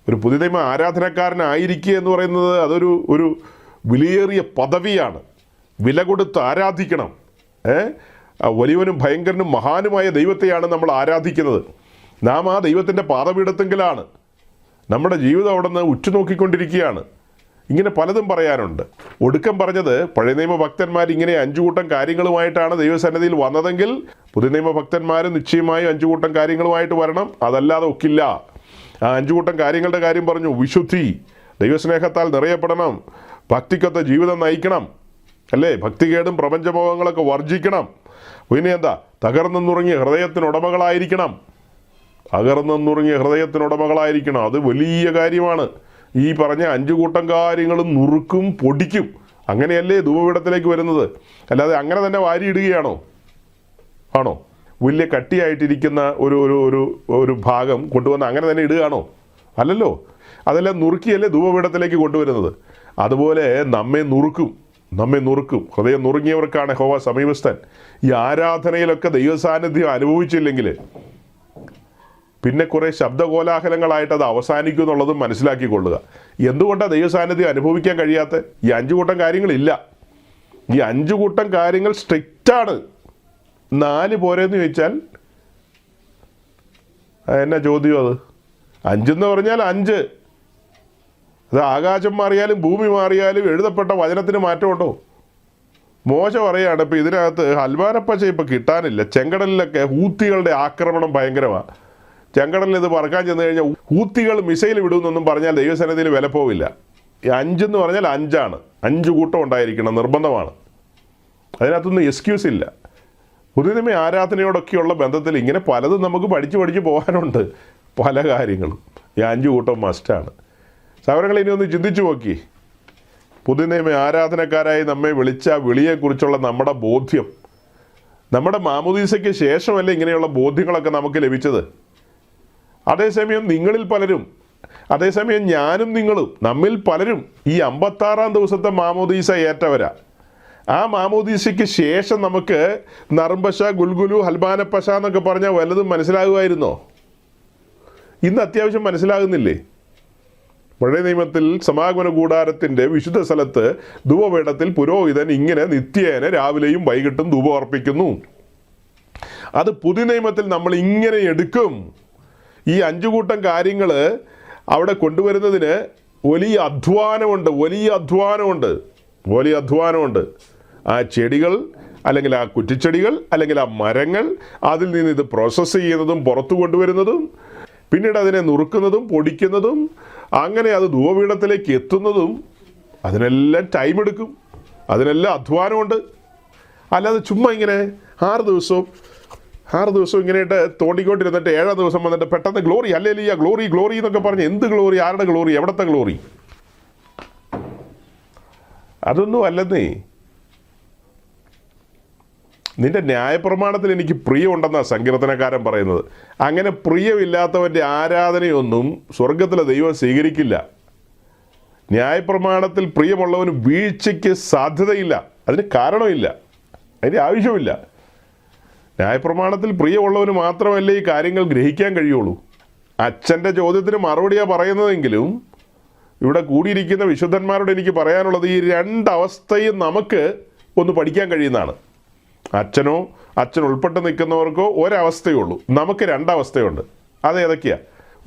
ഒരു പുതുനിയമ ആരാധനക്കാരനായിരിക്കുക എന്ന് പറയുന്നത് അതൊരു വിലയേറിയ പദവിയാണ്. വില കൊടുത്ത് ആരാധിക്കണം. വലിയവനും ഭയങ്കരനും മഹാനുമായ ദൈവത്തെയാണ് നമ്മൾ ആരാധിക്കുന്നത്. നാം ആ ദൈവത്തിൻ്റെ പാദപീഠത്തെങ്കിലാണ്. നമ്മുടെ ജീവിതം അവിടെ നിന്ന് ഉറ്റുനോക്കിക്കൊണ്ടിരിക്കുകയാണ്. ഇങ്ങനെ പലതും പറയാനുണ്ട്. ഒടുക്കം പറഞ്ഞത്, പഴയ നിയമ ഭക്തന്മാർ ഇങ്ങനെ 5 കൂട്ടം കാര്യങ്ങളുമായിട്ടാണ് ദൈവസന്നിധിയിൽ വന്നതെങ്കിൽ പുതിയ നിയമ ഭക്തന്മാർ നിശ്ചയമായും 5 കൂട്ടം കാര്യങ്ങളുമായിട്ട് വരണം. അതല്ലാതെ ഒക്കില്ല. ആ 5 കൂട്ടം കാര്യങ്ങളുടെ കാര്യം പറഞ്ഞു. വിശുദ്ധി, ദൈവസ്നേഹത്താൽ നിറയപ്പെടണം, ഭക്തിക്കൊത്ത ജീവിതം നയിക്കണം അല്ലേ? ഭക്തികേടും പ്രപഞ്ചമോഹങ്ങളൊക്കെ വർജിക്കണം. പിന്നെ എന്താ? തകർന്നുറങ്ങിയ ഹൃദയത്തിനുടമകളായിരിക്കണം. അത് വലിയ കാര്യമാണ്. ഈ പറഞ്ഞ 5 കൂട്ടം കാര്യങ്ങളും നുറുക്കും പൊടിക്കും. അങ്ങനെയല്ലേ ധൂപപീഠത്തിലേക്ക് വരുന്നത്. അല്ലാതെ അങ്ങനെ തന്നെ വാരിയിടുകയാണോ? ആണോ? വലിയ കട്ടിയായിട്ടിരിക്കുന്ന ഒരു ഭാഗം കൊണ്ടുവന്ന് അങ്ങനെ തന്നെ ഇടുകയാണോ? അല്ലല്ലോ. അതെല്ലാം നുറുക്കിയല്ലേ ധൂപപീഠത്തിലേക്ക് കൊണ്ടുവരുന്നത്. അതുപോലെ നമ്മെ നുറുക്കും. ഹൃദയം നുറുങ്ങിയവർക്കാണ് യഹോവ സമീപസ്ഥൻ. ഈ ആരാധനയിലൊക്കെ ദൈവസാന്നിധ്യം അനുഭവിച്ചില്ലെങ്കിൽ പിന്നെ കുറേ ശബ്ദകോലാഹലങ്ങളായിട്ട് അത് അവസാനിക്കും എന്നുള്ളതും മനസ്സിലാക്കിക്കൊള്ളുക. എന്തുകൊണ്ടാണ് ദൈവസാന്നിധ്യം അനുഭവിക്കാൻ കഴിയാത്ത? ഈ 5 കൂട്ടം കാര്യങ്ങളില്ല. ഈ 5 കൂട്ടം കാര്യങ്ങൾ സ്ട്രിക്റ്റാണ്. 4 പോരെന്ന് ചോദിച്ചാൽ എന്നാ ചോദ്യം അത്? 5 എന്ന് പറഞ്ഞാൽ 5. അത് ആകാശം മാറിയാലും ഭൂമി മാറിയാലും എഴുതപ്പെട്ട വചനത്തിന് മാറ്റമുണ്ടോ? മോശ പറയുകയാണ്, ഇപ്പം ഇതിനകത്ത് ഹൽവാനപ്പശ ഇപ്പം കിട്ടാനില്ല. ചെങ്കടലിലൊക്കെ ഹൂത്തികളുടെ ആക്രമണം ഭയങ്കരമാണ്. ചെങ്കടലിൽ ഇത് പറക്കാൻ ചെന്ന് കഴിഞ്ഞാൽ ഹൂത്തികൾ മിസൈൽ വിടുമെന്നൊന്നും പറഞ്ഞാൽ ദൈവസന്നിധിയിൽ വില പോവില്ല. ഈ 5 എന്ന് പറഞ്ഞാൽ 5 5 കൂട്ടം ഉണ്ടായിരിക്കണം, നിർബന്ധമാണ്. അതിനകത്തൊന്നും എക്സ്ക്യൂസ് ഇല്ല. പുതുനിയമ ആരാധനയോടൊക്കെയുള്ള ബന്ധത്തിൽ ഇങ്ങനെ പലതും നമുക്ക് പഠിച്ച് പോകാനുണ്ട്. പല കാര്യങ്ങളും ഈ 5 കൂട്ടം മസ്റ്റാണ്. സഹോദരങ്ങൾ, ഇനി ഒന്ന് ചിന്തിച്ചു നോക്കി. പുതുനിയമ ആരാധനക്കാരായി നമ്മെ വിളിച്ച വിളിയെക്കുറിച്ചുള്ള നമ്മുടെ ബോധ്യം, നമ്മുടെ മാമോദീസയ്ക്ക് ശേഷമല്ലേ ഇങ്ങനെയുള്ള ബോധ്യങ്ങളൊക്കെ നമുക്ക് ലഭിച്ചത്? അതേസമയം നിങ്ങളിൽ പലരും, അതേസമയം ഞാനും നിങ്ങളും, നമ്മിൽ പലരും ഈ 56-ാം ദിവസത്തെ മാമോദീസ ഏറ്റവരാ. ആ മാമോദീസയ്ക്ക് ശേഷം നമുക്ക് നറുംപശ, ഗുൽഗുലു, ഹൽബാനപ്പശ എന്നൊക്കെ പറഞ്ഞാൽ വല്ലതും മനസ്സിലാകുമായിരുന്നോ? ഇന്ന് അത്യാവശ്യം മനസ്സിലാകുന്നില്ലേ? പഴയ നിയമത്തിൽ സമാഗമന കൂടാരത്തിൻ്റെ വിശുദ്ധ സ്ഥലത്ത് ധൂപപീഠത്തിൽ പുരോഹിതൻ ഇങ്ങനെ നിത്യേന രാവിലെയും വൈകിട്ടും ധൂപം അർപ്പിക്കുന്നു. അത് പുതിയ നിയമത്തിൽ നമ്മൾ ഇങ്ങനെ എടുക്കും. ഈ 5 കൂട്ടം കാര്യങ്ങൾ അവിടെ കൊണ്ടുവരുന്നതിന് വലിയ അധ്വാനമുണ്ട്. ആ ചെടികൾ, അല്ലെങ്കിൽ ആ കുറ്റിച്ചെടികൾ, അല്ലെങ്കിൽ ആ മരങ്ങൾ, അതിൽ നിന്ന് ഇത് പ്രോസസ്സ് ചെയ്യുന്നതും പുറത്തു കൊണ്ടുവരുന്നതും പിന്നീട് അതിനെ നുറുക്കുന്നതും പൊടിക്കുന്നതും അങ്ങനെ അത് ധൂപപീഠത്തിലേക്ക് എത്തുന്നതും, അതിനെല്ലാം ടൈം എടുക്കും, അതിനെല്ലാം അധ്വാനമുണ്ട്. അല്ലാതെ ചുമ്മാ ഇങ്ങനെ 6 ദിവസവും ഇങ്ങനെയായിട്ട് തോണ്ടിക്കൊണ്ടിരുന്നിട്ട് 7-ാം ദിവസം വന്നിട്ട് പെട്ടെന്ന് ഗ്ലോറി, ഹല്ലേലൂയ, ഗ്ലോറി എന്നൊക്കെ പറഞ്ഞ് എന്ത് ഗ്ലോറി? ആരുടെ ഗ്ലോറി? എവിടത്തെ ഗ്ലോറി? അതൊന്നും അല്ലെന്നേ. നിന്റെ ന്യായപ്രമാണത്തിൽ എനിക്ക് പ്രിയമുണ്ടെന്നാണ് സങ്കീർത്തനക്കാരൻ പറയുന്നത്. അങ്ങനെ പ്രിയമില്ലാത്തവൻ്റെ ആരാധനയൊന്നും സ്വർഗത്തിലെ ദൈവം സ്വീകരിക്കില്ല. ന്യായപ്രമാണത്തിൽ പ്രിയമുള്ളവന് വീഴ്ചയ്ക്ക് സാധ്യതയില്ല. അതിന് കാരണമില്ല, അതിൻ്റെ ആവശ്യമില്ല. ന്യായപ്രമാണത്തിൽ പ്രിയമുള്ളവന് മാത്രമല്ലേ ഈ കാര്യങ്ങൾ ഗ്രഹിക്കാൻ കഴിയുള്ളൂ. അച്ഛൻ്റെ ചോദ്യത്തിന് മറുപടിയാണ് പറയുന്നതെങ്കിലും ഇവിടെ കൂടിയിരിക്കുന്ന വിശുദ്ധന്മാരോട് എനിക്ക് പറയാനുള്ളത്, ഈ രണ്ടവസ്ഥയും നമുക്ക് ഒന്ന് പഠിക്കാൻ കഴിയുന്നതാണ്. അച്ഛൻ ഉൾപ്പെട്ട് നിൽക്കുന്നവർക്കോ ഒരവസ്ഥയുള്ളൂ, നമുക്ക് രണ്ടവസ്ഥയുണ്ട്. അത് ഏതൊക്കെയാണ്?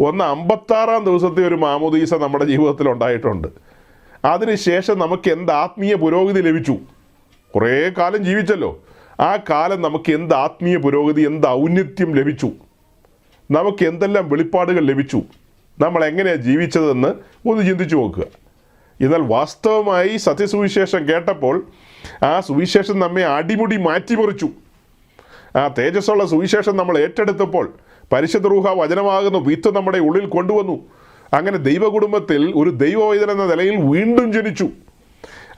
ഒന്ന്, 56-ാം ദിവസത്തെ ഒരു മാമോദീസ നമ്മുടെ ജീവിതത്തിൽ ഉണ്ടായിട്ടുണ്ട്. അതിനുശേഷം നമുക്ക് എന്ത് ആത്മീയ പുരോഗതി ലഭിച്ചു? കുറേ കാലം ജീവിച്ചല്ലോ, ആ കാലം നമുക്ക് എന്ത് ആത്മീയ പുരോഗതി, എന്ത് ഔന്നത്യം ലഭിച്ചു? നമുക്ക് എന്തെല്ലാം വെളിപ്പാടുകൾ ലഭിച്ചു? നമ്മൾ എങ്ങനെയാണ് ജീവിച്ചതെന്ന് ഒന്ന് ചിന്തിച്ചു നോക്കുക. എന്നാൽ വാസ്തവമായി സത്യസുവിശേഷം കേട്ടപ്പോൾ ആ സുവിശേഷം നമ്മെ അടിമുടി മാറ്റിമറിച്ചു. ആ തേജസ്സുള്ള സുവിശേഷം നമ്മൾ ഏറ്റെടുത്തപ്പോൾ പരിശുദ്ധ റൂഹ വചനമാകുന്ന വിത്ത് നമ്മുടെ ഉള്ളിൽ കൊണ്ടുവന്നു. അങ്ങനെ ദൈവകുടുംബത്തിൽ ഒരു ദൈവവൈതൻ എന്ന നിലയിൽ വീണ്ടും ജനിച്ചു.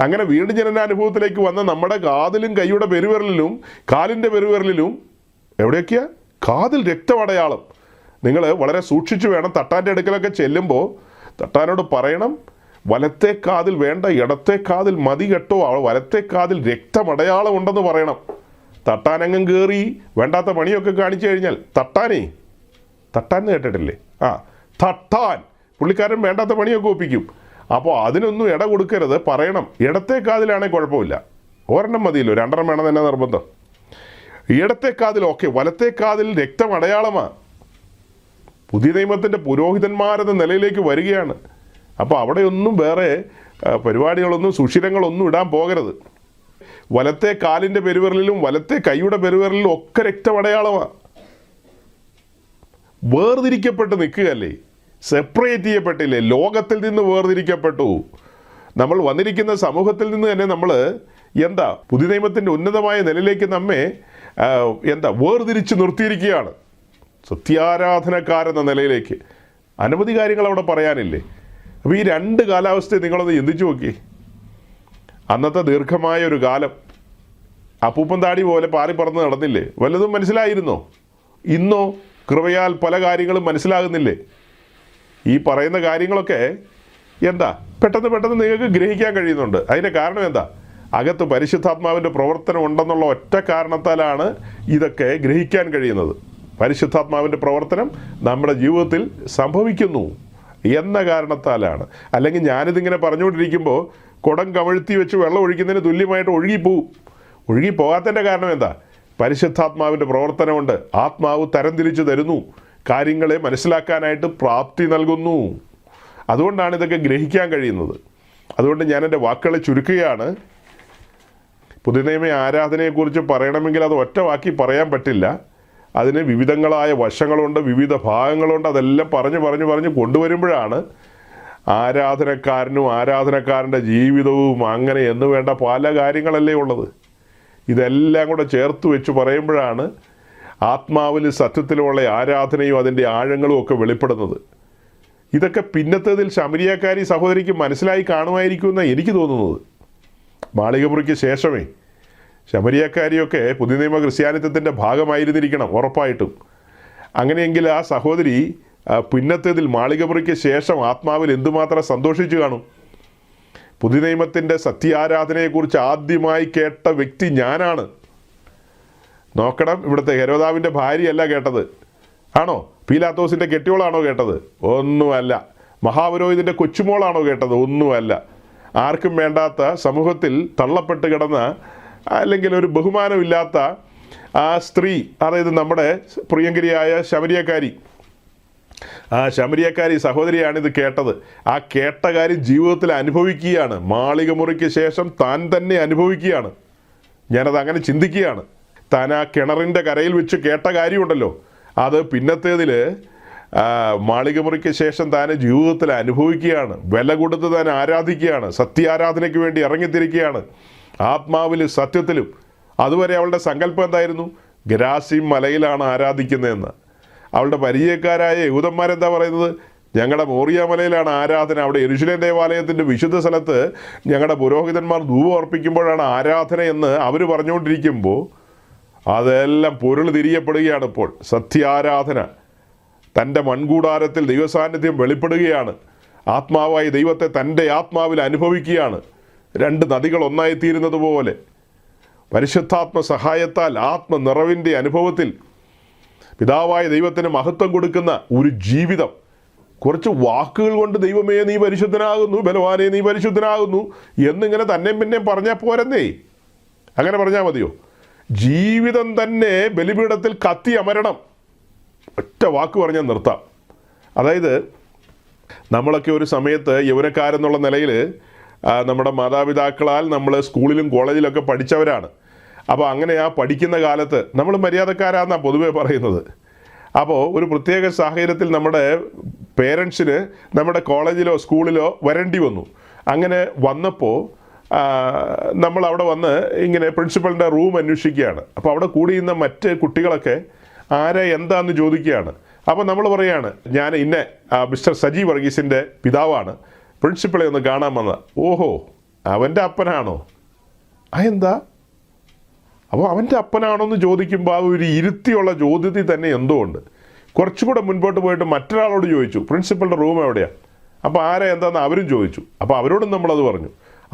അങ്ങനെ വീണ്ടും ജനനാനുഭവത്തിലേക്ക് വന്ന നമ്മുടെ കാതിലും കൈയുടെ പെരുവിരലിലും കാലിൻ്റെ പെരുവിരലിലും എവിടെയൊക്കെയാ? കാതിൽ രക്തമടയാളം. നിങ്ങൾ വളരെ സൂക്ഷിച്ചു വേണം. തട്ടാൻ്റെ അടുക്കലൊക്കെ ചെല്ലുമ്പോൾ തട്ടാനോട് പറയണം, വലത്തെ കാതിൽ വേണ്ട, ഇടത്തെ കാതിൽ മതി കേട്ടോ, വലത്തെ കാതിൽ രക്തമടയാളം ഉണ്ടെന്ന് പറയണം. തട്ടാനങ്ങം കയറി വേണ്ടാത്ത പണിയൊക്കെ കാണിച്ചു കഴിഞ്ഞാൽ തട്ടാൻ കേട്ടിട്ടില്ലേ? തട്ടാൻ പുള്ളിക്കാരൻ വേണ്ടാത്ത പണിയൊക്കെ ഒപ്പിക്കും. അപ്പോൾ അതിനൊന്നും ഇട കൊടുക്കരുത്, പറയണം. ഇടത്തെ കാതിലാണെങ്കിൽ കുഴപ്പമില്ല, ഒരെണ്ണം മതിയല്ലോ, രണ്ടെണ്ണം വേണം തന്നെ നിർബന്ധം. ഇടത്തെ കാതിൽ ഓക്കെ, വലത്തെ കാതിൽ രക്തമടയാളമാണ്. പുതിയ നിയമത്തിൻ്റെ പുരോഹിതന്മാരെന്ന നിലയിലേക്ക് വരികയാണ്. അപ്പോൾ അവിടെയൊന്നും വേറെ പരിപാടികളൊന്നും സുഷിരങ്ങളൊന്നും ഇടാൻ പോകരുത്. വലത്തെ കാലിൻ്റെ പെരുവിരലിലും വലത്തെ കൈയുടെ പെരുവിരലിലും ഒക്കെ രക്തമടയാളമാണ്. വേർതിരിക്കപ്പെട്ട് നിൽക്കുകയല്ലേ, സെപ്പറേറ്റ് ചെയ്യപ്പെട്ടില്ലേ, ലോകത്തിൽ നിന്ന് വേർതിരിക്കപ്പെട്ടു. നമ്മൾ വന്നിരിക്കുന്ന സമൂഹത്തിൽ നിന്ന് തന്നെ നമ്മൾ പുതിയ നിയമത്തിൻ്റെ ഉന്നതമായ നിലയിലേക്ക് നമ്മെ വേർതിരിച്ച് നിർത്തിയിരിക്കുകയാണ്. സത്യാരാധനക്കാരെന്ന നിലയിലേക്ക് അനവധി കാര്യങ്ങൾ അവിടെ പറയാനില്ലേ. അപ്പോൾ ഈ രണ്ട് കാലാവസ്ഥയെ നിങ്ങളൊന്ന് ചിന്തിച്ചു നോക്കി. അന്നത്തെ ദീർഘമായ ഒരു കാലം അപ്പൂപ്പൻ താടി പോലെ പാറി പറന്ന് നടന്നില്ലേ? വല്ലതും മനസ്സിലായിരുന്നോ? ഇന്നോ കൃപയാൽ പല കാര്യങ്ങളും മനസ്സിലാകുന്നില്ലേ? ഈ പറയുന്ന കാര്യങ്ങളൊക്കെ പെട്ടെന്ന് നിങ്ങൾക്ക് ഗ്രഹിക്കാൻ കഴിയുന്നുണ്ട്. അതിൻ്റെ കാരണം അകത്ത് പരിശുദ്ധാത്മാവിൻ്റെ പ്രവർത്തനം ഉണ്ടെന്നുള്ള ഒറ്റ കാരണത്താലാണ് ഇതൊക്കെ ഗ്രഹിക്കാൻ കഴിയുന്നത്. പരിശുദ്ധാത്മാവിൻ്റെ പ്രവർത്തനം നമ്മുടെ ജീവിതത്തിൽ സംഭവിക്കുന്നു എന്ന കാരണത്താലാണ്. അല്ലെങ്കിൽ ഞാനിതിങ്ങനെ പറഞ്ഞുകൊണ്ടിരിക്കുമ്പോൾ കുടം കമഴ്ത്തി വെച്ച് വെള്ളം ഒഴിക്കുന്നതിന് തുല്യമായിട്ട് ഒഴുകിപ്പോകാത്തതിൻ്റെ കാരണം പരിശുദ്ധാത്മാവിൻ്റെ പ്രവർത്തനമുണ്ട്. ആത്മാവ് തരംതിരിച്ചു തരുന്നു, കാര്യങ്ങളെ മനസ്സിലാക്കാനായിട്ട് പ്രാപ്തി നൽകുന്നു. അതുകൊണ്ടാണ് ഇതൊക്കെ ഗ്രഹിക്കാൻ കഴിയുന്നത്. അതുകൊണ്ട് ഞാൻ എൻ്റെ വാക്കുകളെ ചുരുക്കുകയാണ്. പുതിയ നിയമ ആരാധനയെക്കുറിച്ച് പറയണമെങ്കിൽ അത് ഒറ്റ വാക്കി പറയാൻ പറ്റില്ല. അതിന് വിവിധങ്ങളായ വശങ്ങളുണ്ട്, വിവിധ ഭാഗങ്ങളുണ്ട്. അതെല്ലാം പറഞ്ഞ് കൊണ്ടുവരുമ്പോഴാണ് ആരാധനക്കാരൻ്റെ ജീവിതവും അങ്ങനെ എന്ന് വേണ്ട പല കാര്യങ്ങളല്ലേ ഉള്ളത്. ഇതെല്ലാം കൂടെ ചേർത്ത് വെച്ച് പറയുമ്പോഴാണ് ആത്മാവിൽ സത്യത്തിലുള്ള ആരാധനയും അതിൻ്റെ ആഴങ്ങളും ഒക്കെ വെളിപ്പെടുന്നത്. ഇതൊക്കെ പിന്നത്തേതിൽ ശമരിയാക്കാരി സഹോദരിക്ക് മനസ്സിലായി കാണുമായിരിക്കുമെന്നാണ് എനിക്ക് തോന്നുന്നത്. മാളികമുറിക്ക് ശേഷമേ ശമരിയാക്കാരിയൊക്കെ പുതിയ നിയമ ക്രിസ്ത്യാനിത്വത്തിൻ്റെ ഭാഗമായിരുന്നിരിക്കണം ഉറപ്പായിട്ടും. അങ്ങനെയെങ്കിൽ ആ സഹോദരി പിന്നത്തേതിൽ മാളികമുറിക്ക് ശേഷം ആത്മാവിൽ എന്തുമാത്രം സന്തോഷിച്ചു കാണും. പുതിയ നിയമത്തിൻ്റെ സത്യാരാധനയെക്കുറിച്ച് ആദ്യമായി കേട്ട വ്യക്തി ഞാനാണ്. നോക്കണം, ഇവിടുത്തെ ഹെരോദാവിൻ്റെ ഭാര്യയല്ല കേട്ടത്. ആണോ? പീലാത്തോസിൻ്റെ കെട്ടിയോളാണോ കേട്ടത്? ഒന്നുമല്ല. മഹാപുരോഹിതൻ്റെ കൊച്ചുമോളാണോ കേട്ടത്? ഒന്നുമല്ല. ആർക്കും വേണ്ടാത്ത, സമൂഹത്തിൽ തള്ളപ്പെട്ട് കിടന്ന, അല്ലെങ്കിൽ ഒരു ബഹുമാനമില്ലാത്ത ആ സ്ത്രീ, അതായത് നമ്മുടെ പ്രിയങ്കരിയായ ശമരിയക്കാരി, ആ ശമരിയക്കാരി സഹോദരിയാണിത് കേട്ടത്. ആ കേട്ട കാര്യം ജീവിതത്തിൽ അനുഭവിക്കുകയാണ്. മാളികമുറിക്ക് ശേഷം താൻ തന്നെ അനുഭവിക്കുകയാണ്. ഞാനത് അങ്ങനെ ചിന്തിക്കുകയാണ്. താൻ ആ കിണറിൻ്റെ കരയിൽ വെച്ച് കേട്ട കാര്യമുണ്ടല്ലോ, അത് പിന്നത്തേതിൽ മാളികമുറിക്ക് ശേഷം താൻ ജീവിതത്തിൽ അനുഭവിക്കുകയാണ്. വില കൊടുത്ത് താൻ ആരാധിക്കുകയാണ്. സത്യാരാധനയ്ക്ക് വേണ്ടി ഇറങ്ങിത്തിരിക്കുകയാണ്, ആത്മാവിലും സത്യത്തിലും. അതുവരെ അവളുടെ സങ്കല്പം എന്തായിരുന്നു? ഗരാസിം മലയിലാണ് ആരാധിക്കുന്നതെന്ന്. അവളുടെ പരിചയക്കാരായ യഹൂദന്മാരെന്താ പറയുന്നത്? ഞങ്ങളുടെ മോറിയ മലയിലാണ് ആരാധന, അവിടെ യെരുശലേം ദേവാലയത്തിൻ്റെ വിശുദ്ധ സ്ഥലത്ത് ഞങ്ങളുടെ പുരോഹിതന്മാർ ധൂപം അർപ്പിക്കുമ്പോഴാണ് ആരാധന എന്ന് അവർ പറഞ്ഞുകൊണ്ടിരിക്കുമ്പോൾ അതെല്ലാം പൊരുൾ തിരിയപ്പെടുകയാണ്. ഇപ്പോൾ സത്യാരാധന, തൻ്റെ മൺകൂടാരത്തിൽ ദൈവസാന്നിധ്യം വെളിപ്പെടുകയാണ്. ആത്മാവായി ദൈവത്തെ തൻ്റെ ആത്മാവിൽ അനുഭവിക്കുകയാണ്. രണ്ട് നദികൾ ഒന്നായി തീരുന്നത് പോലെ പരിശുദ്ധാത്മ സഹായത്താൽ ആത്മനിറവിൻ്റെ അനുഭവത്തിൽ പിതാവായ ദൈവത്തിന് മഹത്വം കൊടുക്കുന്ന ഒരു ജീവിതം. കുറച്ച് വാക്കുകൾ കൊണ്ട് ദൈവമേ നീ പരിശുദ്ധനാകുന്നു, ബലവാനെ നീ പരിശുദ്ധനാകുന്നു എന്നിങ്ങനെ തന്നെ പിന്നെ പറഞ്ഞാൽ പോരെന്നേ. അങ്ങനെ പറഞ്ഞാൽ മതിയോ? ജീവിതം തന്നെ ബലിപീഠത്തിൽ കത്തി അമരണം. ഒറ്റ വാക്ക് പറഞ്ഞാൽ നിർത്താം. അതായത് നമ്മളൊക്കെ ഒരു സമയത്ത് യൗവനക്കാരെന്നുള്ള നിലയിൽ നമ്മുടെ മാതാപിതാക്കളാൽ നമ്മൾ സ്കൂളിലും കോളേജിലൊക്കെ പഠിച്ചവരാണ്. അപ്പോൾ അങ്ങനെ ആ പഠിക്കുന്ന കാലത്ത് നമ്മൾ മര്യാദക്കാരാണെന്നാണ് പൊതുവേ പറയുന്നത്. അപ്പോൾ ഒരു പ്രത്യേക സാഹചര്യത്തിൽ നമ്മുടെ പേരൻസിന് നമ്മുടെ കോളേജിലോ സ്കൂളിലോ വരേണ്ടി വന്നു. അങ്ങനെ വന്നപ്പോൾ നമ്മൾ അവിടെ വന്ന് ഇങ്ങനെ പ്രിൻസിപ്പളിൻ്റെ റൂം അന്വേഷിക്കുകയാണ്. അപ്പോൾ അവിടെ കൂടിയിരുന്ന മറ്റ് കുട്ടികളൊക്കെ ആരെ എന്താന്ന് ചോദിക്കുകയാണ്. അപ്പോൾ നമ്മൾ പറയുകയാണ്, ഞാൻ മിസ്റ്റർ സജി വർഗീസിൻ്റെ പിതാവാണ്, പ്രിൻസിപ്പളെ ഒന്ന് കാണാൻ വന്ന. ഓഹോ, അവൻ്റെ അപ്പനാണോ? അതെന്താ? അപ്പോൾ അവൻ്റെ അപ്പനാണോ എന്ന് ചോദിക്കുമ്പോൾ ആ ഒരു ഇരുത്തിയുള്ള ചോദ്യത്തിൽ തന്നെ എന്തോ ഉണ്ട്. കുറച്ചുകൂടെ മുൻപോട്ട് പോയിട്ട് മറ്റൊരാളോട് ചോദിച്ചു, പ്രിൻസിപ്പളുടെ റൂം എവിടെയാണ്? അപ്പോൾ ആരാ എന്താണെന്ന് അവരും ചോദിച്ചു. അപ്പോൾ അവരോടും നമ്മളത് പറഞ്ഞു.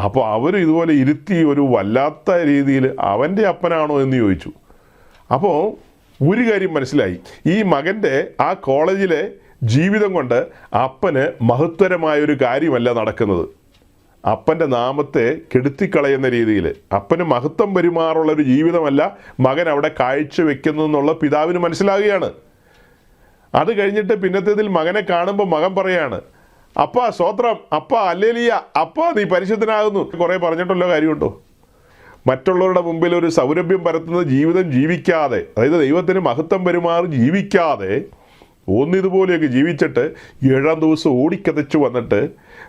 അപ്പോൾ അവരും ഇതുപോലെ ഇരുത്തി ഒരു വല്ലാത്ത രീതിയിൽ അവൻ്റെ അപ്പനാണോ എന്ന് ചോദിച്ചു. അപ്പോൾ ഒരു കാര്യം മനസ്സിലായി, ഈ മകൻ്റെ ആ കോളേജിലെ ജീവിതം കൊണ്ട് അപ്പന് മഹത്തരമായൊരു കാര്യമല്ല നടക്കുന്നത്. അപ്പൻ്റെ നാമത്തെ കെടുത്തിക്കളയുന്ന രീതിയിൽ അപ്പന് മഹത്വം പെരുമാറുള്ളൊരു ജീവിതമല്ല മകൻ അവിടെ കാഴ്ചവെക്കുന്നതെന്നുള്ള പിതാവിന് മനസ്സിലാകുകയാണ്. അത് കഴിഞ്ഞിട്ട് പിന്നത്തേതിൽ മകനെ കാണുമ്പോൾ മകൻ പറയാണ്, അപ്പ സ്വത്രം, അപ്പ അല്ലേലിയ, അപ്പ നീ പരിശുദ്ധനാകുന്നു. കുറേ പറഞ്ഞിട്ടുള്ള കാര്യമുണ്ടോ? മറ്റുള്ളവരുടെ മുമ്പിൽ ഒരു സൗരഭ്യം പരത്തുന്ന ജീവിതം ജീവിക്കാതെ, അതായത് ദൈവത്തിന് മഹത്വം പെരുമാറി ജീവിക്കാതെ ഒന്നിതുപോലെയൊക്കെ ജീവിച്ചിട്ട് 7-ാം ദിവസം ഓടിക്കതച്ചു വന്നിട്ട്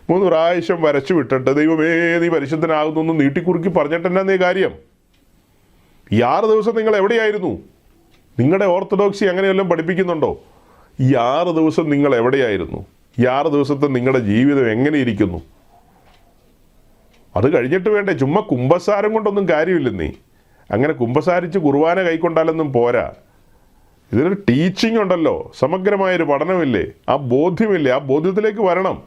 3 പ്രാവശ്യം വരച്ചു വിട്ടിട്ട് ദൈവമേ നീ പരിശുദ്ധനാകുന്നു എന്ന് നീട്ടിക്കുറുക്കി പറഞ്ഞിട്ടെന്നാ കാര്യം? ഈ 6 ദിവസം നിങ്ങൾ എവിടെയായിരുന്നു? നിങ്ങളുടെ ഓർത്തഡോക്സി അങ്ങനെയെല്ലാം പഠിപ്പിക്കുന്നുണ്ടോ? ഈ 6 ദിവസം നിങ്ങൾ എവിടെയായിരുന്നു? ഈ 6 ദിവസത്തെ നിങ്ങളുടെ ജീവിതം എങ്ങനെ ഇരിക്കുന്നു? അത് കഴിഞ്ഞിട്ട് വേണ്ടേ? ചുമ്മാ കുമ്പസാരം കൊണ്ടൊന്നും കാര്യമില്ലെന്നേ. അങ്ങനെ കുമ്പസാരിച്ച് കുർബാന കൈക്കൊണ്ടാലൊന്നും പോരാ. ഇതിനൊരു ടീച്ചിങ് ഉണ്ടല്ലോ, സമഗ്രമായൊരു പഠനമില്ലേ, ആ ബോധ്യമില്ലേ, ആ ബോധ്യത്തിലേക്ക് വരണം.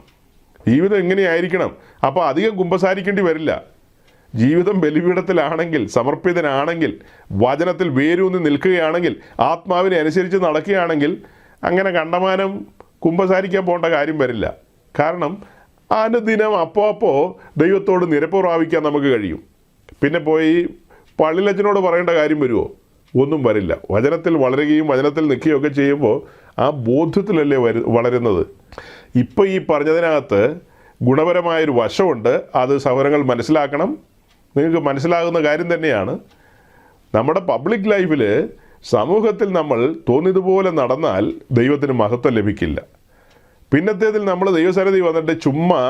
ജീവിതം എങ്ങനെയായിരിക്കണം? അപ്പോൾ അധികം കുമ്പസാരിക്കേണ്ടി വരില്ല. ജീവിതം ബലിപീഠത്തിലാണെങ്കിൽ, സമർപ്പിതനാണെങ്കിൽ, വചനത്തിൽ വേരൂന്നി നിൽക്കുകയാണെങ്കിൽ, ആത്മാവിനെ അനുസരിച്ച് നടക്കുകയാണെങ്കിൽ അങ്ങനെ കണ്ടമാനം കുമ്പസാരിക്കാൻ പോകേണ്ട കാര്യം വരില്ല. കാരണം അനുദിനം അപ്പോൾ ദൈവത്തോട് നിരപ്പ് പ്രാപിക്കാൻ നമുക്ക് കഴിയും. പിന്നെ പോയി പള്ളിലച്ചനോട് പറയേണ്ട കാര്യം വരുമോ? ഒന്നും വരില്ല. വചനത്തിൽ വളരുകയും വചനത്തിൽ നിൽക്കുകയൊക്കെ ചെയ്യുമ്പോൾ ആ ബോധ്യത്തിലല്ലേ വളരുന്നത്. ഇപ്പോൾ ഈ പറഞ്ഞതിനകത്ത് ഗുണപരമായൊരു വശമുണ്ട്. അത് സഹോദരങ്ങൾ മനസ്സിലാക്കണം. നിങ്ങൾക്ക് മനസ്സിലാകുന്ന കാര്യം തന്നെയാണ്. നമ്മുടെ പബ്ലിക് ലൈഫിൽ, സമൂഹത്തിൽ നമ്മൾ തോന്നിയതുപോലെ നടന്നാൽ ദൈവത്തിന് മഹത്വം ലഭിക്കില്ല. പിന്നത്തേതിൽ നമ്മൾ ദൈവസന്നിധി വന്നിട്ട് ചുമ്മാ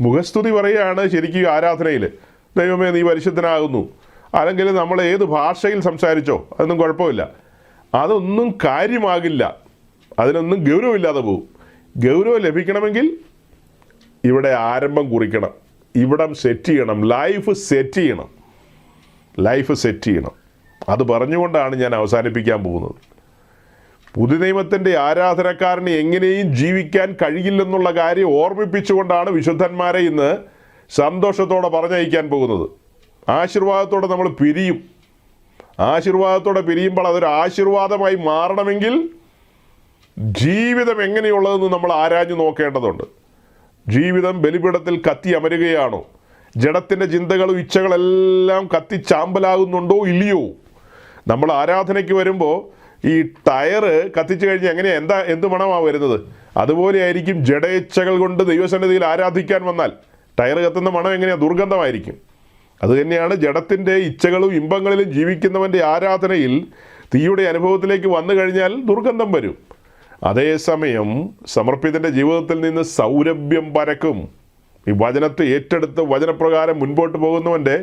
മുഖസ്തുതി പറയുകയാണ് ശരിക്കും ആരാധനയിൽ, ദൈവമേ നീ പരിശുദ്ധനാകുന്നു, അല്ലെങ്കിൽ നമ്മൾ ഏത് ഭാഷയിൽ സംസാരിച്ചോ അതൊന്നും കുഴപ്പമില്ല. അതൊന്നും കാര്യമാകില്ല. അതിനൊന്നും ഗൗരവമില്ലാതെ പോകും. ഗൗരവം ലഭിക്കണമെങ്കിൽ ഇവിടെ ആരംഭം കുറിക്കണം, ഇവിടം സെറ്റ് ചെയ്യണം, ലൈഫ് സെറ്റ് ചെയ്യണം. അത് പറഞ്ഞുകൊണ്ടാണ് ഞാൻ അവസാനിപ്പിക്കാൻ പോകുന്നത്. പുതിയ നിയമത്തിൻ്റെ ആരാധനക്കാരന് എങ്ങനെയും ജീവിക്കാൻ കഴിയില്ലെന്നുള്ള കാര്യം ഓർമ്മിപ്പിച്ചുകൊണ്ടാണ് വിശുദ്ധന്മാരെ ഇന്ന് സന്തോഷത്തോടെ പറഞ്ഞയക്കാൻ പോകുന്നത്. ആശീർവാദത്തോടെ നമ്മൾ പിരിയും. ആശീർവാദത്തോടെ പിരിയുമ്പോൾ അതൊരു ആശീർവാദമായി മാറണമെങ്കിൽ ജീവിതം എങ്ങനെയുള്ളതെന്ന് നമ്മൾ ആരാഞ്ഞു നോക്കേണ്ടതുണ്ട്. ജീവിതം ബലിപീഠത്തിൽ കത്തി അമരുകയാണോ? ജഡത്തിൻ്റെ ചിന്തകളും ഇച്ഛകളെല്ലാം കത്തിച്ചാമ്പലാകുന്നുണ്ടോ ഇല്ലയോ? നമ്മൾ ആരാധനയ്ക്ക് വരുമ്പോൾ ഈ ടയറ് കത്തിച്ചു കഴിഞ്ഞാൽ എന്ത് മണമാണ് വരുന്നത്? അതുപോലെ ആയിരിക്കും ജഡേച്ഛകൾ കൊണ്ട് ദൈവസന്നിധിയിൽ ആരാധിക്കാൻ വന്നാൽ ടയർ കത്തുന്ന മണം എങ്ങനെയാണ്? ദുർഗന്ധമായിരിക്കും. അതുതന്നെയാണ് ജഡത്തിൻ്റെ ഇച്ഛകളും ഇമ്പങ്ങളിലും ജീവിക്കുന്നവൻ്റെ ആരാധനയിൽ തീയുടെ അനുഭവത്തിലേക്ക് വന്നു കഴിഞ്ഞാൽ ദുർഗന്ധം വരും. അതേസമയം സമർപ്പിതൻ്റെ ജീവിതത്തിൽ നിന്ന് സൗരഭ്യം പരക്കും. ഈ വചനത്തെ ഏറ്റെടുത്ത് വചനപ്രകാരം മുൻപോട്ട് പോകുന്നവൻ്റെ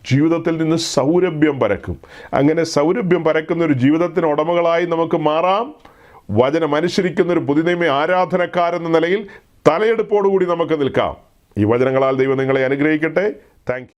ജീവിതത്തിൽ നിന്ന് സൗരഭ്യം പരക്കും. അങ്ങനെ സൗരഭ്യം പരക്കുന്ന ഒരു ജീവിതത്തിന് ഉടമകളായി നമുക്ക് മാറാം. വചനം അനുസരിക്കുന്ന ഒരു പുതുനിയമ ആരാധനക്കാരെന്ന നിലയിൽ തലയെടുപ്പോടുകൂടി നമുക്ക് നിൽക്കാം. ഈ വചനങ്ങളാൽ ദൈവം നിങ്ങളെ അനുഗ്രഹിക്കട്ടെ. Thank you.